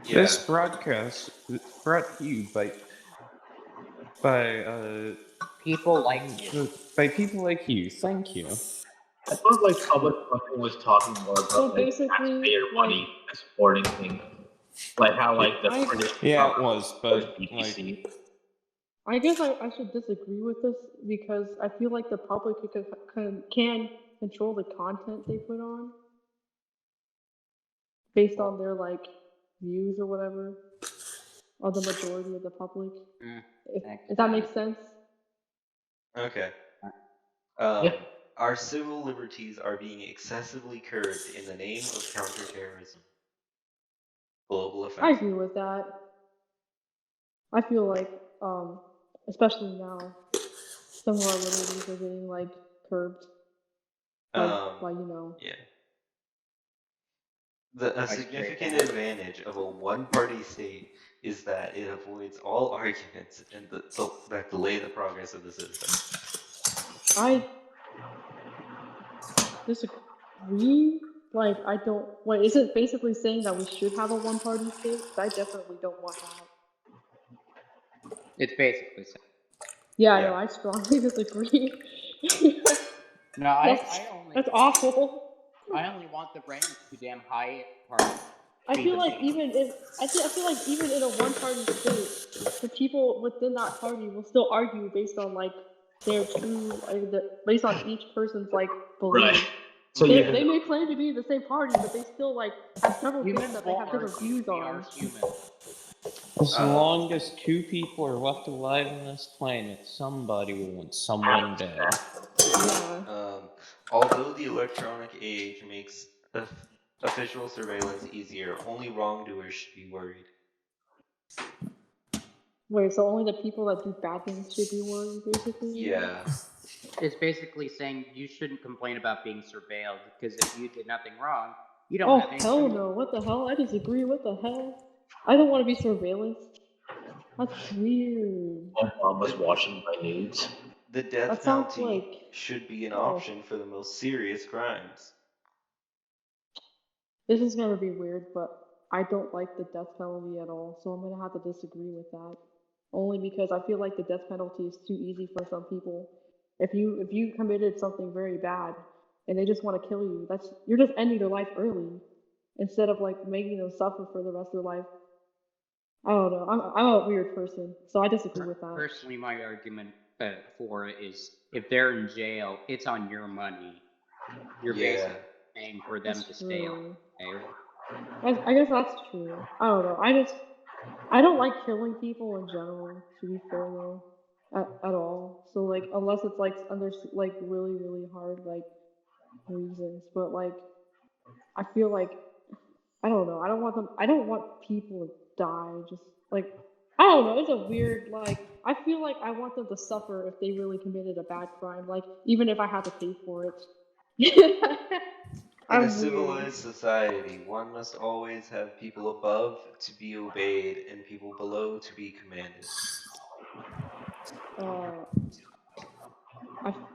Yeah. This broadcast is brought to you by People like you. by people like you. Thank you. I thought like public funding was talking more about So like basically, taxpayer like, money and supporting things. Like how like the I- British Yeah, it was, was but BBC. like, I guess I should disagree with this because I feel like the public can control the content they put on based on their like views or whatever, or the majority of the public. If that makes sense. Okay. Yeah. Our civil liberties are being excessively curbed in the name of counterterrorism. Global I offensive. agree with that. I feel like, especially now, some of our liberties are getting like curbed by you know. Yeah. A significant advantage of a one-party state is that it avoids all arguments and that delay the progress of the system. I disagree. Like, I don't. Wait, is it basically saying that we should have a one-party state? I definitely don't want that. It's basically saying. Yeah, Yeah. no, I strongly disagree. No, I only. That's awful. I only want the rank to damn high party. I feel like even in a one-party state, the people within that party will still argue based on like their true, based on each person's like belief. Right. So They may claim to be the same party, but they still like have several things that they have different views on. as long as two people are left alive on this planet, somebody will want someone dead. Yeah. Although the electronic age makes official surveillance easier, only wrongdoers should be worried. Wait, so only the people that do bad things should be worried, basically? Yeah. It's basically saying you shouldn't complain about being surveilled because if you did nothing wrong, you don't Oh, have anything. hell no. What the hell? I disagree. What the hell? I don't want to be surveillanced. That's weird. Obama's watching my nudes. The death That sounds penalty like. should be an Oh. option for the most serious crimes. This is gonna be weird, but I don't like the death penalty at all, so I'm gonna have to disagree with that. Only because I feel like the death penalty is too easy for some people. If you committed something very bad and they just want to kill you, you're just ending their life early instead of like making them suffer for the rest of their life. I don't know. I'm a weird person, so I disagree with that. Personally, my argument for it is if they're in jail, it's on your money. You're basically paying for them to stay on there. I guess that's true. I don't know. I don't like killing people in general, to be fair though, at all. So like unless it's like under like really really hard like reasons, but like I feel like I don't know. I don't want people to die. Just like I I don't know. It's a weird, like, I feel like I want them to suffer if they really committed a bad crime, like, even if I had to pay for it. In a I'm weird. civilized society, one must always have people above to be obeyed and people below to be commanded.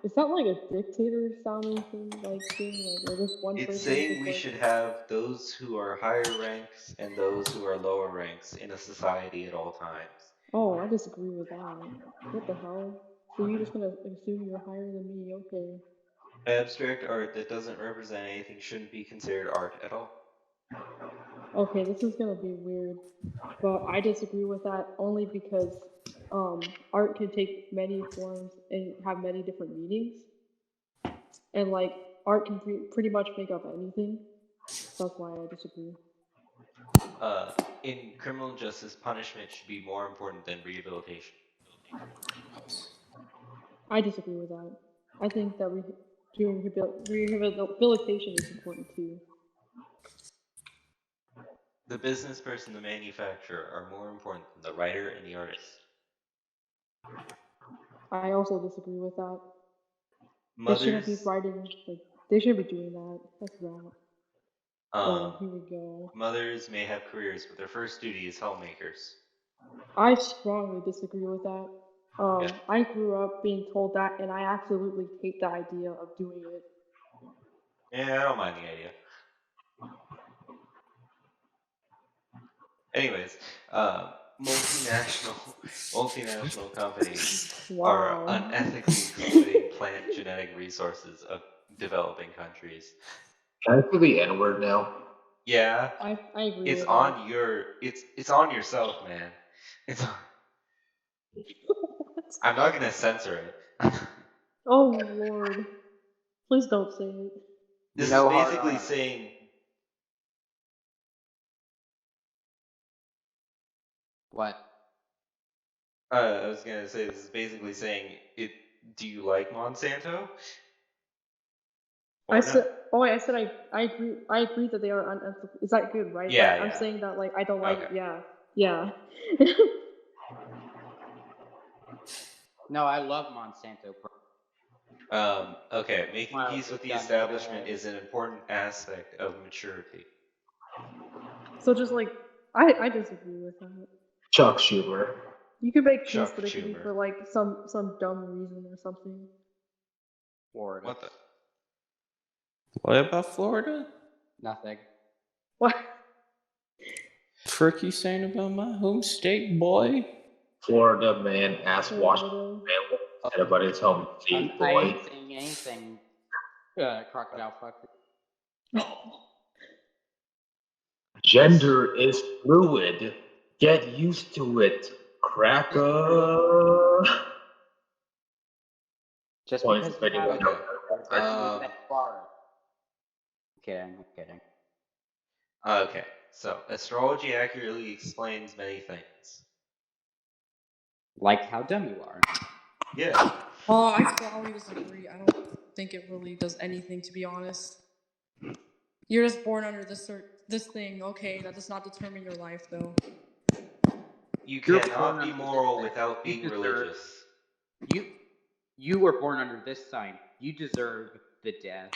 Is that like a dictator sounding thing, like where this one It's person is saying just we like, should have those who are higher ranks and those who are lower ranks in a society at all times. oh, I disagree with that. What the hell? So you're just gonna assume you're higher than me? Okay. Abstract art that doesn't represent anything shouldn't be considered art at all. Okay, this is gonna be weird, but I disagree with that only because art can take many forms and have many different meanings, and like art can pretty much make up anything. That's why I disagree. In criminal justice, punishment should be more important than rehabilitation. I disagree with that. I think that doing rehabilitation is important too. The business person, the manufacturer are more important than the writer and the artist. I also disagree with that. They Mothers, shouldn't be writing, like, they shouldn't be doing that. That's wrong. Oh, here we go. mothers may have careers, but their first duty is homemakers. I strongly disagree with that. Yeah. I grew up being told that, and I absolutely hate the idea of doing it. Yeah, I don't mind the idea. Anyways, multinational companies are Wow. unethically exploiting plant genetic resources of developing countries. Can I say the N word now? Yeah, I agree it's with on that. your it's on yourself, man. It's on, I'm not gonna censor it. Oh Lord, please don't say it. This No is hard basically R. saying What? I was gonna say this is basically saying it. Do you like Monsanto? Or I no? said, oh, I said I agree. I agree that they are unethical. Is that good, right? Yeah, But I'm yeah. saying that like I don't like. Okay. Yeah. No, I love Monsanto. Okay, making Wow, peace with the done establishment good. is an important aspect of maturity. So just like I disagree with that. Chuck Schumer. You can make peace, Chuck but it could be Schumer. for like some dumb reason or something. Florida. What the? What about Florida? Nothing. What? Frick you saying about my home state, boy? Florida man ass wash Florida. said about his home state, I boy. ain't saying anything. Crocodile fucker. Gender is fluid. Get used to it, cracker. Just Points because you have Okay. doesn't mean that you are. I'm kidding. Okay, so astrology accurately explains many things. Like how dumb you are. Yeah. Oh, I strongly disagree. I don't think it really does anything, to be honest. You're just born under this thing. Okay, that does not determine your life, though. You You're cannot born be under this moral thing. without You being deserve- religious. You were born under this sign. You deserve the death.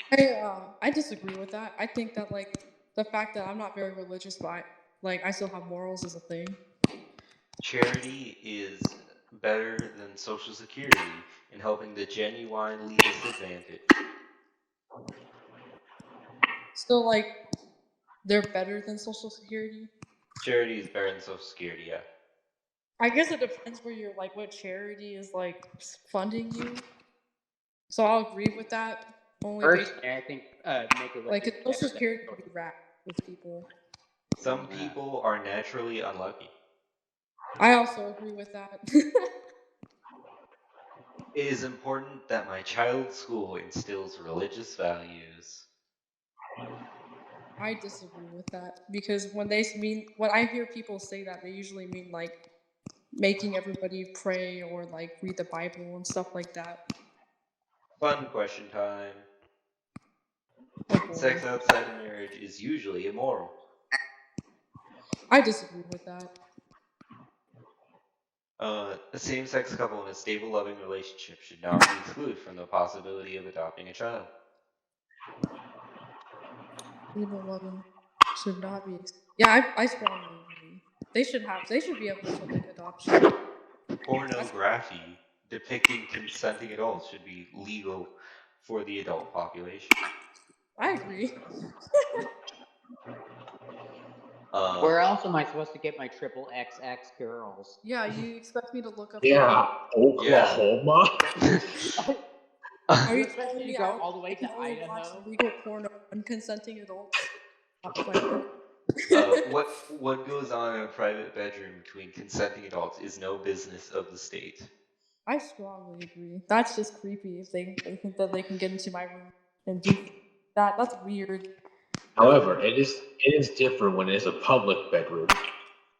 I disagree with that. I think that like the fact that I'm not very religious, but I still have morals is a thing. Charity is better than Social Security in helping the genuinely disadvantaged. So they're better than Social Security. Charity is better than Social Security, yeah. I guess it depends where you're what charity is funding you. So I'll agree with that. Only Personally, I think make a like living Social better Security than can be wrapped with people. Some people are naturally unlucky. I also agree with that. It is important that my child's school instills religious values. I disagree with that because when I hear people say that, they usually mean making everybody pray or read the Bible and stuff like that. Fun question time. Oh, boy. Sex outside of marriage is usually immoral. I disagree with that. A same-sex couple in a stable, loving relationship should not be excluded from the possibility of adopting a child. People loving should not be. Yeah, I strongly agree. They should be able to like adoption. Pornography depicting consenting adults should be legal for the adult population. I agree. Where else am I supposed to get my triple XX girls? Yeah, you expect me to look up? Yeah, Oklahoma. Are you expect telling me me to go I all the way can to only watch Idaho? legal porn of unconsenting adults? Not playing. What goes on in a private bedroom between consenting adults is no business of the state. I strongly agree. That's just creepy if they think that they can get into my room and do that. That's weird. However, it is different when it's a public bedroom.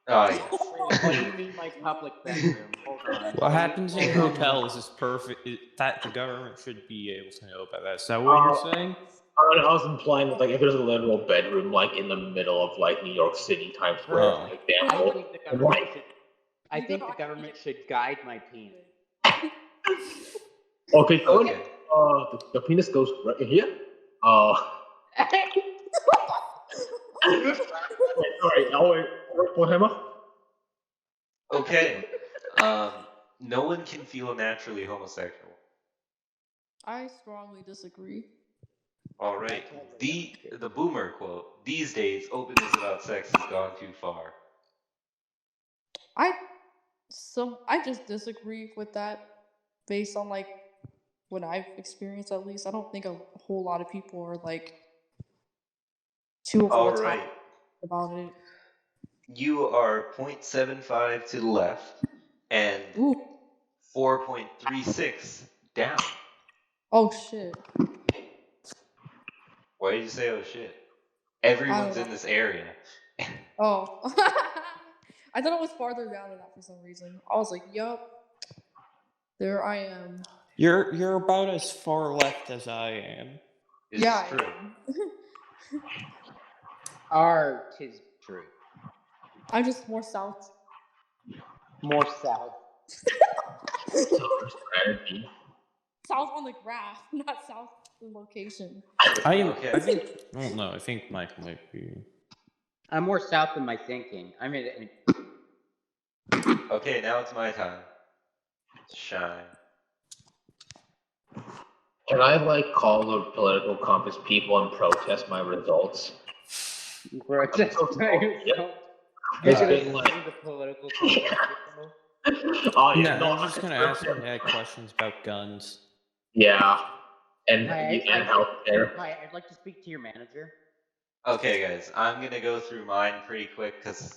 Oh yes. What do you mean by public bedroom? Hold on. What happens in hotels is perfect. That the government should be able to know about that. Is that what you're saying? I was implying that, like, if there's a literal bedroom, like, in the middle of, like, New York City, Times Square, for example. I think the government should guide my penis. Okay, cool. The penis goes right in here. Okay. No one can feel naturally homosexual. I strongly disagree. All right. The boomer quote: "These days, openness about sex has gone too far." I just disagree with that based on like what I've experienced at least. I don't think a whole lot of people are like too over the top about it. You are 0.75 to the left and 4.36 down. Oh shit. Why did you say oh shit? Everyone's in this area. Oh. I thought it was farther down than that for some reason. I was like, yup. There I am. You're about as far left as I am. Yeah, true. Tis true. I'm just more south. More south. South on the graph, not south in location. I think Michael might be. I'm more south than my thinking. I mean. Okay, now it's my time to shine. Can I call the political compass people and protest my results? Protest my results? It's been the political compass people? I'm just gonna ask him questions about guns. Yeah, and healthcare. Hi, I'd like to speak to your manager. Okay, guys, I'm gonna go through mine pretty quick because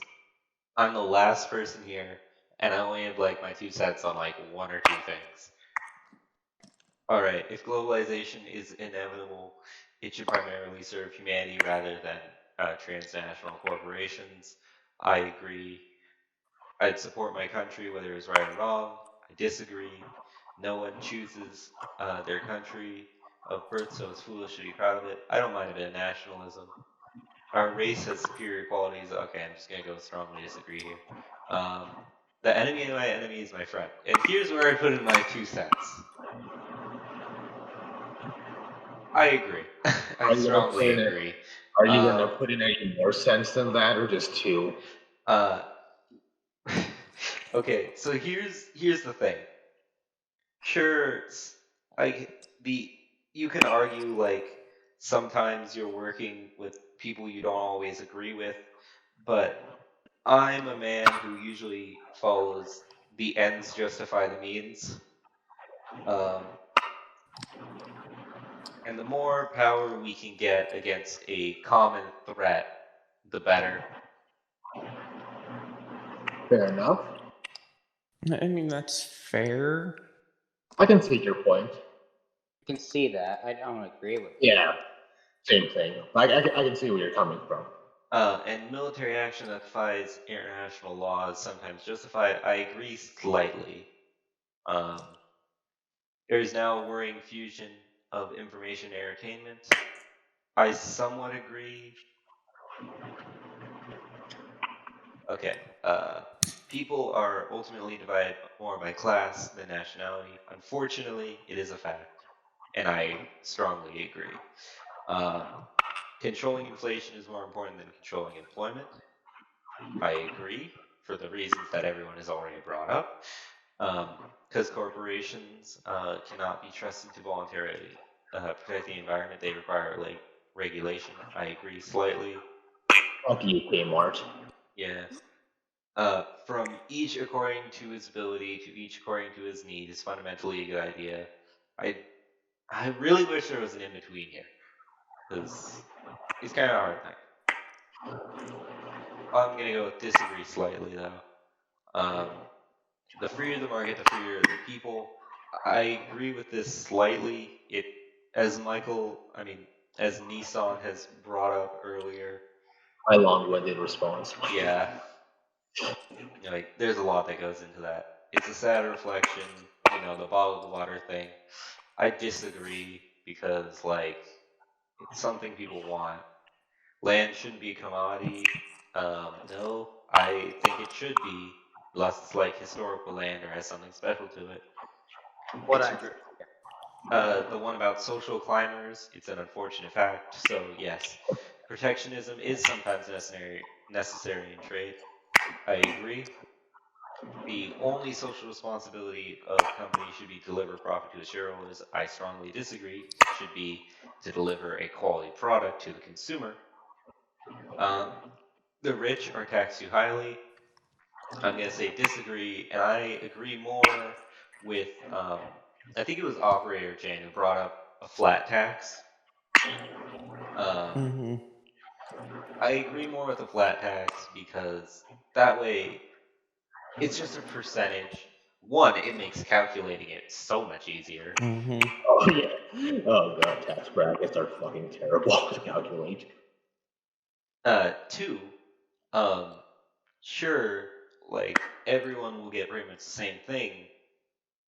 I'm the last person here, and I only have my 2 cents on one or 2 things. All right, if globalization is inevitable, it should primarily serve humanity rather than transnational corporations. I agree. I'd support my country whether it's right or wrong. I disagree. No one chooses their country of birth, so it's foolish to be proud of it. I don't mind a bit of nationalism. Our race has superior qualities. Okay, I'm just going to go strongly disagree here. The enemy of my enemy is my friend. And here's where I put in my 2 cents. I agree. I strongly agree. Are you going to put in any more cents than that, or just 2? Okay, so here's the thing. Sure, you can argue sometimes you're working with people you don't always agree with, but I'm a man who usually follows the ends justify the means. And the more power we can get against a common threat, the better. Fair enough. I mean, that's fair. I can see your point. I can see that. I don't agree with it. Yeah, same thing. I can see where you're coming from. And military action that defies international laws sometimes justified. I agree slightly. There is now a worrying fusion of information and entertainment. I somewhat agree. Okay. people are ultimately divided more by class than nationality. Unfortunately, it is a fact, and I strongly agree. Controlling inflation is more important than controlling employment. I agree for the reasons that everyone has already brought up. Because corporations cannot be trusted to voluntarily protect the environment, they require like regulation. I agree slightly. Fuck you, Kmart. Yeah. From each according to his ability to each according to his need is fundamentally a good idea. I really wish there was an in between here, because it's kind of a hard thing. I'm gonna go with disagree slightly though. The freer the market, the freer the people. I agree with this slightly. As as Nissan has brought up earlier. My long-winded response. Yeah. Like, there's a lot that goes into that. It's a sad reflection, the bottled water thing. I disagree because, like, it's something people want. Land shouldn't be a commodity. No, I think it should be, unless it's like historical land or has something special to it. The one about social climbers, it's an unfortunate fact. So yes, protectionism is sometimes necessary in trade. I agree. The only social responsibility of companies should be to deliver profit to its shareholders. I strongly disagree. It should be to deliver a quality product to the consumer. The rich are taxed too highly. I'm going to say disagree, and I agree more with, I think it was Operator Jane who brought up a flat tax. I agree more with a flat tax because that way it's just a percentage. One, it makes calculating it so much easier. Oh yeah. Oh god, tax brackets are fucking terrible to calculate. Two, sure, like everyone will get pretty much the same thing,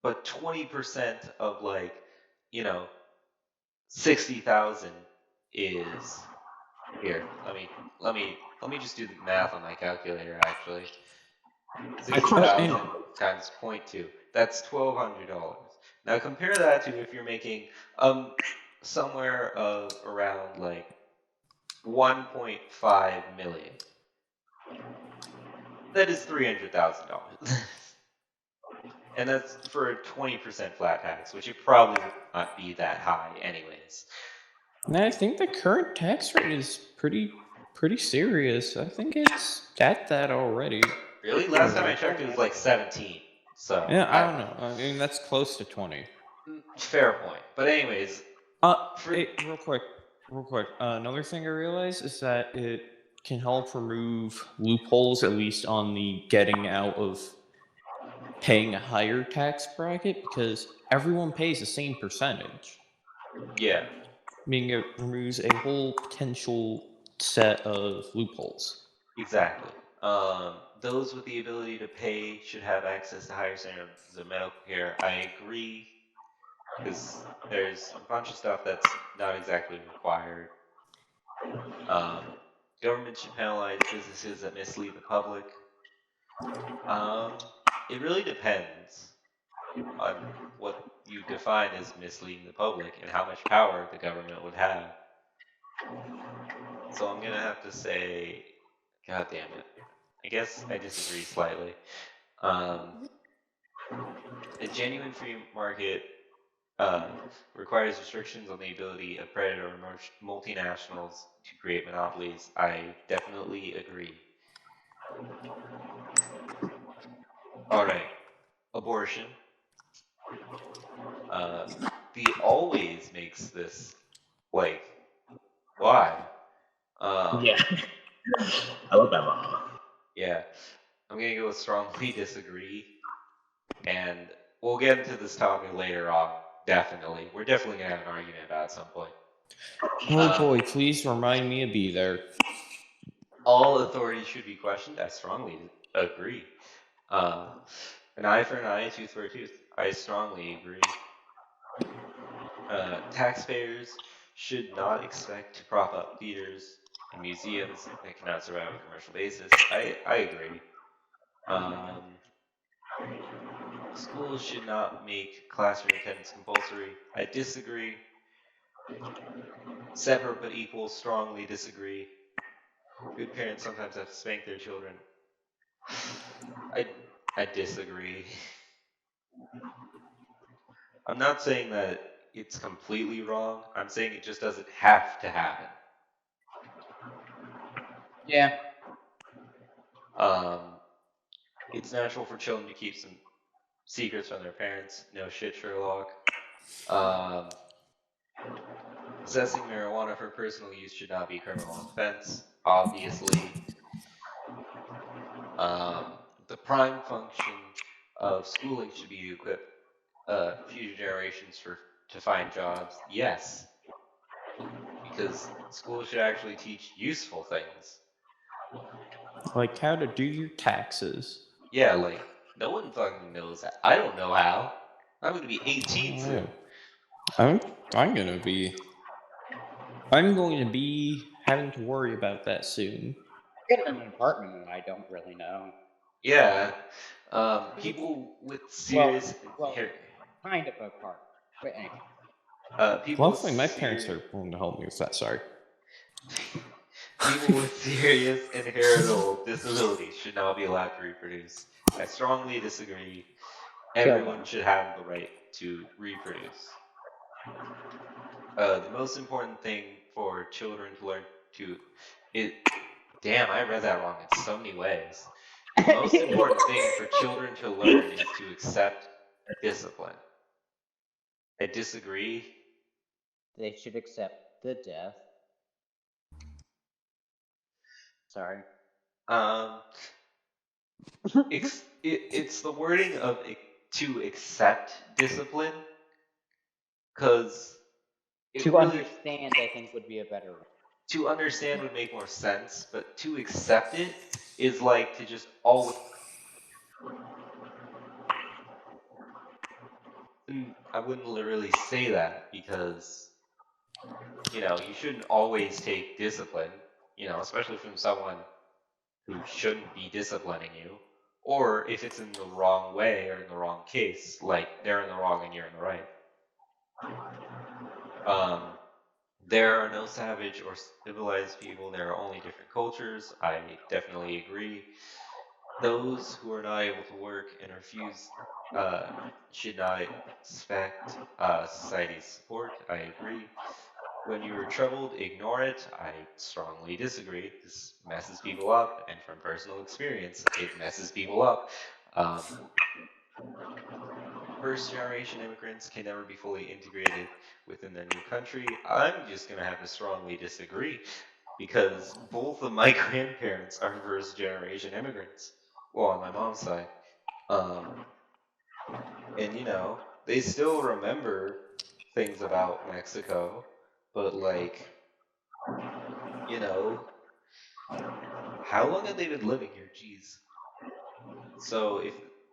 but 20% of 60,000 is here. Let me just do the math on my calculator actually. 60,000 times 0.2. That's $1,200. Now compare that to if you're making somewhere of around like 1.5 million. That is $300,000. And that's for a 20% flat tax, which it probably would not be that high anyways. And I think the current tax rate is pretty serious. I think it's at that already. Really? Last time I checked, it was like 17. So yeah, I don't know. I mean, that's close to 20. Fair point. But anyways, hey, real quick. Another thing I realized is that it can help remove loopholes, at least on the getting out of paying a higher tax bracket, because everyone pays the same percentage. Yeah. Meaning it removes a whole potential set of loopholes. Exactly. Those with the ability to pay should have access to higher standards of medical care. I agree, because there's a bunch of stuff that's not exactly required. Government should penalize businesses that mislead the public. It really depends on what you define as misleading the public and how much power the government would have. So I'm gonna have to say, God damn it. I guess I disagree slightly. A genuine free market requires restrictions on the ability of predatory multinationals to create monopolies. I definitely agree. Alright. Abortion. The always makes this, like, why? Yeah. I love that mama. Yeah. I'm gonna go with strongly disagree. And we'll get into this topic later on, definitely. We're definitely gonna have an argument about it at some point. Oh boy, please remind me to be there. All authority should be questioned. I strongly agree. An eye for an eye, a tooth for a tooth. I strongly agree. Taxpayers should not expect to prop up theaters and museums that cannot survive on a commercial basis. I agree. Schools should not make classroom attendance compulsory. I disagree. Separate but equal, strongly disagree. Good parents sometimes have to spank their children. I disagree. I'm not saying that it's completely wrong. I'm saying it just doesn't have to happen. Yeah. It's natural for children to keep some secrets from their parents. No shit, Sherlock. Possessing marijuana for personal use should not be a criminal offense, obviously. The prime function of schooling should be to equip future generations to find jobs. Yes, because schools should actually teach useful things. Like how to do your taxes. Yeah, like, no one fucking knows that. I don't know how. I'm gonna be 18 soon. I'm going to be having to worry about that soon. Getting an apartment and I don't really know. Yeah. People with serious kind of a part. But anyway. People Luckily, my parents are willing to help me with that. Sorry. People with serious inheritable disabilities should not be allowed to reproduce. I strongly disagree. Everyone should have the right to reproduce. The most important thing for children to learn damn, I read that wrong in so many ways. The most important thing for children to learn is to accept discipline. I disagree. They should accept the death. Sorry. It's the wording of to accept discipline, because to understand, I think, would be a better one. To understand would make more sense, but to accept it is like to just always. I wouldn't literally say that because, you shouldn't always take discipline, especially from someone who shouldn't be disciplining you, or if it's in the wrong way or in the wrong case, like they're in the wrong and you're in the right. There are no savage or civilized people. There are only different cultures. I definitely agree. Those who are not able to work and refuse should not expect society's support. I agree. When you are troubled, ignore it. I strongly disagree. This messes people up, and from personal experience, it messes people up. First-generation immigrants can never be fully integrated within their new country. I'm just going to have to strongly disagree, because both of my grandparents are first-generation immigrants. Well, on my mom's side. And, they still remember things about Mexico, but, how long have they been living here? Jeez. So,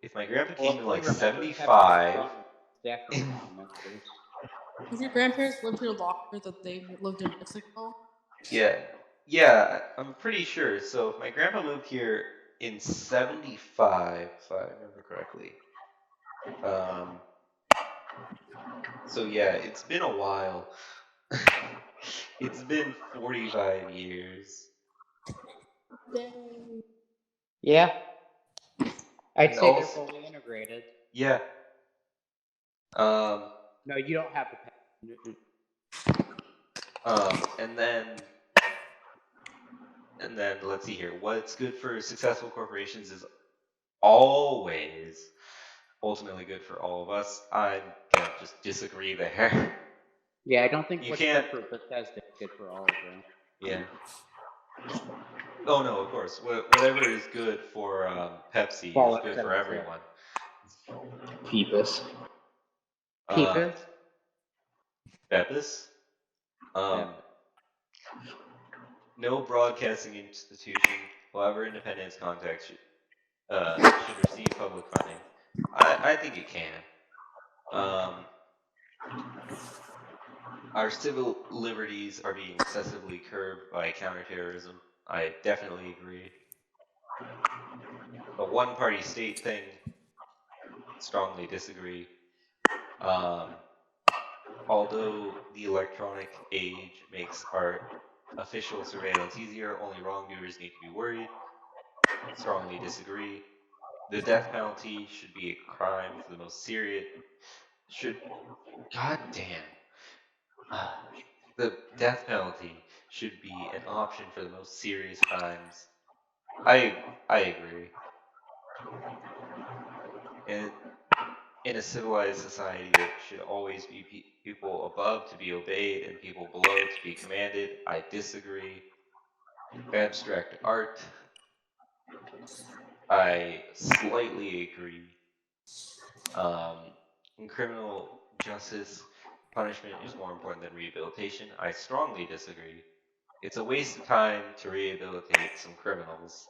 if my grandpa came in, 75... If your grandparents lived here longer than they lived in Mexico? Yeah, I'm pretty sure. So if my grandpa moved here in 75, if I remember correctly. So yeah, it's been a while. It's been 45 years. Dang. Yeah. I'd say they're fully integrated. Yeah. No, you don't have to. And then let's see here. What's good for successful corporations is always ultimately good for all of us. I'm gonna just disagree there. Yeah, I don't think what's good for Bethesda is good for all of them. Yeah. Oh no, of course. Whatever is good for Pepsi is good for everyone. Peepus. Pepis? No broadcasting institution, however independent its content, should receive public funding. I think it can. Our civil liberties are being excessively curbed by counterterrorism. I definitely agree. the one-party state thing, strongly disagree. Although the electronic age makes our official surveillance easier, only wrongdoers need to be worried. Strongly disagree. The death penalty should be a crime for the most serious. God damn. The death penalty should be an option for the most serious crimes. I agree. And in a civilized society, there should always be people above to be obeyed and people below to be commanded. I disagree. Abstract art, I slightly agree. In criminal justice, punishment is more important than rehabilitation. I strongly disagree. It's a waste of time to rehabilitate some criminals.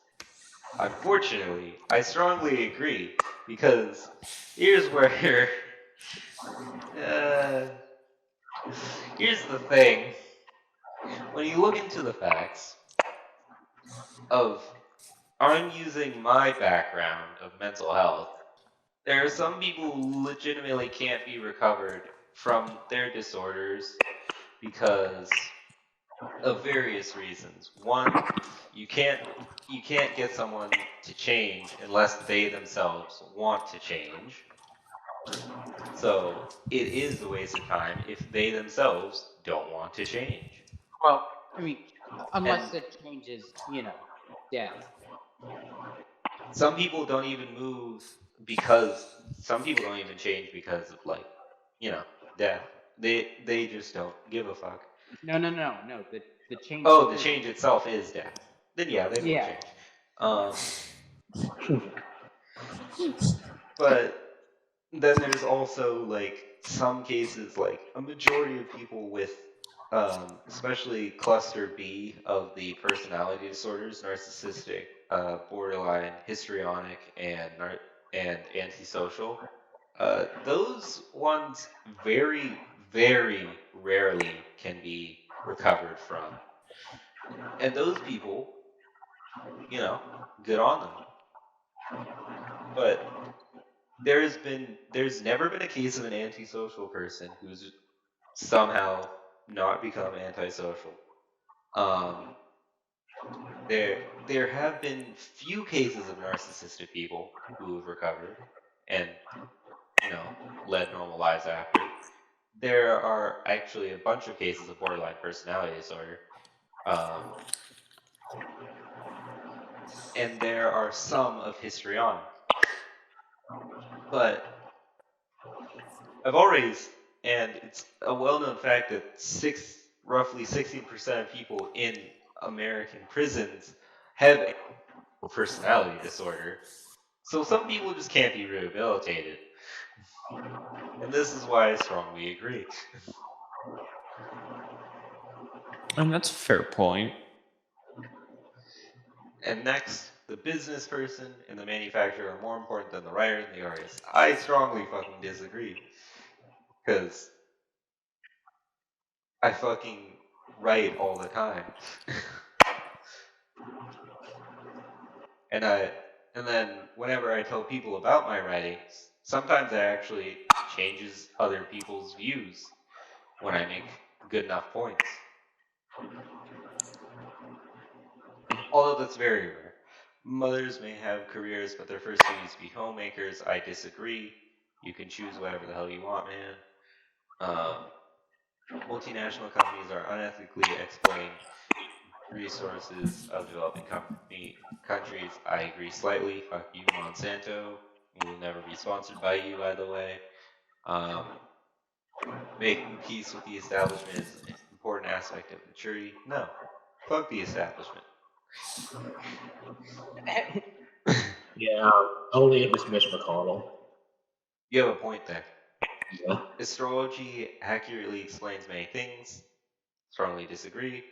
Unfortunately, I strongly agree, because here's where here's the thing. When you look into the facts of, I'm using my background of mental health, there are some people who legitimately can't be recovered from their disorders because of various reasons. One, you can't get someone to change unless they themselves want to change. So it is a waste of time if they themselves don't want to change. Well, I mean, unless the change is, death. Some people don't even move because some people don't even change because of death. They just don't give a fuck. No. The change. Oh, the change itself is death. Then yeah, they will Yeah. change. But then there's also some cases, like a majority of people with especially cluster B of the personality disorders, narcissistic, borderline, histrionic, and antisocial. Those ones very, very rarely can be recovered from. And those people, good on them. But there's never been a case of an antisocial person who's somehow not become antisocial. There have been few cases of narcissistic people who have recovered and led normal lives after. There are actually a bunch of cases of borderline personality disorder. And there are some of histrionic. But I've always, and it's a well-known fact that roughly 16% of people in American prisons have a personality disorder. So some people just can't be rehabilitated. And this is why I strongly agree. And that's a fair point. And next, the business person and the manufacturer are more important than the writer and the artist. I strongly fucking disagree. Because I fucking write all the time. And then whenever I tell people about my writings, sometimes it actually changes other people's views when I make good enough points. Although that's very rare. Mothers may have careers, but their first duty is to be homemakers. I disagree. You can choose whatever the hell you want, man. Multinational companies are unethically exploiting resources of developing countries. I agree slightly. Fuck you, Monsanto. We will never be sponsored by you, by the way. Making peace with the establishment is an important aspect of maturity. No. Fuck the establishment. Yeah, only if it's Mitch McConnell. You have a point there. Yeah. Astrology accurately explains many things. Strongly disagree.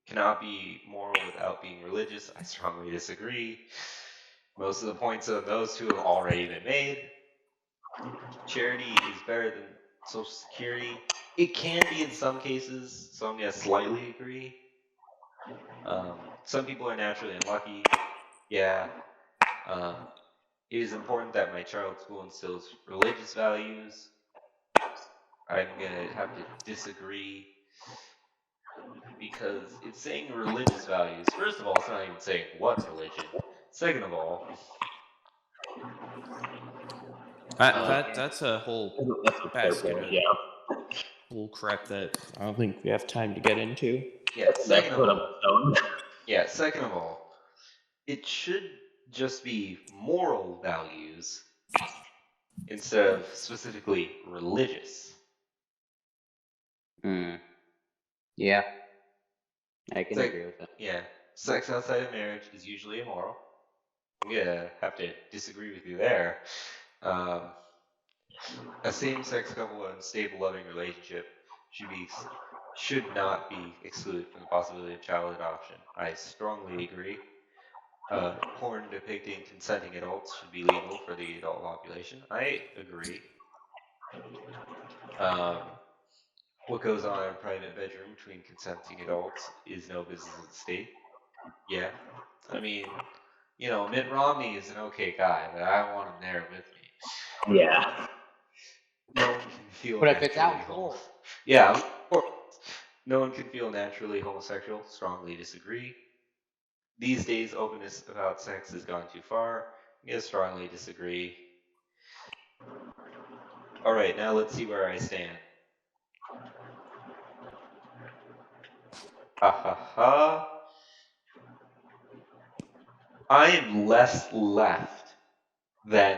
Cannot be moral without being religious. I strongly disagree. Most of the points of those two have already been made. Charity is better than Social Security. It can be in some cases, so I'm going to slightly agree. Some people are naturally unlucky. Yeah. It is important that my child's school instills religious values. I'm gonna have to disagree because it's saying religious values. First of all, it's not even saying what religion. Second of all, That's a whole That's a fair basket point. of Yeah. bull crap that I don't think we have time to get into. yeah. That's Second of what all, I'm yeah. Second of all, it should just be moral values instead of specifically religious. Yeah, I can It's like, agree with that. yeah, sex outside of marriage is usually immoral. I'm gonna have to disagree with you there. A same-sex couple in a stable, loving relationship should not be excluded from the possibility of child adoption. I strongly agree. Porn depicting consenting adults should be legal for the adult population. I agree. What goes on in a private bedroom between consenting adults is no business of the state. Yeah. I mean, Mitt Romney is an okay guy, but I don't want him there with me. Yeah. No one can feel But if it's naturally out cold, Yeah, of course. No one can feel naturally homosexual. Strongly disagree. These days, openness about sex has gone too far. I strongly disagree. All right, now let's see where I stand. Ha ha ha. I am less left than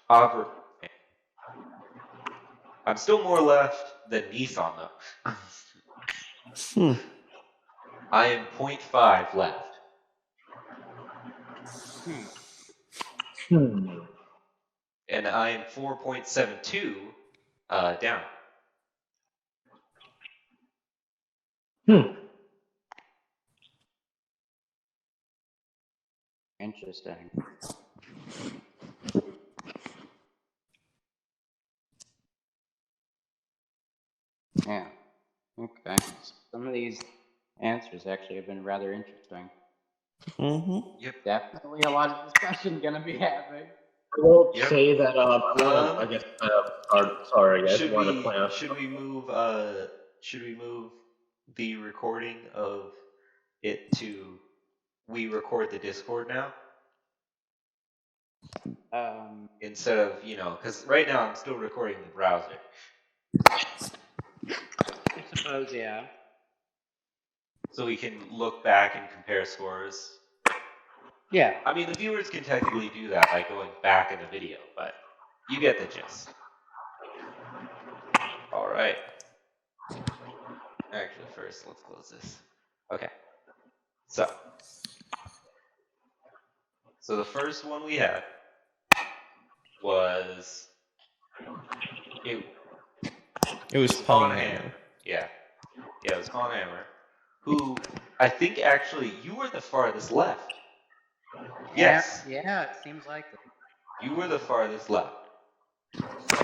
Aubrey. I'm still more left than Nissan though. I am 0.5 left. And I am 4.72 down. interesting. Yeah. Okay. Some of these answers actually have been rather interesting. Yep. Definitely a lot of discussion gonna be happening. I will Yep. say that I guess sorry, guys. Should we move the recording of it to we record the Discord now instead of because right now I'm still recording the browser. I suppose, yeah. So we can look back and compare scores. Yeah. I mean, the viewers can technically do that by going back in the video, but you get the gist. All right. Actually, first, let's close this. Okay. So the first one we had was it was Paul Hammer. Yeah, it was Paul Hammer, who I think actually you were the farthest left. Yes. Yeah, it seems like it. You were the farthest left.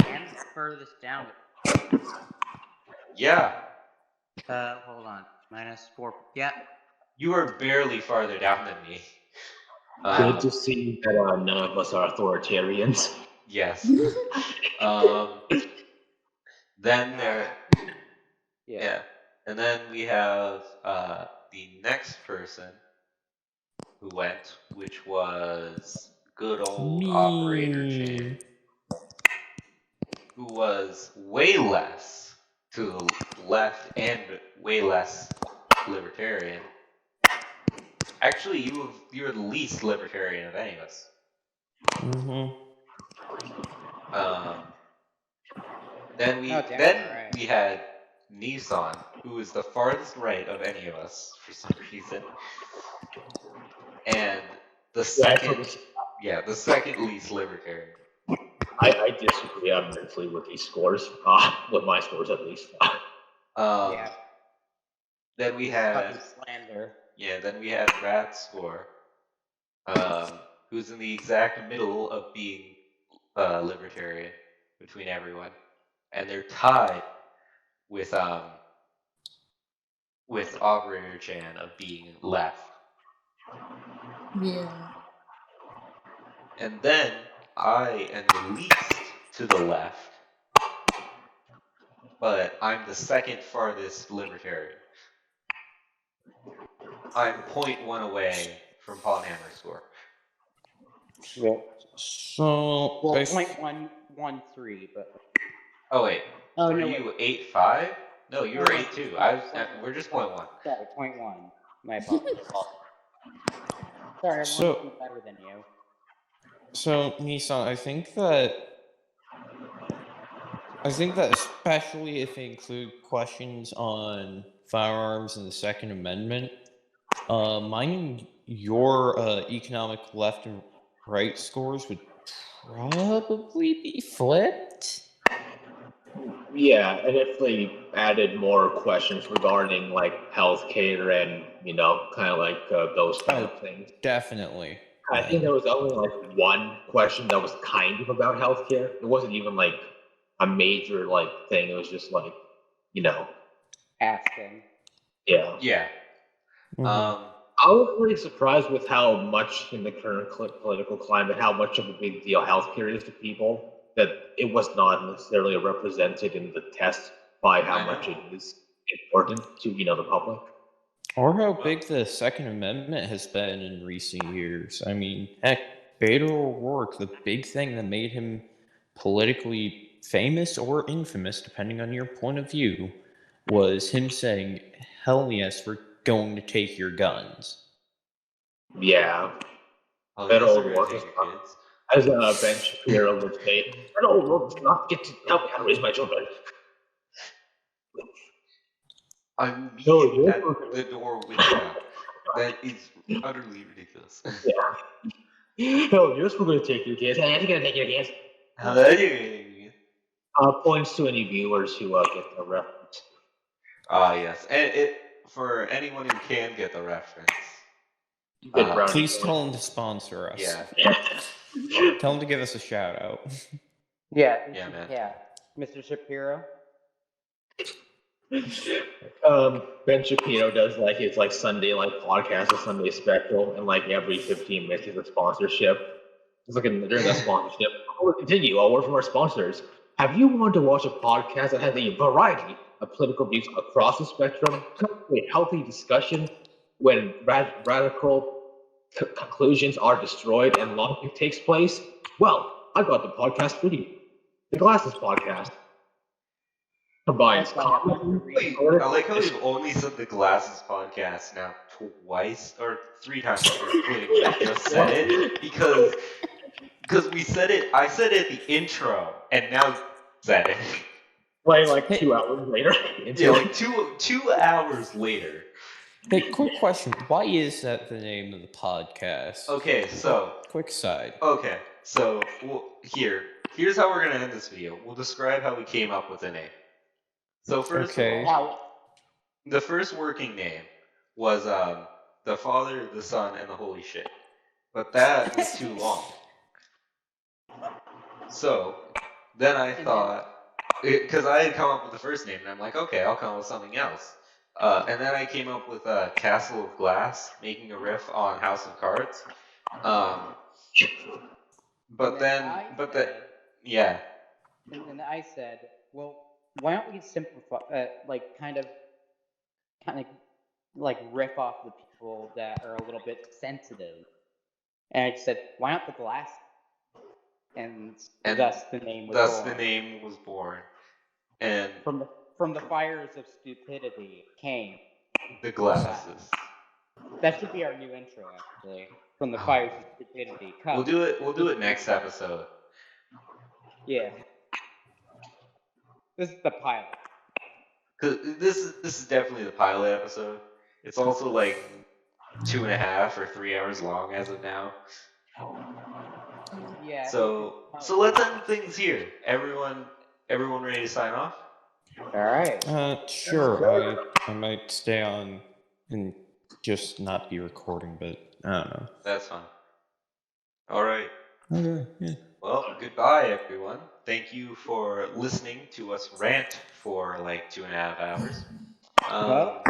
And furthest down. Yeah. Hold on. -4. Yeah. You were barely farther down than me. Good to see that none of us are authoritarians. Yes. Then there. Yeah. And then we have the next person who went, which was good old Operator Chan, who was way less to the left and way less libertarian. Actually, you're the least libertarian of any of us. Then we had Nissan, who is the farthest right of any of us for some reason, and the second least libertarian. I disagree immensely with these scores. With my scores at least. Then we had slander. Yeah, then we had Rat's score, who's in the exact middle of being libertarian between everyone, and they're tied with Operator Chan of being left. Yeah. And then I am the least to the left, but I'm the second farthest libertarian. I'm 0.1 away from Paul and Hammer's score. Well, So, well, I 0.113, but Oh wait, oh were no, you wait. 8.5? No, you No, were no, 8.2. no, We're just sorry, 0.1. sorry, 0.1. My apologies. Sorry, I So- wanted to be better than you. so Nissan, I think that especially if they include questions on firearms and the Second Amendment, mine and your economic left and right scores would probably be flipped. Yeah, and if they added more questions regarding like healthcare and kind of like those kind of things. Definitely. I think there was only like one question that was kind of about healthcare. It wasn't even like a major like thing. It was just like, Asking. yeah. Yeah. Mhm. I was really surprised with how much in the current political climate, how much of a big deal healthcare is to people, that it was not necessarily represented in the test by how I much know. it is important to, the public. Or how big the Second Amendment has been in recent years. I mean, heck, Beto O'Rourke, the big thing that made him politically famous or infamous, depending on your point of view, was him saying, "Hell yes, we're going to take your guns." Yeah. Oh, Beto yes, they're gonna O'Rourke take is your not, kids. as Ben Shapiro would say, Beto O'Rourke does not get to tell me how to raise my children. I will meet No, you you're at for- the door with a gun. That is utterly ridiculous. No, yours we're going to take your kids. Hey, I'm going to take your kids. How are you? Points to any viewers who get the reference. Ah, yes. And for anyone who can get the reference. Good brownie Please point. tell him to sponsor us. Yeah. Tell him to give us a shout out. Yeah. Yeah, man. Yeah. Mr. Shapiro. Ben Shapiro does like his like Sunday like podcast or Sunday special, and like every 15 minutes is a sponsorship. It's like during that sponsorship. Before we continue, I'll word from our sponsors. Have you wanted to watch a podcast that has a variety of political views across the spectrum, a healthy discussion when radical conclusions are destroyed and logic takes place? Well, I got the podcast for you, the Glassist podcast. Combines Wait, I like how we've only said the Glassist podcast now twice or 3 times, including when I just said it, because we said it. I said it at the intro, and now you said it. like 2 hours later. Yeah, like 2 hours later. Hey, quick question. Why is that the name of the podcast? Okay, so Quick side. Okay, so here's how we're gonna end this video. We'll describe how we came up with the name. So first Okay. of all, the first working name was the Father, the Son, and the Holy Shit, but that was too long. So then I thought, because I had come up with the first name, and I'm like, okay, I'll come up with something else. And then I came up with Castle of Glass, making a riff on House of Cards. Yeah. And then I said, well, why don't we simplify, kind of like riff off the people that are a little bit sensitive. And I said, why not the glass? And thus the name was born. The name was born. And from the fires of stupidity came the Glassist. That should be our new intro, actually. From the fires of stupidity. We'll do it next episode. Yeah. This is the pilot. Cause this is definitely the pilot episode. It's also like 2.5 or 3 hours long as of now. Yeah. So let's end things here. Everyone ready to sign off? All right. Sure. I might stay on and just not be recording, but I don't know. That's fine. All right. Okay. Yeah. Well, goodbye, everyone. Thank you for listening to us rant for like 2.5 hours. Well,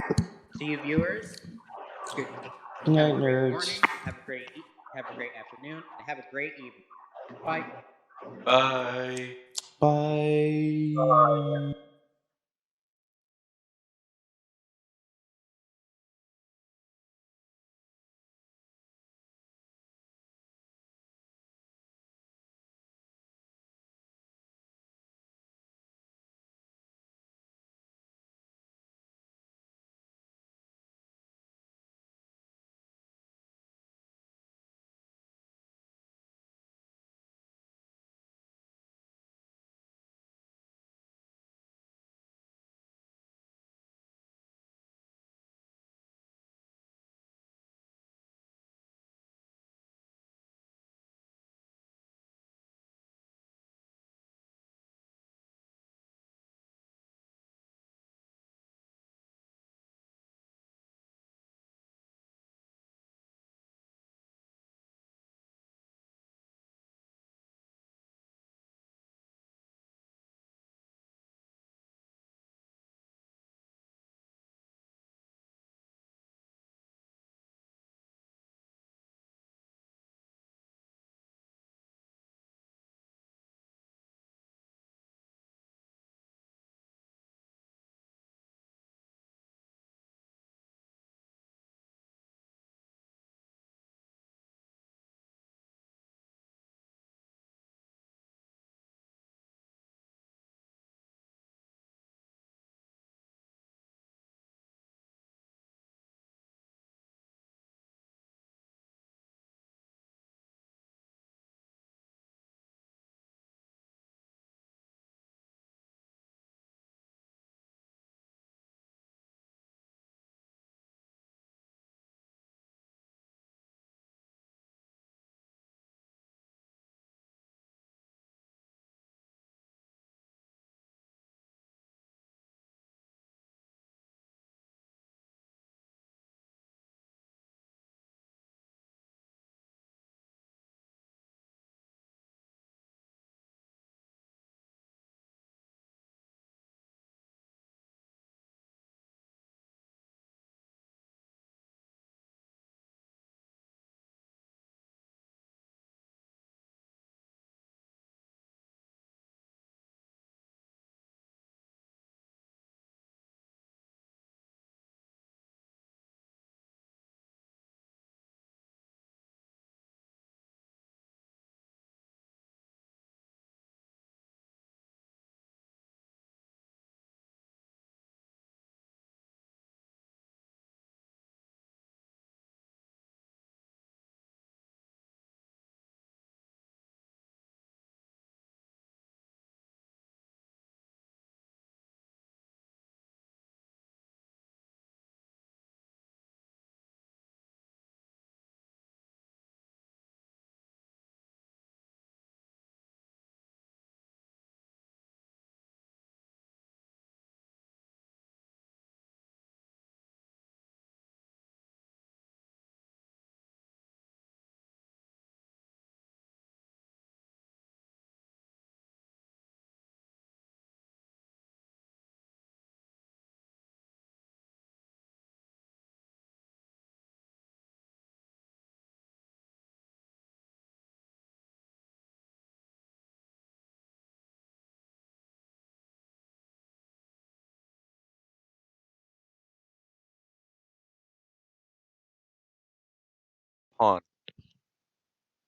to you viewers, Good night, Have a great nerds. morning. Have a great afternoon. And have a great evening. Bye. Bye. Bye. On.